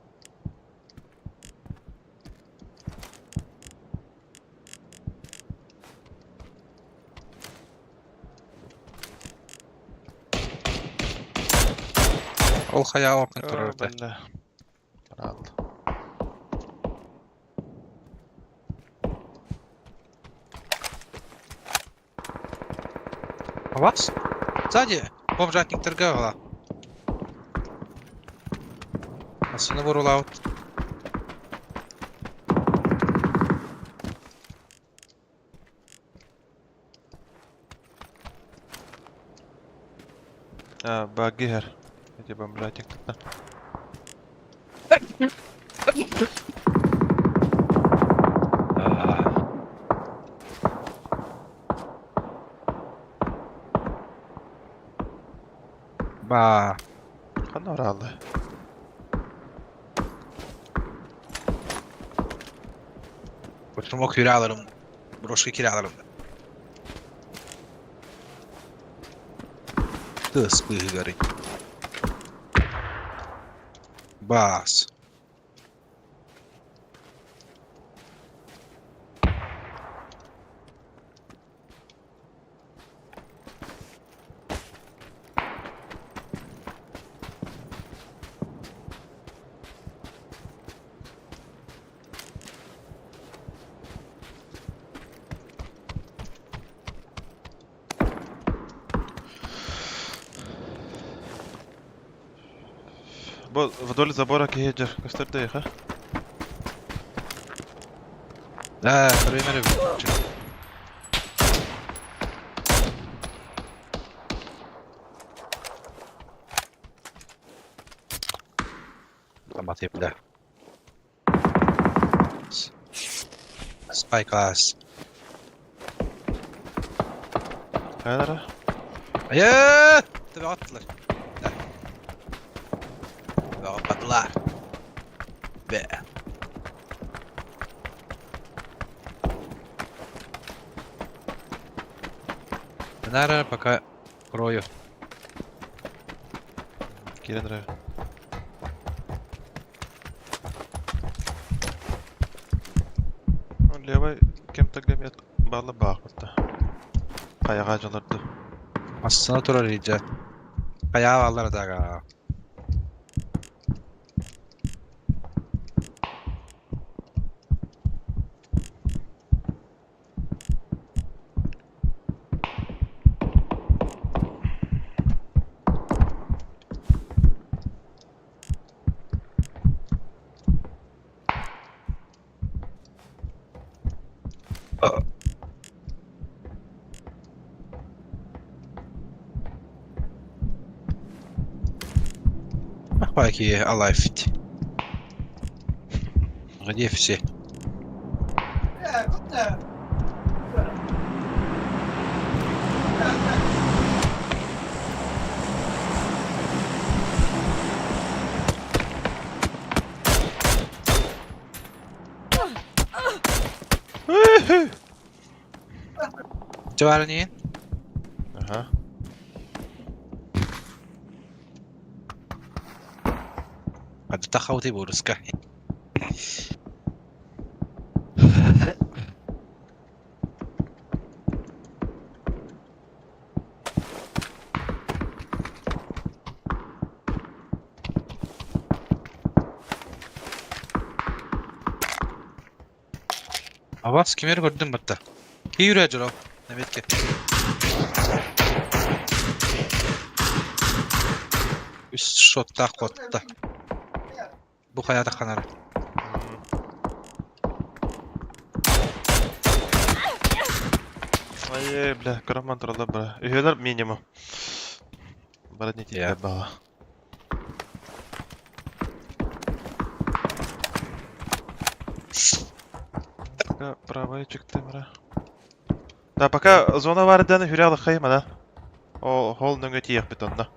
Ol haya orkun turardı. Balle. Aldı. Вас? Сзади. Бомжатник торговала. Asını vurul out. Bagi her. Hadi ben bırakacak tıkla. Ba. Kan oralı. Oturma kiralarım. Broşka kiralarım. Tız kıyıgarı. Bas. Вдоль забора Кейджер. Gösterdi ha. Şurayı nereye bir Tamam tepede. Spy class. Hayır. Hayır! Tabii attılar. Tabii attılar. Be. Наверное, пока крою. Girin oraya. Leva kim taklemiyat bağlı bağırdı. Kayak ağacılardı. Aslında turar iyice. Kayağı alır da. Belki alive. Где все? كنا Civarınıyın. Aha. Hadi takavti buruska. Avaz kimleri gördün batta. İyi yürüyecek o. Evet ki. Üst şotta kotta. Bu kayada kanarı. Ай, бля, караман тұралда, бля. Үйелер минимум. Бля, не тейді бала. Правая чекті, бля. Да, пока зона var дәні хүрялы қайма, да? О, хол нөңі тейек бетонда.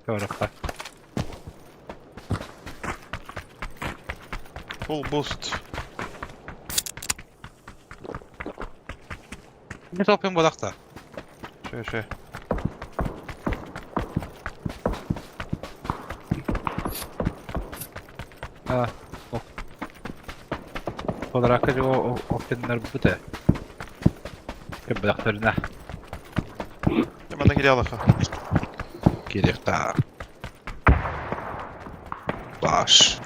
Görükler. Full boost. Ne toplayayım bodakta? Şey. Ha. Olarak o opinler bu da. Bodaklarına Hemen geri alaka. gerek daha. Baş.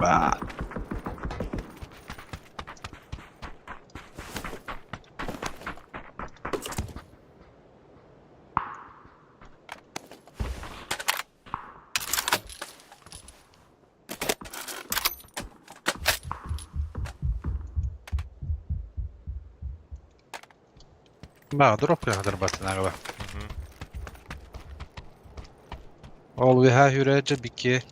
Bah. Drop kadar batına galiba. Ol ve ha hürece biki.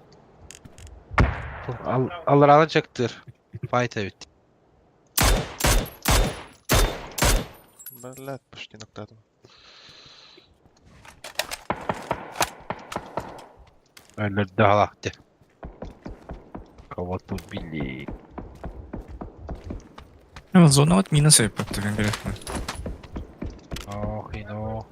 Alır alacaktır. Fight evet. Блядь, почти нокдадым. Öyle dağlaktı. Кого тут били? Зона вот минусы yapıptı конкретно. Ох, и ну.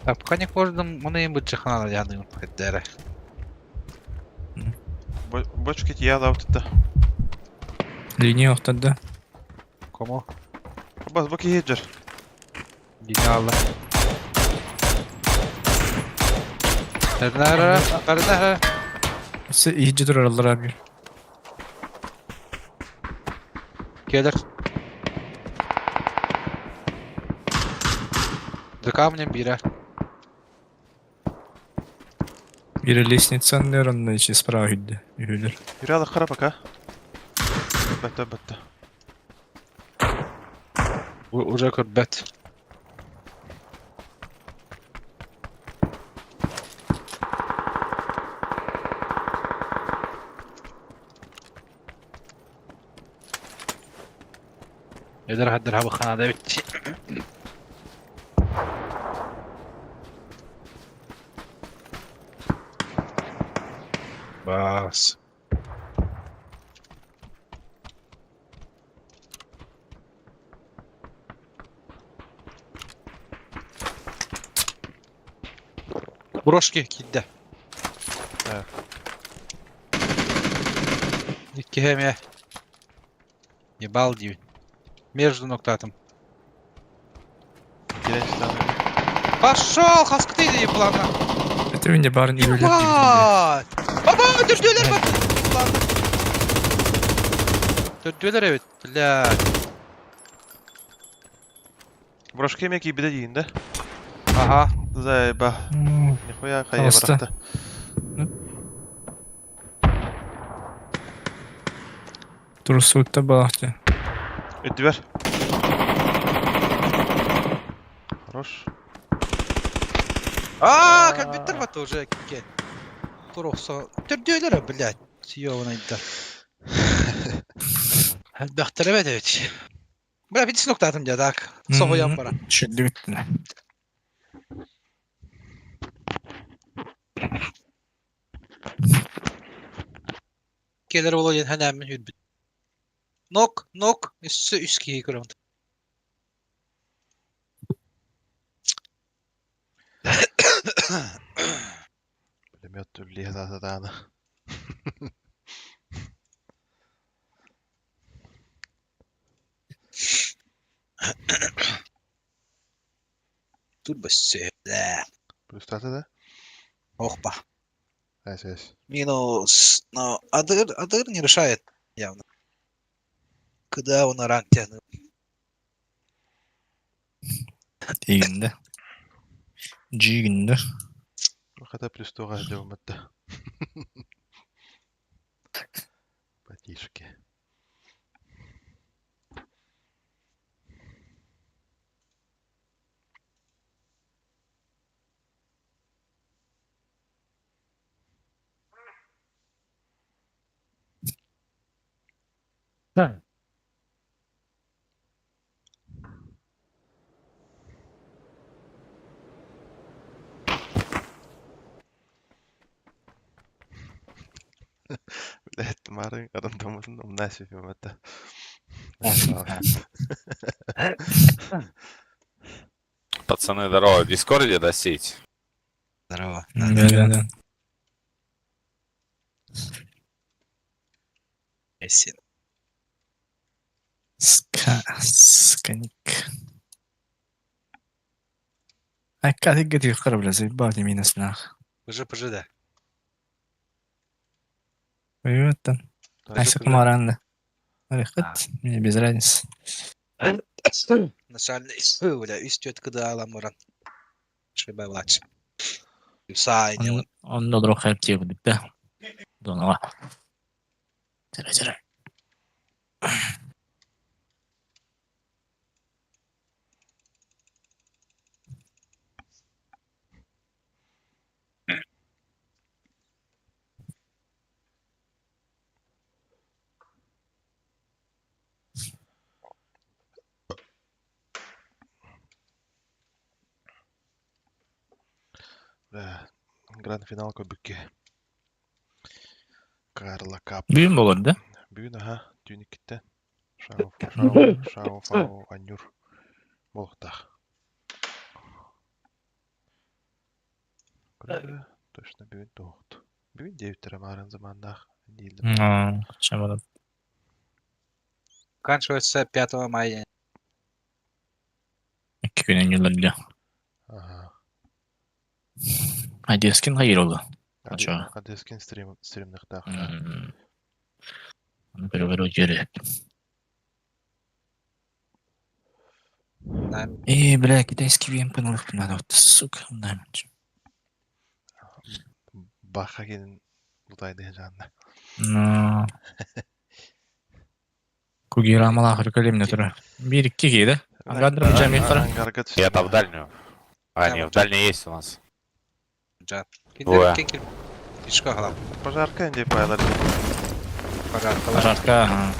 Так, пока не кождым, мы им будет чехана ядым хеддере. Бочки тияла аутыда. Линия охтады. Кому? Бас, боки хеджер. Genial. Nerede? Все иyice dur aralar abi. Gelir. За камнем бира. Biri лестницаның орнына içi справа gitti. Yürüdür. Хүрялы қара пока. Бәтті. Уже көрбет. يقدر هدرها بالخانة ده بتشي بس بروشكي كده Никем я. Ебал дивин. Между ноктатом. Пошел, хаскты да еблана. Это önce barın yürüdür gibi. Ебать! Баба, дördüler bak. Dördüler evet. Блядь. Брошки меки биде дейінді. Ага. Зайба. Нихуя қайы Алыста. барақты. Турсултта балақты. Өтті бер. Хорош. Компьютер баты уже ке. Турокса. Dördüler блядь. Съёбаный да. Бахтарабет evet. Bırak bir noktadım ya tak. Soğuyan para. Şimdi bitti. Gelir olayın hemen hürbüt. Nok. Üst kiyi kırım. Pulemyot tülliä taas täällä. Dur söyle. Plus täältä tää? Охпа. Эс. Минус. Но Адыр не решает явно. Когда он ранг тянет. İyi günde. G günde. Хата плюс туга дövmättä. Потишки. Лehtimäärän karantamisen on näissä filmättä. Пацаны, здорово. В Дискорде, да, сеть? Здорово. Да. Есен. Сканик. Ай, как ты говоришь, корабля, заебал не минус нах. Пожи, да. Вот там. Айса комаранда. Арихат, мне без разницы. Начальный бля, üst ötkıda alan varan. Şöyle baç. Sağ iniyor. Он до друга хартия будет, да? Донова. Тире. Grand final көбүкке. Карла Кап. Büyün olur da. Бүгүн аха түйниккиттен. Шау анюр. Болохтах. Точно бүгүн тоохту. Бүгүн 9 марын замандах. Чем было? Заканчивается 5 мая. 2 gün önce. Ага. Одескин hayır oldu. Açığa. Адескин стримдахтах. Onu переворот yeri. Бля, китайский вемпанлых надо, вот, сука, наймать. Баха келин Лутайды жанна. Ну. Кугира малахыр көлеміне тұры. 1-2 кейді. Ангандыр жами қара. Я там в дальнюю. А, не, в дальнюю есть у нас. Can. Ой. Kim? Пешка халам. Пожарка инде пайлар. Пожарка. Жарка.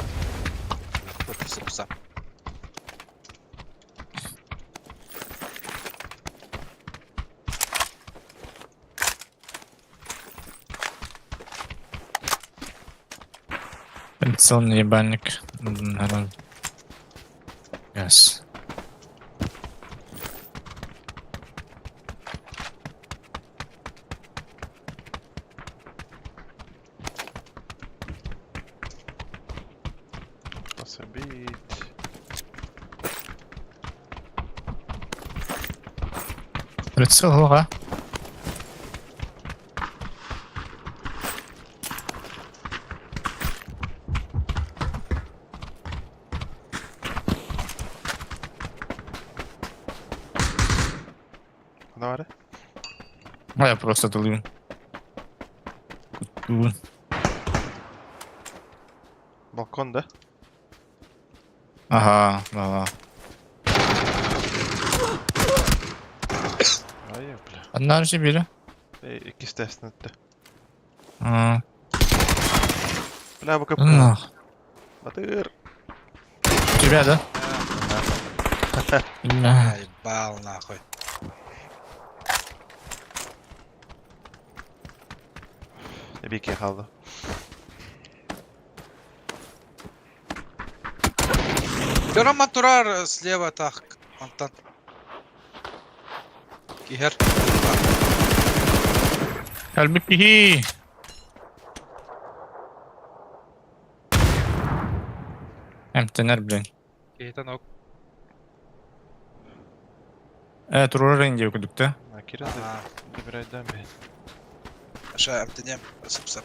Пса. Кондиционный ебальник. Нормально. Yes. Пособить. Прицел голова. Давай. А я просто тулю. Балкон, да? Ага, да. Ай, бля. Одна же били. İkisi de esnetti. А, Bля bu kapı. ну. Batır. Тебя, да? Illa. Ебал нахуй. Ebike kaldı. Берем турар слева так. Антон. Кихер. Halbuki. Hem tener bilen. Kiheten ok. Evet, Aurora rengi okuduk da. Akira da bir aydan beri. Aşağı emtinem. Sıp sıp.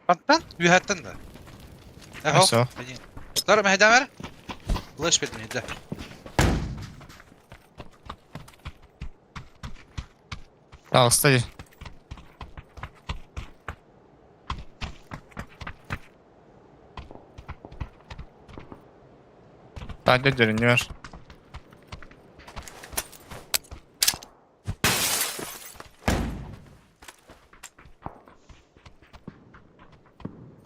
Антон? Yühətten de. Nasıl? Dur mehden ver. Flash bitmedi de. Sağ ol, stay. Sadece dönünü ver.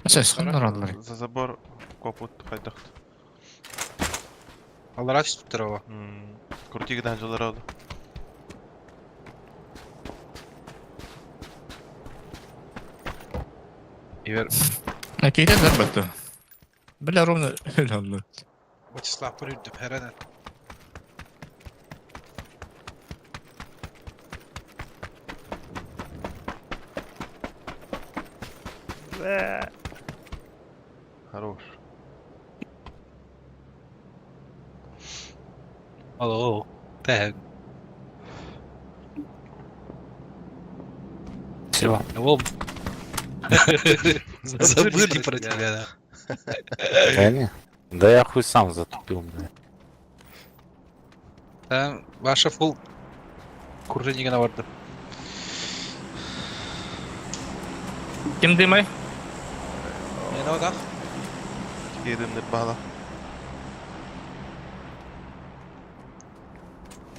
Ses kunlar alır. За забор копут кайдык. Allah aç tuttur o. Крути гидан жолдар oldu. Iver. Akide darbatı. Bile ровно öyle oldu. Вячеслав придет herhalde. Хорош. Алло. Так. Спасибо. Оп. Забыли про тебя, да. Реально? Да я хуй сам затупил, бля. Ваша фул kurşun vardı. Kim demey? Ne o da? Yerimde bağla.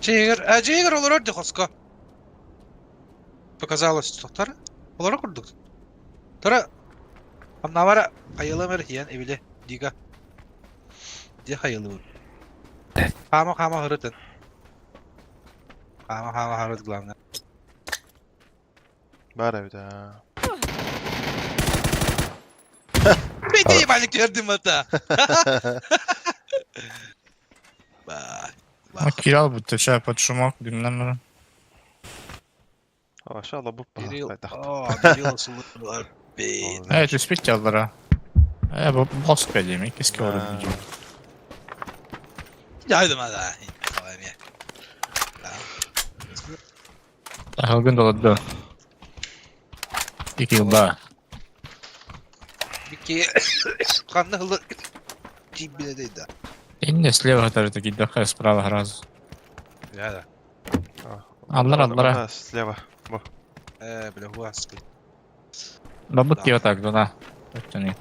Джейгер олар орды хоско. Показалось, что тара. Олар курдук. Тара. Амнавара айылымыр хиян эбиле дига. Де хайылы. Хама хырытын. Хама хырыт главное. Бар evde. Bir de yabancı gördüm hatta. Vay. Kiral bu teşe под шумок bilmem ne. Aşağıda bu Берил. kaydak. Берил сулар. Evet, respekt yazdılar. Bu Moskva demek. Eski orada video. Yardım hadi. Tamam ya. Halgın doladı. 2 yılda. Bir ki kanlı hılı cibbiledeydi. İnne слева тарата кидахай, справа сразу. Ya da. Аллара. Слева. Bu. Бля, хуаски. Бабутки вот так, да. Точно нет.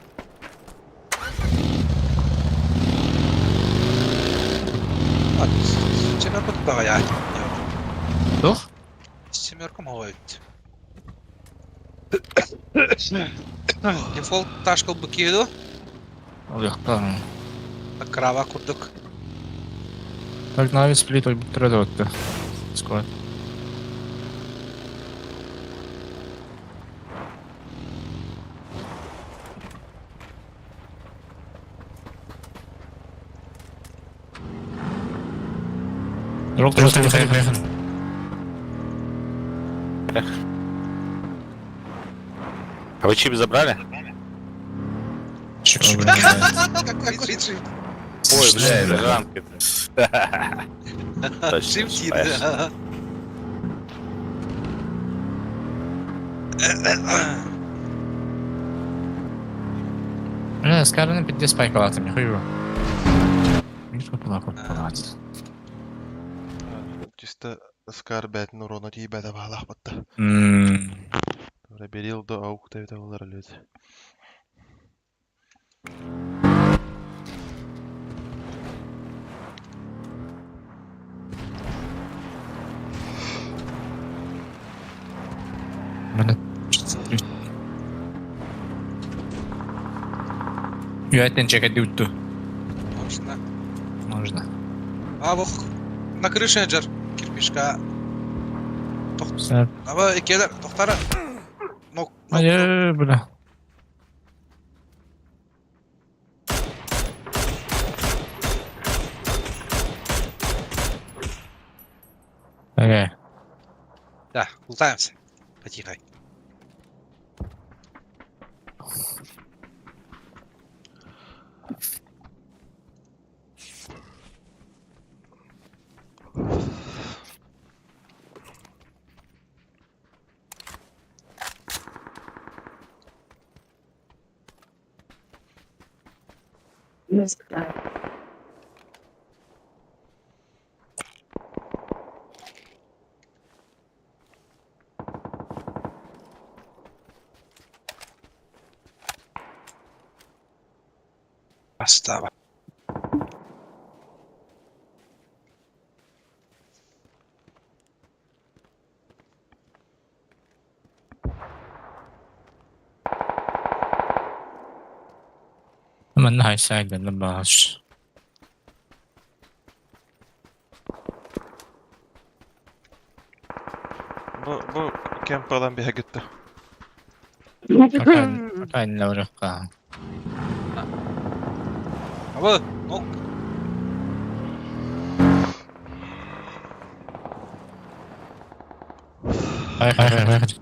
Семерку туда я. Дух? Семерку мовить. Дефолт ташкал букиду. Oluyor. Крава курдук. Так навіть спліт бітредотти. Склад. Поехали. А вы чип забрали? Какой свитшит? Ой, бля, это ранки. Точно. Шифтит. Поехали. Скажи, піде спайкувати, не хуйво. Мішко палати. Чисто скарбет урона тибе de bağlaq batta. Böyle bir yılda avuk devde olar öyle. Юэтен чекать дюту. Можно. Можно. А вот на крыше жар кирпичка. Сэр. Ава икелер тохтара. Ну, Бля. Окей. да, лутаемся. Потихай. Остава. Men här sägen den bara. Bu kemperden bir gitti. Kain laurukka. Ава, ну, Hayır.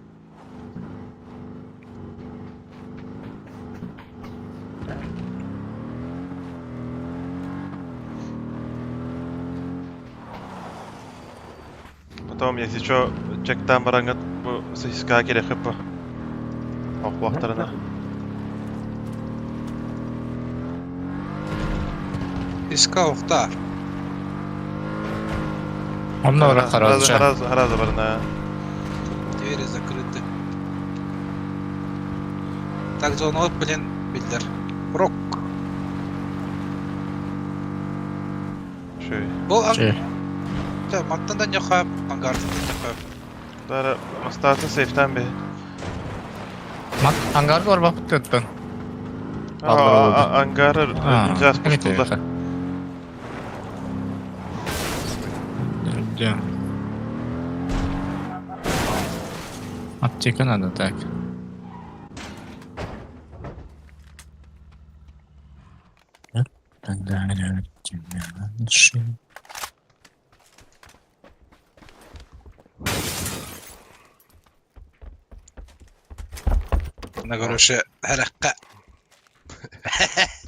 Потом, если что, чектан барангат, bu sıçka gerek hep bu. Ok vaxtlarına. иска ухта. Он на урок хорошо. Раз барына. Двери закрыты. Так, зона, блин, билдер. Рок. Şöyle. Бұл Şey. маттан да не қойып, ангардың да қойып. Dara Mustafa safe'ten bir. Mat hangar var bak tuttun. Vallahi oldu. Angarı just puştulda. Аптека надо так. Ona görüşü heraqqa.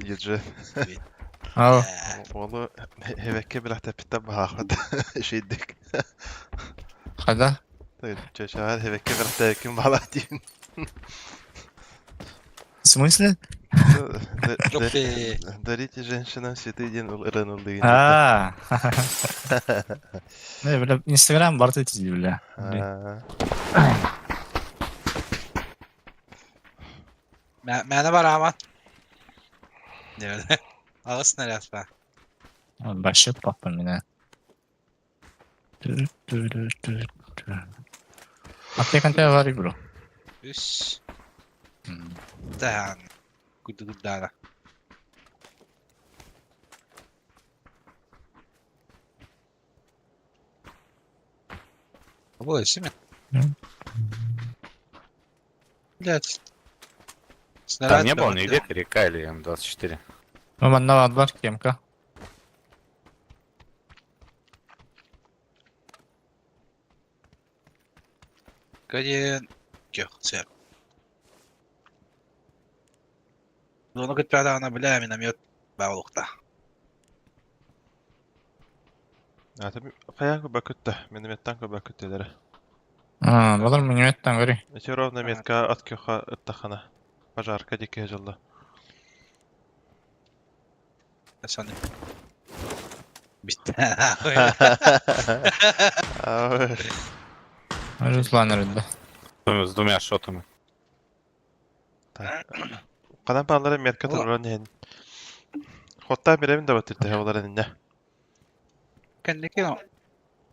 Gece. Ау. Oğlu hevekke bir hafta pitta bahaqad. Şeydik. Хада? Çeşahar hevekke bir hafta kim bağla diyeyim. В смысле? Жоқ бе. Дарите женщинам святый день ранул деген. Не, бля, Инстаграм бар дейсіз, бля. Мәні бар аман. Не білді. Ağız nereye atma? Başlık bakın yine. Aptekan te var bro. Üş. Dahan. Gudu dana. Bu işi mi? Блять. Там не было нигде река или М24. Ну, манна var кемка. Гаден. Yok, şey. Onu gitmedi ana bile minamyot bağlıkta. Ya tabii kayan bakıttı. Benim etten bakıttıları. А, балар миниметтан гори. Эти ровно метка от кюха оттахана. Пожарка дикая жила. Sen bitti. Руслан рыдда. С двумя шотами. Kadan bağları metka durur ne? Hatta biremin de batırdı havaların ne? Kendi ki o.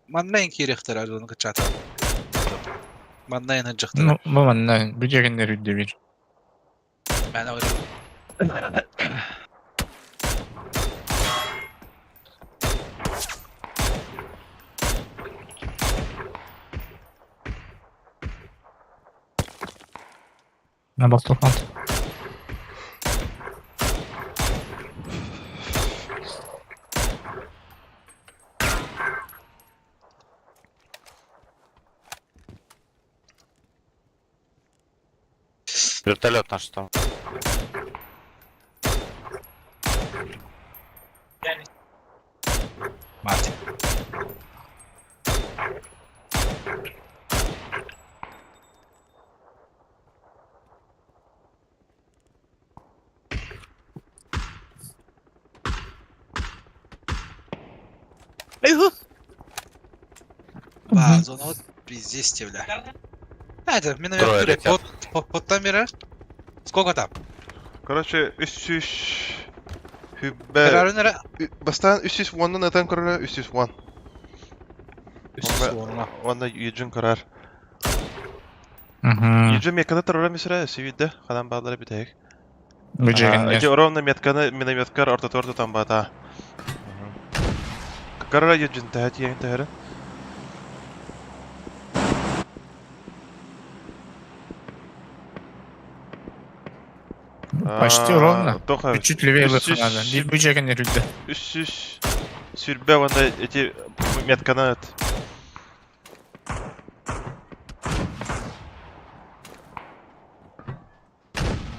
Man men ki ihtiyar onu kaçata. Banda yanacaklar. Bu bana bir yerinler üdde bir. Ben öyle. Ne bak toplantı. Вертолет наш там. Martin. Bazı onu biz istevler. Hadi, minimum Трое direkt летят. pottan biri. Сколько там? Короче, 300... Hübbe... Kararı nere? Bastan 301'dan öten karar 301. Üstü olma. Onda yücün karar. Hı. Yücün mekana tarara misra seviyde. Kalan bağları bir tek. Bu yerinler. Эти ровно метканы минометкар орта-торта там бата. Карара yücün тәһәт ягын тәһәрен. Почти ровно. Тоха. Чуть левее Üst- выхода надо. üst- Değil bu yerinler üdde. 300 sürbe onda эти метканы at.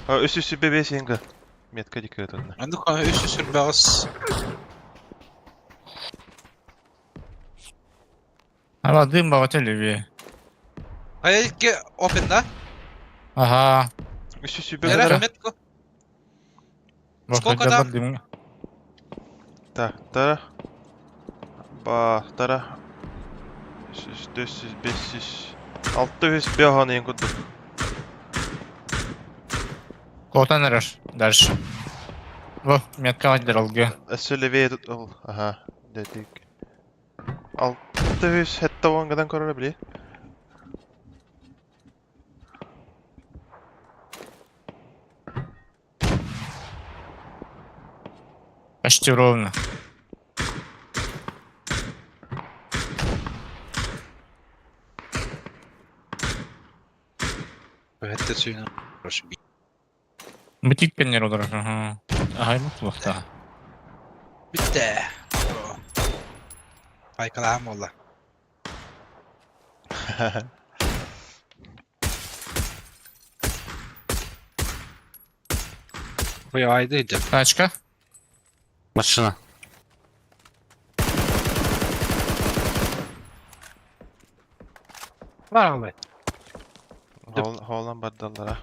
Ha 300 sürbe 5 yenge. Метка dikkat edin. Ben de üstü sürbağız. Ama dığım bağıta leveye. Hayır ki open'da. Aha. 300 sürbe Nere? kadar. Metko. Bakın Сколько там? dığım. Так, тара. Ба, тара. 300, 400, 500. 600 бяхан ен кудук. Kotan arar. Ders. Bu metka hadiler algı. Söyleveye tut ol. Aha. Dedik. 600 hatta vangadan karar bile. Почти ровно. Evet de suyunu. Hoş bir. Butik penler olarak. Aha. Aha mutlulukta. Bitti. Baykalam valla. Buraya aydıydı. Тачка. Машина. Var abi. Haalan baddallara.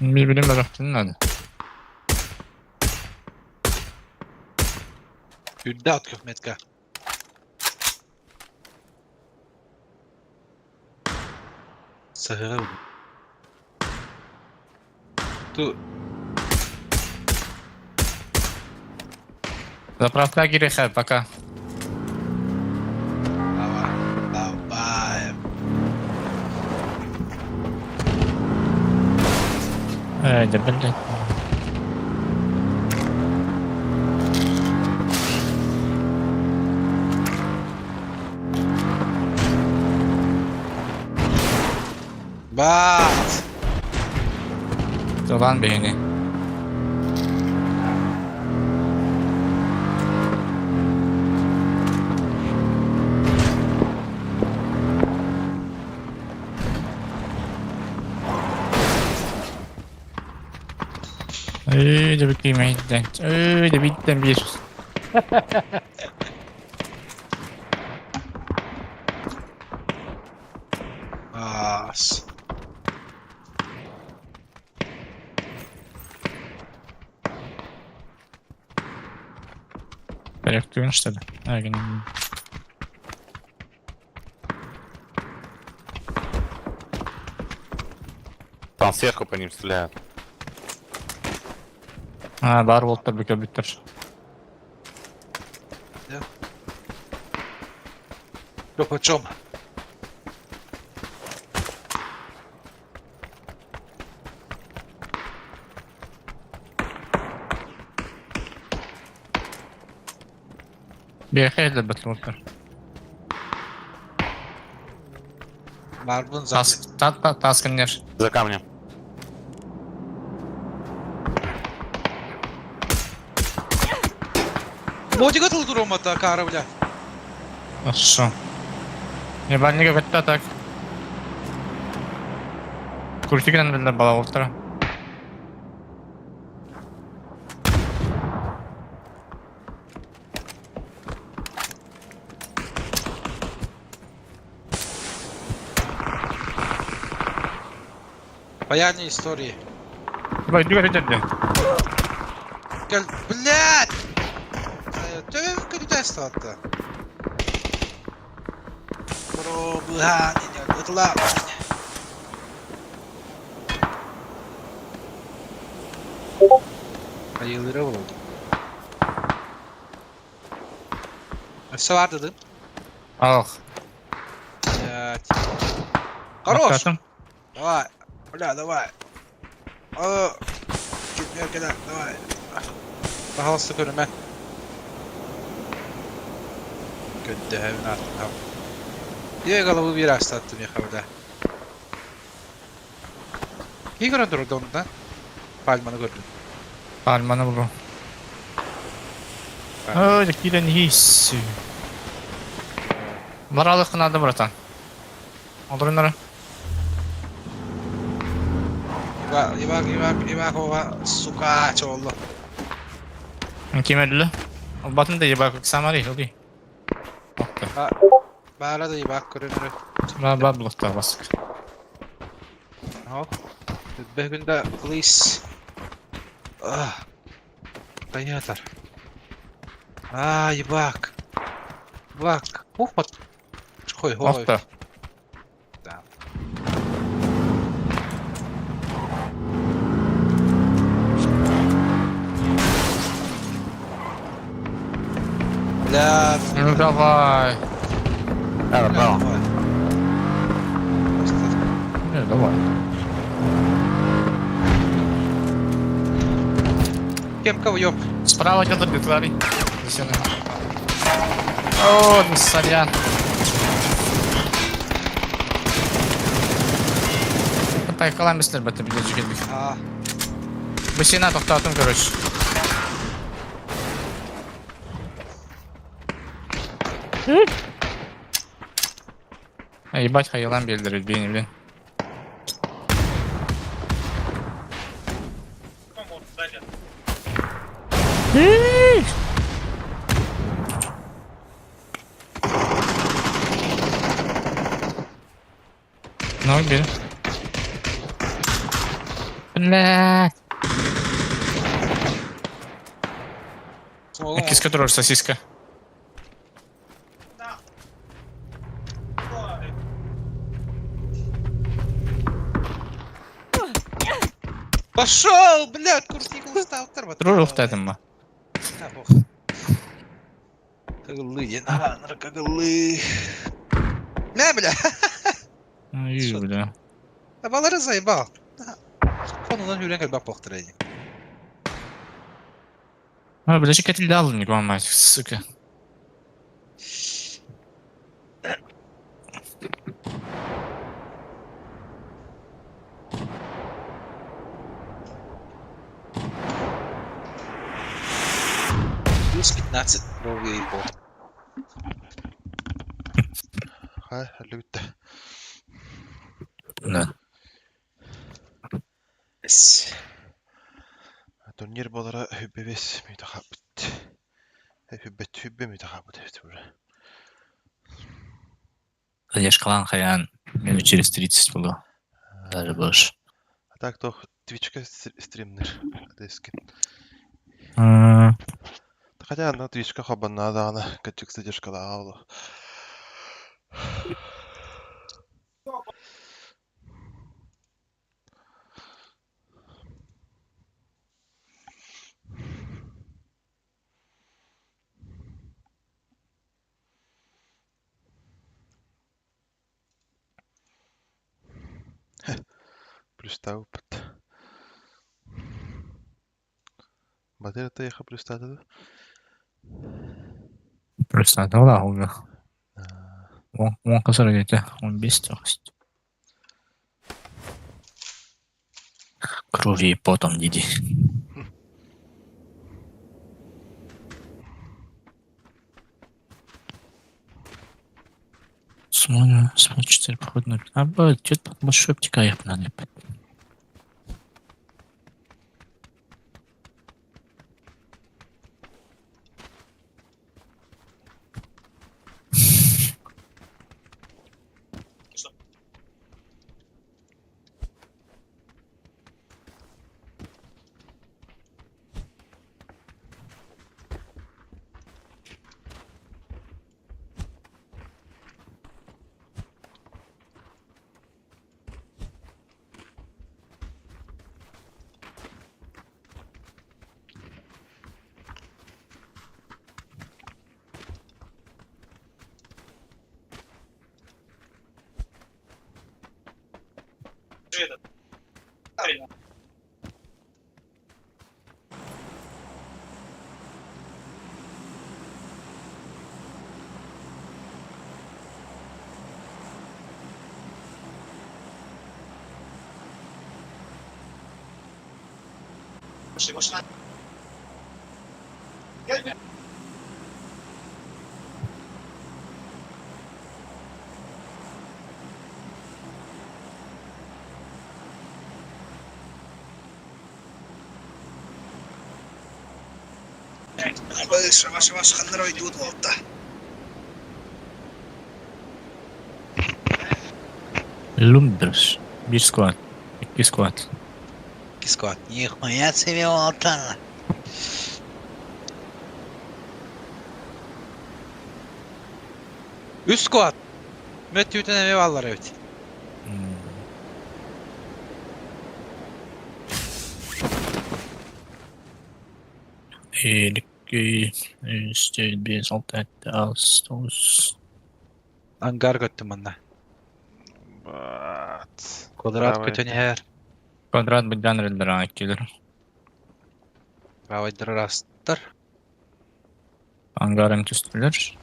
Birbirine bıraktın hadi. Hüdde at Metka. Sahara vurdu. Tu Заправка греха, пока. Давай. Да блядь. Bas. Dolan beyni. Öyle bir kıymetten. Öyle bitten bir. Bas. Корректуем, что ли? Там сверху по ним стреляют. Бар болттар бекер бүттер. Yok açım. Bir hayırlı batılmışlar. Marbun zaten. Тасканер. За камнем. Ботик atıldı Roma'da kara bile. Хорошо. Ебальника бітті так. Куртигінен білдер бала болттар. Баянные истории. Бай, дүгер едерді. Gel. Блядь! Тövbe kötü статта. Bro, блядь, это ладно. Ayıları oldu. Все var dedim. Ах. Блядь. Хорош! Атқатым. Давай. Бля, давай. Gitmiyor kadar. Давай. Пожалуйста, körüme. Göndü evin artık. Diye kalıbı bir astı ya havada. İyi gördün orada ondan. Palmanı gördün. Palmanı bro. Öyle kiren hissi. Varalı kınadı buratan. Olur onları. İbak ova suka çoğullu. Kim ödülü? O batın da yebak sama değil, o değil. Bağla da ibak görünür. Ba blokta basık. Hop. Bir günde police. Ah. Beni atar. İbak. Bak. Hop. Koy hop. Okta. Tamam. Бля, Ну давай. Да, направо. Давай. Кем кого ёб? Справа где-то битвари. О, ну сорян. Тайкаламыздар бата биле жүгелдик. Біз сені тоқтатым, короче. Ебать, хайылан белдіреді бейні білен. Ну, блин. Блядь. Киска дрожь, сосиска. Пошел, блядь, курсникл стал торба. Дружил в этом, ма. Каглы, янаванр, каглы. Не, бля. Ай, бля. А балары заебал. Fonundan yürüyen kalbak baktırayım. А, бля, чекатель дал, не мать, сука. Плюс 15 ровей по. Лютте. Да. Турнир болара хүббевес мүйдахабыт. Хүббе мүйдахабыт уже. Конечно, клан Хаян. Минут через 30 было. Даже больше. А так то Твичка стримнер. Дескин. Хотя она движка хабана да она качек задержка да алло. Плюс опыт. Батарея таяха плюс да? Просто да уже. Он касар где-то, он без трёхсти. Крови и потом диди. Смотрю, 4 походу. А что-то большой обтекает надо. Yavaş kanlar oydu bu dolapta. Люмберс. Bir squad. 2 squad. Кискот. Нихуя себе волтана. Üst squad. Met yuten evi vallar evet. İşte bir saltat Ağustos. Angar göttüm bana. Бат. Kodrat Давай. kötü her. Kvadrat birden rildira gelir. Ravaydır rastır. Angarın tüstülür.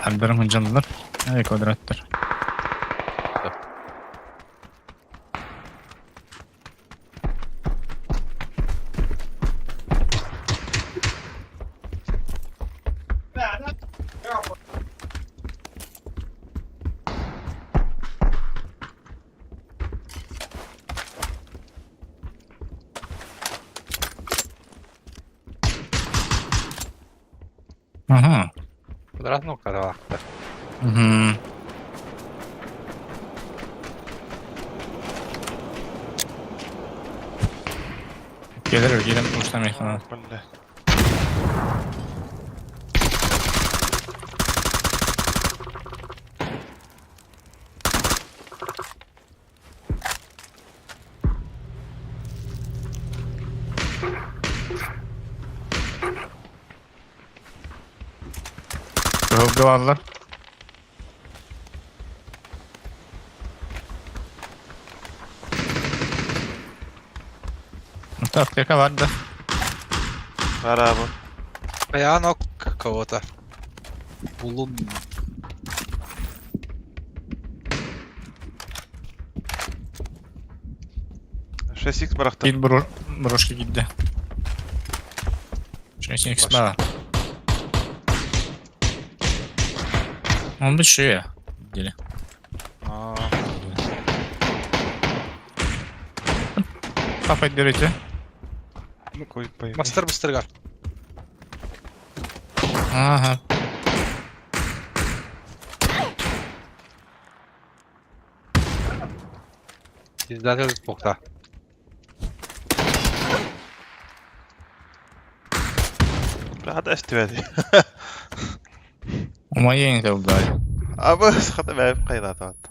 Aldarım hıncalılar. Evet kwadrattır. Aha. Kodrat noktada vakti. Mhm. Gelir, gelin uçtan sana. Бля. Duvarlar. Аптека vardı. Var abi. Я ног кого-то. Булун. X bıraktım. Bir broşki gitti. Şöyle kısma. Он бы еще я. Деле. Капать берете. Koyup bayım. Мастер быстрыгар. Ага. Издатель бокта. Rahat estivedi. У моей не дали. Abi sıkıntı benim kaynadı hatta.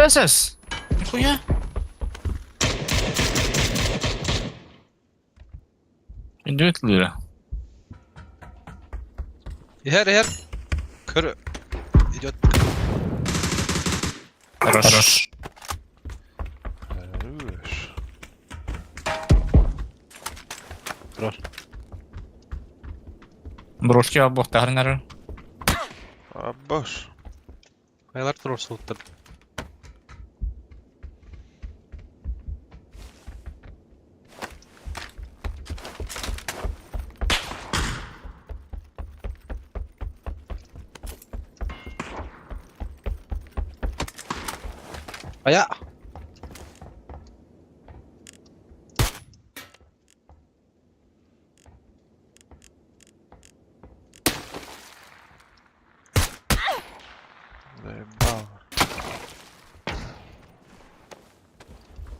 СС. Нихуя. Идет лира. Her. Kır. Идет. Хорош. Брошки обоқтарын әрі. Boş. Kaylar trorsuluktır. Aya.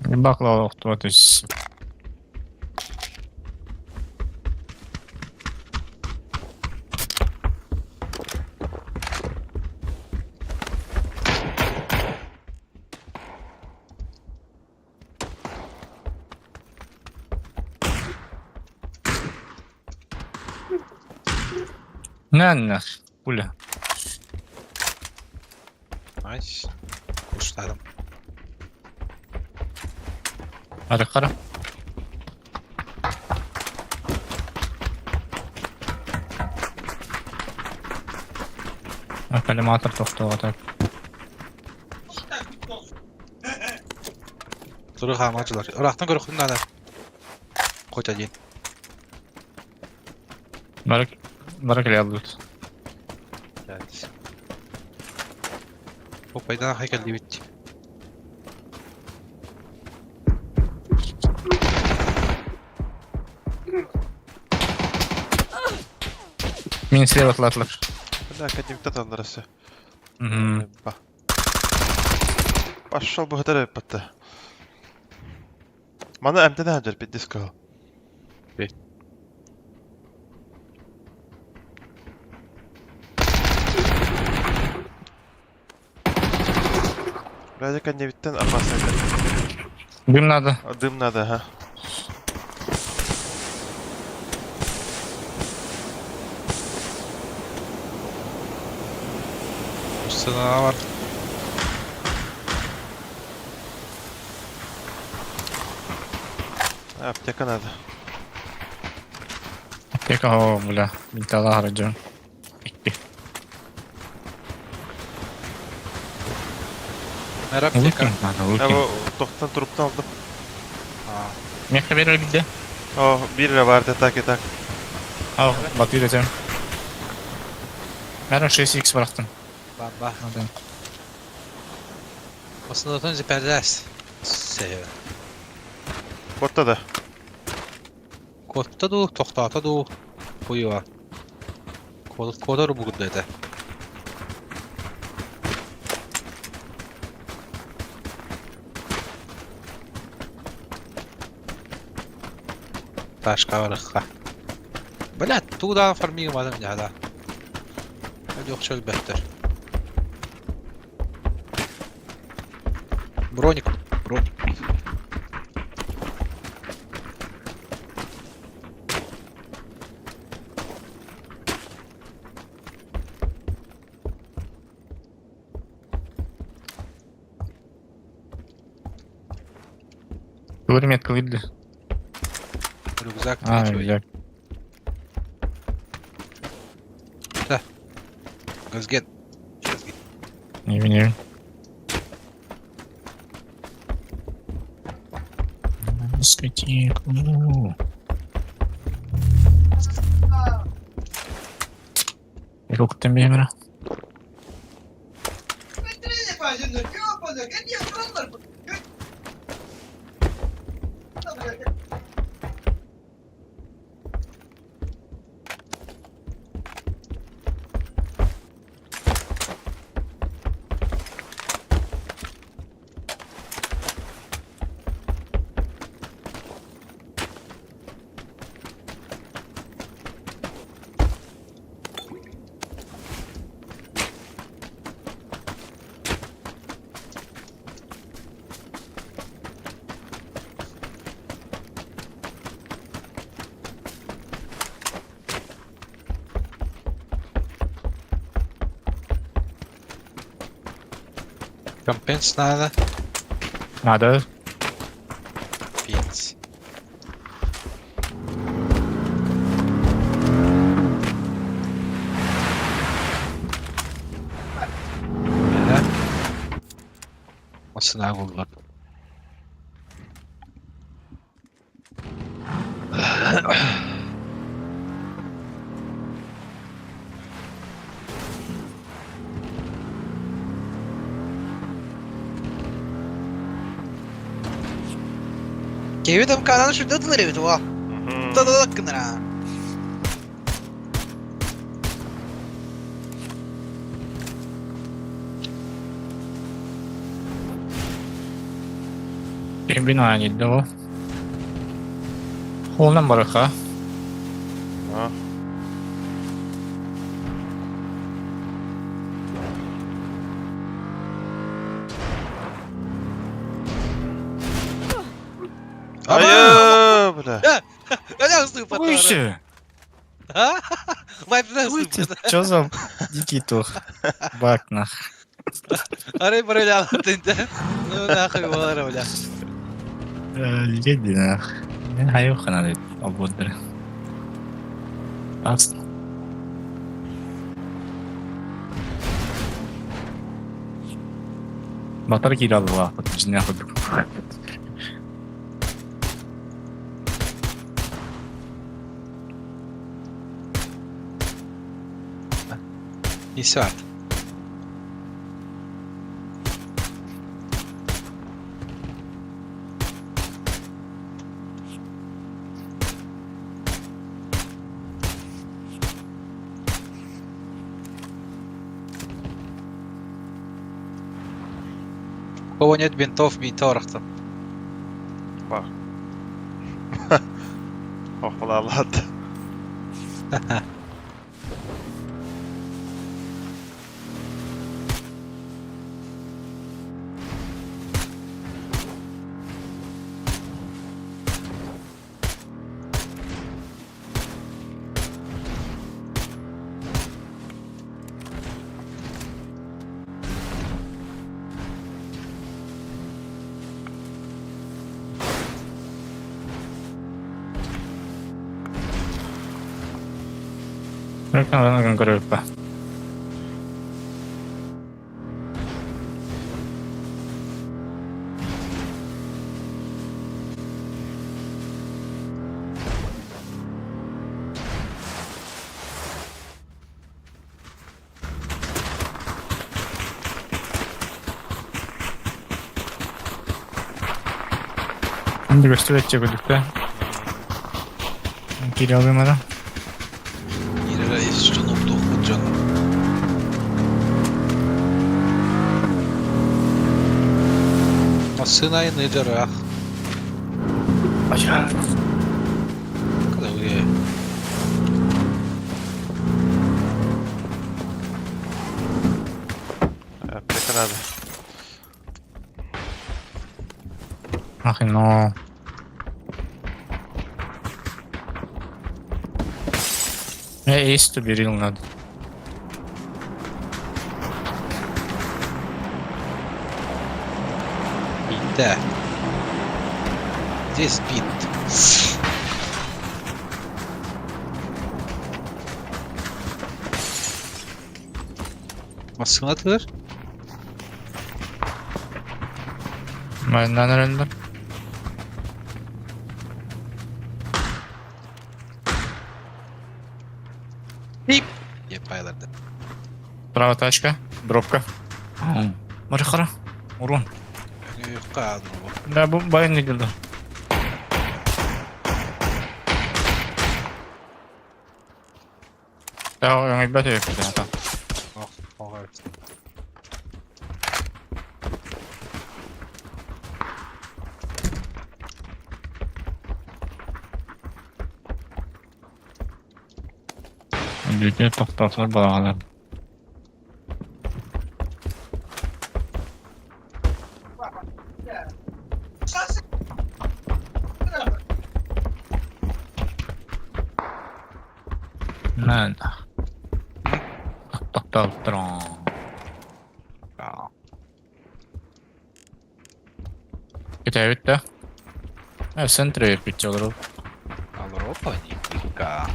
Не баклава кто то есть. На, пуля. Nice. Kuşlarım. Hadi kara. Коллиматор тоқтауға Turu hamacılar. Irak'tan görüktün neler? Koca değil. Барак лядут. Geldi. Hopaydan heykelli bitti. Мен слева атлатлар. Бля, кадимта там нарасы. Мгм. Пошел бы гатары патты. Мана эмтене ханжар бит диско. Бля, кадимтен опасно. Дым надо. Дым надо, ага. Üstüne var. Аптека надо. Аптека, о, бля. Бинтала раджу. Merhaba tekrar. Надо, Ya луки. bu toktan turuptan aldım. Мекка берер билде. Oh, bir lira vardı tak. Ал, бат үйретем. Бәрі 6x бырақтым. Baba. Aslında ötünce perdes. Seviyorum. Botta da. Kodda da toxtata da koyu var. Kodar bu dedi. Başka varıqqa. Belə tuğdan farmiyim adam ya da. Yok çöl behter. Броник. Kılır met kılırdı. Rюкзак Ha третий. güzel. Özgen. Ne bileyim. Скотинку. Yok demiyorum. Быстрее, пожалуйста, ёбаный, где доллар? Компенс надо. Надо. Пинс. Osuna buldular. Kevin kanalı şurada atılır evet o. Tadı hakkında ha. Benim binaya gitti o. Oğlan baraka. Ha. Ayı bля. Öyle hızlı patlar. Выше! Vay bir hızlı Выйти! patlar. Чё за дикий тух? Бак нах. Arayı böyle anlatınca. Ne akıyor var öyle. Jeди нах. Ben hayır kanalı abuddur. As. Батар кирал ва. Жина ходuk. Nesi var? У кого нет бинтов, бинторахта. Oxlalat. Creo que no con culpa. Şimdi gösterecek birlikte. Geri alayım adam. 1 lira üstün oldu bu canım. Masınayı nedir ya? Acayip. Kadar Peki abi. Ах, ну. Эйс-то берил надо. Bitti. Здесь бит. Маскını atılır. Benden öğrendim. Yep aylarda. Права тачка. Дропка. Марихара. Урон. Yok kaldı bu. Да, байын не geldi. Ya, yang hebat ya ternyata. Oh evet. Önceki tohtatlar bağlar. Nerede? Tohtatlar. Kita bitti. Sen treyip bitecek olur. Alır o panika.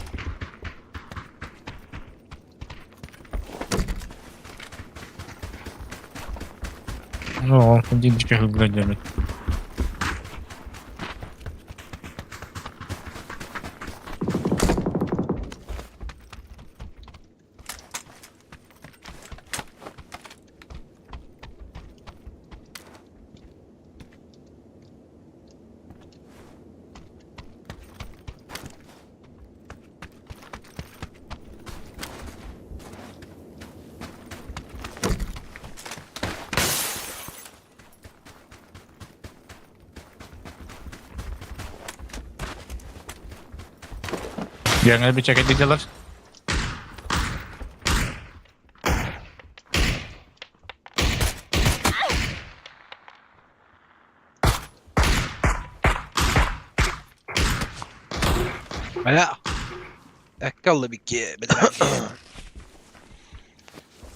Ну, один как выглядит. Jangan lebih ceket di jalan. Bana. Akıllı bir ki.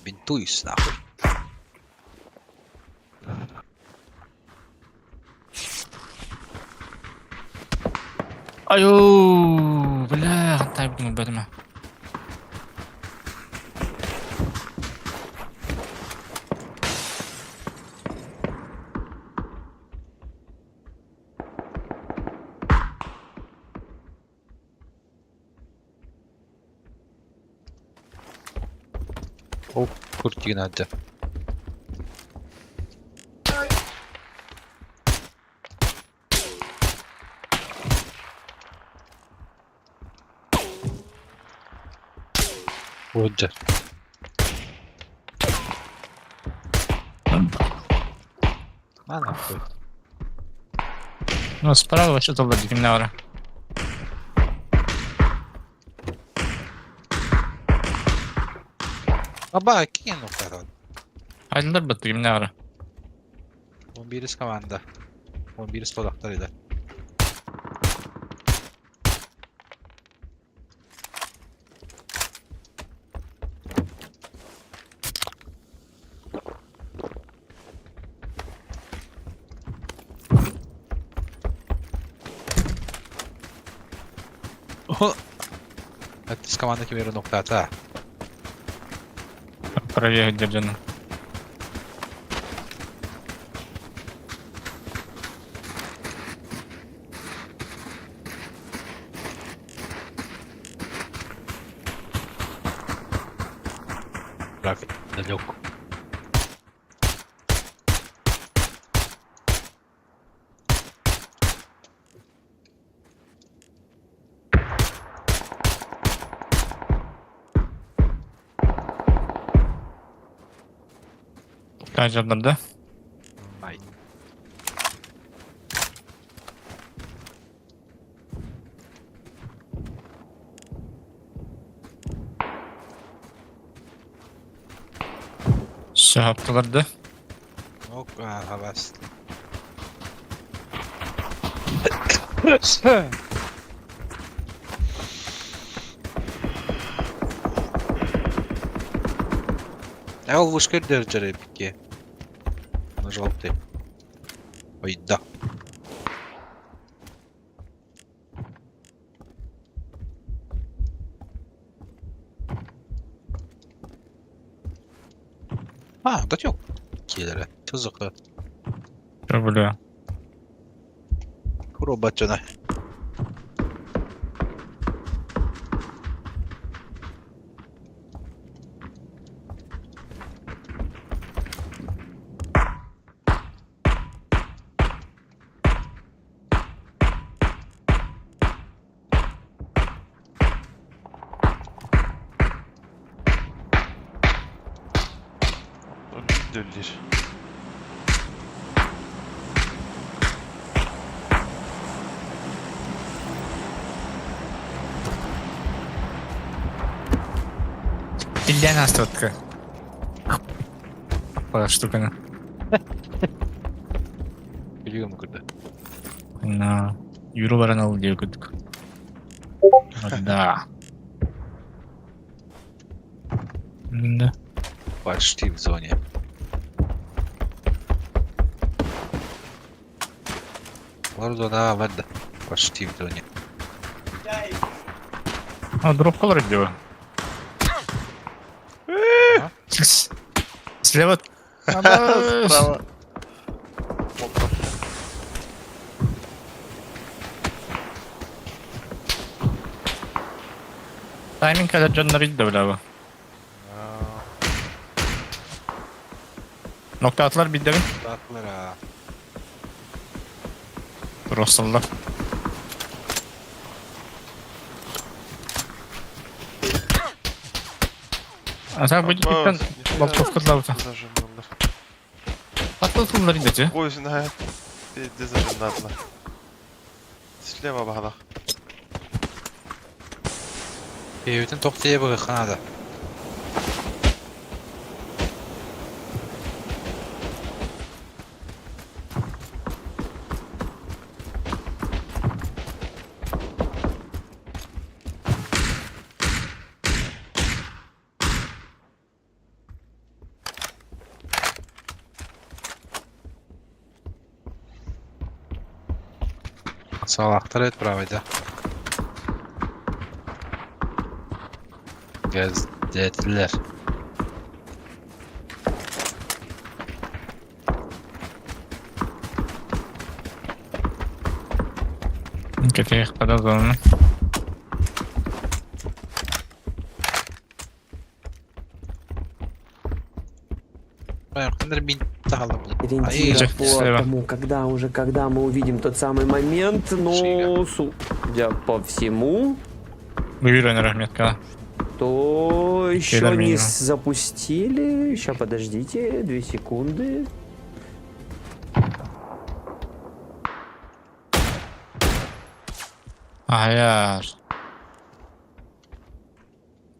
Bintuyuz nahul. Ayo, belah, hantai betul betul mah. Oh, kurt yine hadi. Roger. Mana koy. Ну, справа вообще толкать гимнавра. Baba kim noktadan? Hayırlar battı gimnavra. 11 komanda. 11 stolaklarıydı. Atis komandaki bir nokta hata. Правее держано. Trafik dalek. Kaçırdı. Ay. Şey yaptılardı. Yok havas. Я ловушка держи пики. На желтый. Ой, да. Ha, da yok. Kilere. Tuzakı. Люблю. Robot canı. Döllir. Илья настотка. По штукана. Biliyor mu kırdı? На Юру Варанал дегудк. Да. Да. Почти в зоне. Orada da var da. Почти в зоне. А, дроп колор делаю. Слева. Справа. Тайминг kadar canları gitti öyle abi. Nokta atlar bir demin. Baklar ha. Rostallar. А так будет капитан болтовка длаута. Зажималар. Atlatılır gidece. Ой, знает. Дезажиматла. Слева бағана. Bütün toktaya bakı kanada. Salaklar et pravaydı. Gazeteliler. Kötüye kadar zorunu. Ориентира по слева. тому, когда мы увидим тот самый момент, но судя по всему, Вывирай на рахметка. то еще не минимум. запустили. Сейчас, подождите, 2 секунды. Hayır.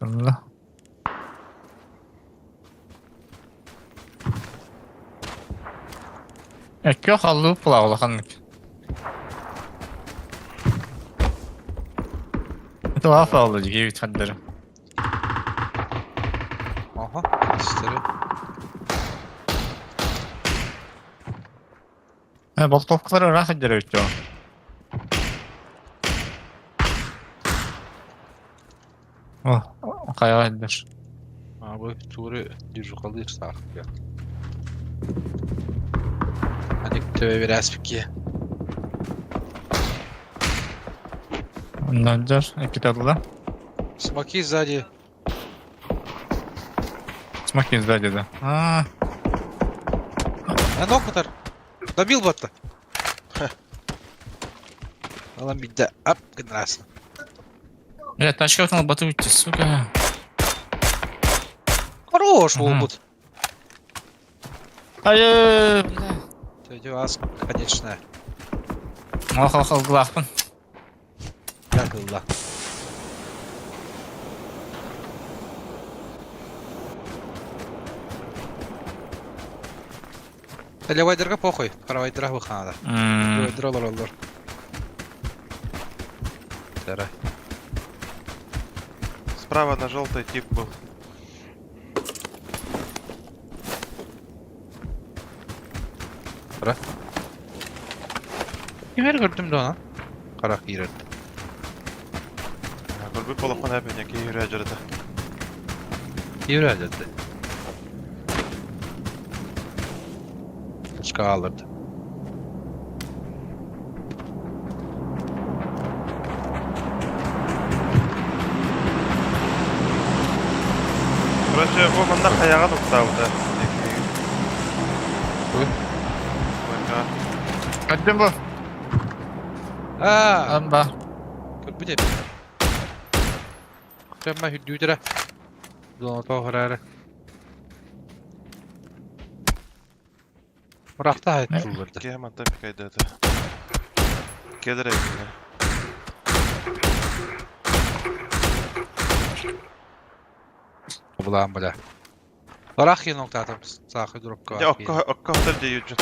Allah. Ekki hallı plavlı kanlık. Tuhaf oldu gibi tadlarım. Aha, isterim. Ha, boltokları rahat ediyor işte o. Oh, kayağı edilir. Abi turu düzü kalır sağlık ya. Hadi tövbe biraz peki. Ondan dur, iki tadıda. Смоки сзади. Смоки сзади, да. А ног мотор. Добил бота. Алам bir de ап генерация. Бля, тачка окна бату уйти, сука. Хорош, Мгм. Волбут. Hayır, bля. Тетя вас, конечно. Охал главпын. Как было. Левайдерга похуй, правайдерга выхода. Левайдер. Тара. Справа на желтой тип был. Kimleri gördüm de ona? Karak yeri. Көрбі болықпын әбін, яке үйрі әжірді. Yürü dedi. Çıka alırdı. Burası o bunda kayağa noktavdı. Buyur. Hadi bu. Aa, Amba. bir de. Ben hüddüdüre. Zonata horarı. Bıraktı hayat Ne? bulurdu. Ki hemen tabii kaydı. Gelir evine. Bulan bula. Bırak yine nokta atam. Sakı durup Ya kavak. okka hotel diye yücün.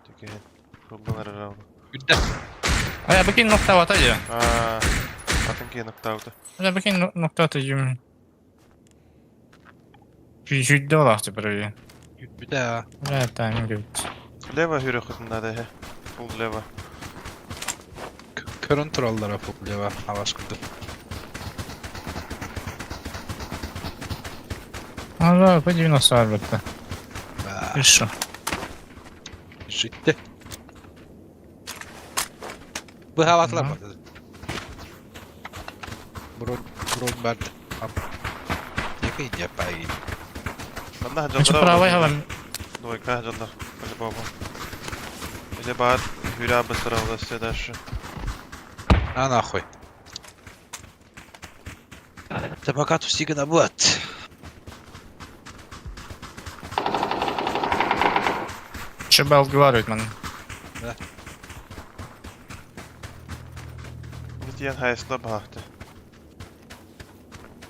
Tekin. Kullanır herhalde. Güdde. Aya bakayım nokta atacağım. Atın ki noktavdı. Aya bakayım nokta atacağım. Jüdde olaktı burayı. Güdde ya. Evet tane gibi. Leva hürü kutunda da he. Full leva. Körün trollara fukluyor var. Havaş kıldı. Allah bu 90 elbette. Şu. Şitti. Bu havatılar Hı. var dedi. Bron verdi. Yakın yapayım. Ben de Значит, hacallara правая хава. Дойка hacallar. Hadi baba. Öyle bağır hürü abi sıravda size şu. А нахуй. Табакат всегда вот. Что бы разговаривать, man? Bitiyen hayasla baktı.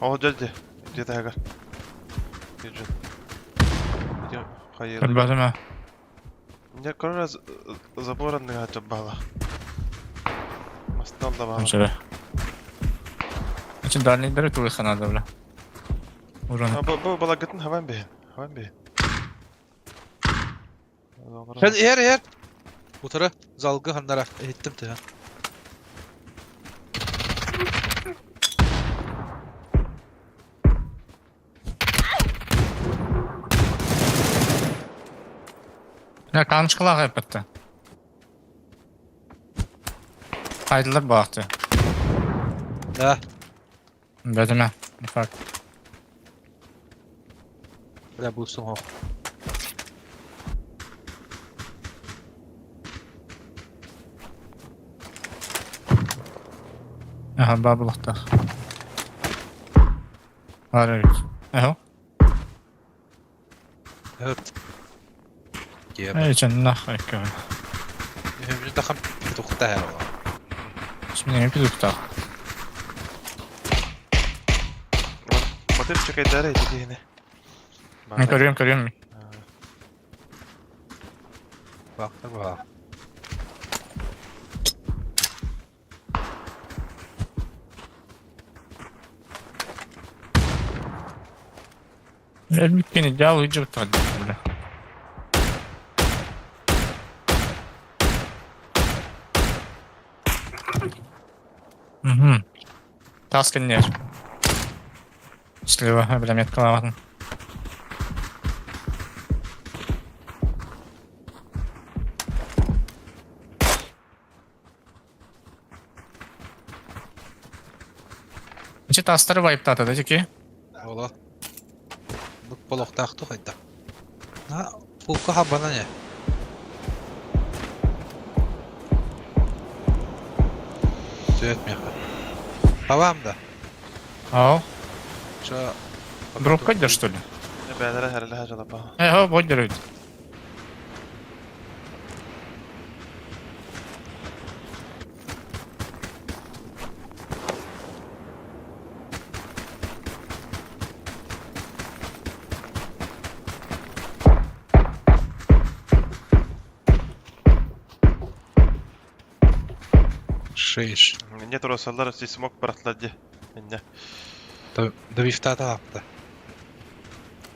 O geldi. Dedi hagar. Yücün. Video hayırlı. Ребята, Ne kadar zaboran ne hacı bala. Mastan da bala. Ничего. Значит, дальний дыры твоих надо, бля. Урон. Bu bala gittin havan beyin. Havan beyin. Sen her. Bu tara zalgı hanlara ettim te. Ya kanışkılar yapıttı. Haydiler baktı. Ha, Bedime. Ne fark? böyle bulsun o. Aha, babılıkta. Var evet. Eho. Evet. Gel. Ey canına ekmeği. Hem de kam tukta her o. Şimdi ne bir tutar. Motel çekay dare dedi yine. Ne görüyorum. Bak bak. El bitkeni gel hıcı tutar. Böyle. Mhm. Tasken yer. Слева, бля, метка лаватын. Значит, астары вайптады, да, теки? Ola. Bu polok taktı hayda. Ha, pulka ha bana ne? Düzeltmiyor. Tamam da. Ау. Şu Дропка идешь, что ли? Ne bedere herhalde hacala bala. Эго, боддер. Шиш. Ne torosallar si smok baratladı. Ne? Da vifta da yaptı.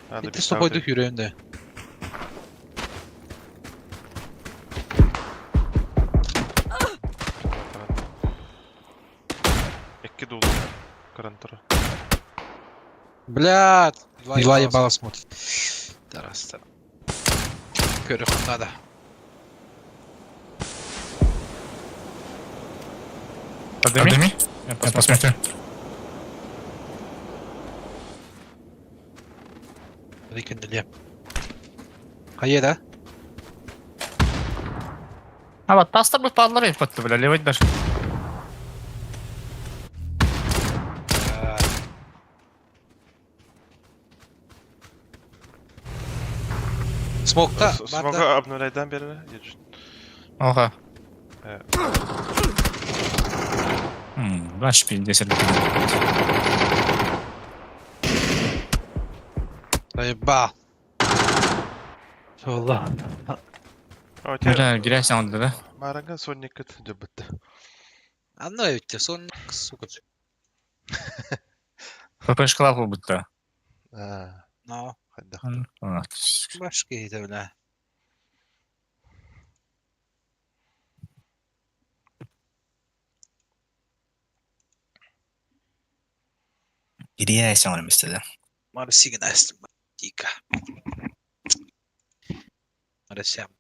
Hadi Bitti su koyduk yüreğinde. İki dolu. Karantara. Блядь! Два ебала смотрит. Тарастар. Көріп надо. Подними? Я посмотрю. Рекенделе. Қайда? А вот таста бы падлар епатты, бля, левать даже. Смокта. Смога обнуляйдан бері. Оға. Э. Баш пиндесер. Заебал. Жолла. О, те Бля, грязь алды, да? мараңа сонникет деп бітті. Ана өтте, сон сука. ППшкалар бұл бұтта. Но, Қайдақ. башка еді бля. Грязь алды местеді. Марсиген астым. Дика. Марсиям.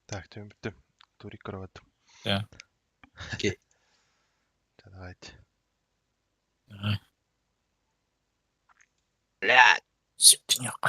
Так, тем бітті. Турик кроват. Да. Окей. Давайте. Блядь. Сюктенек.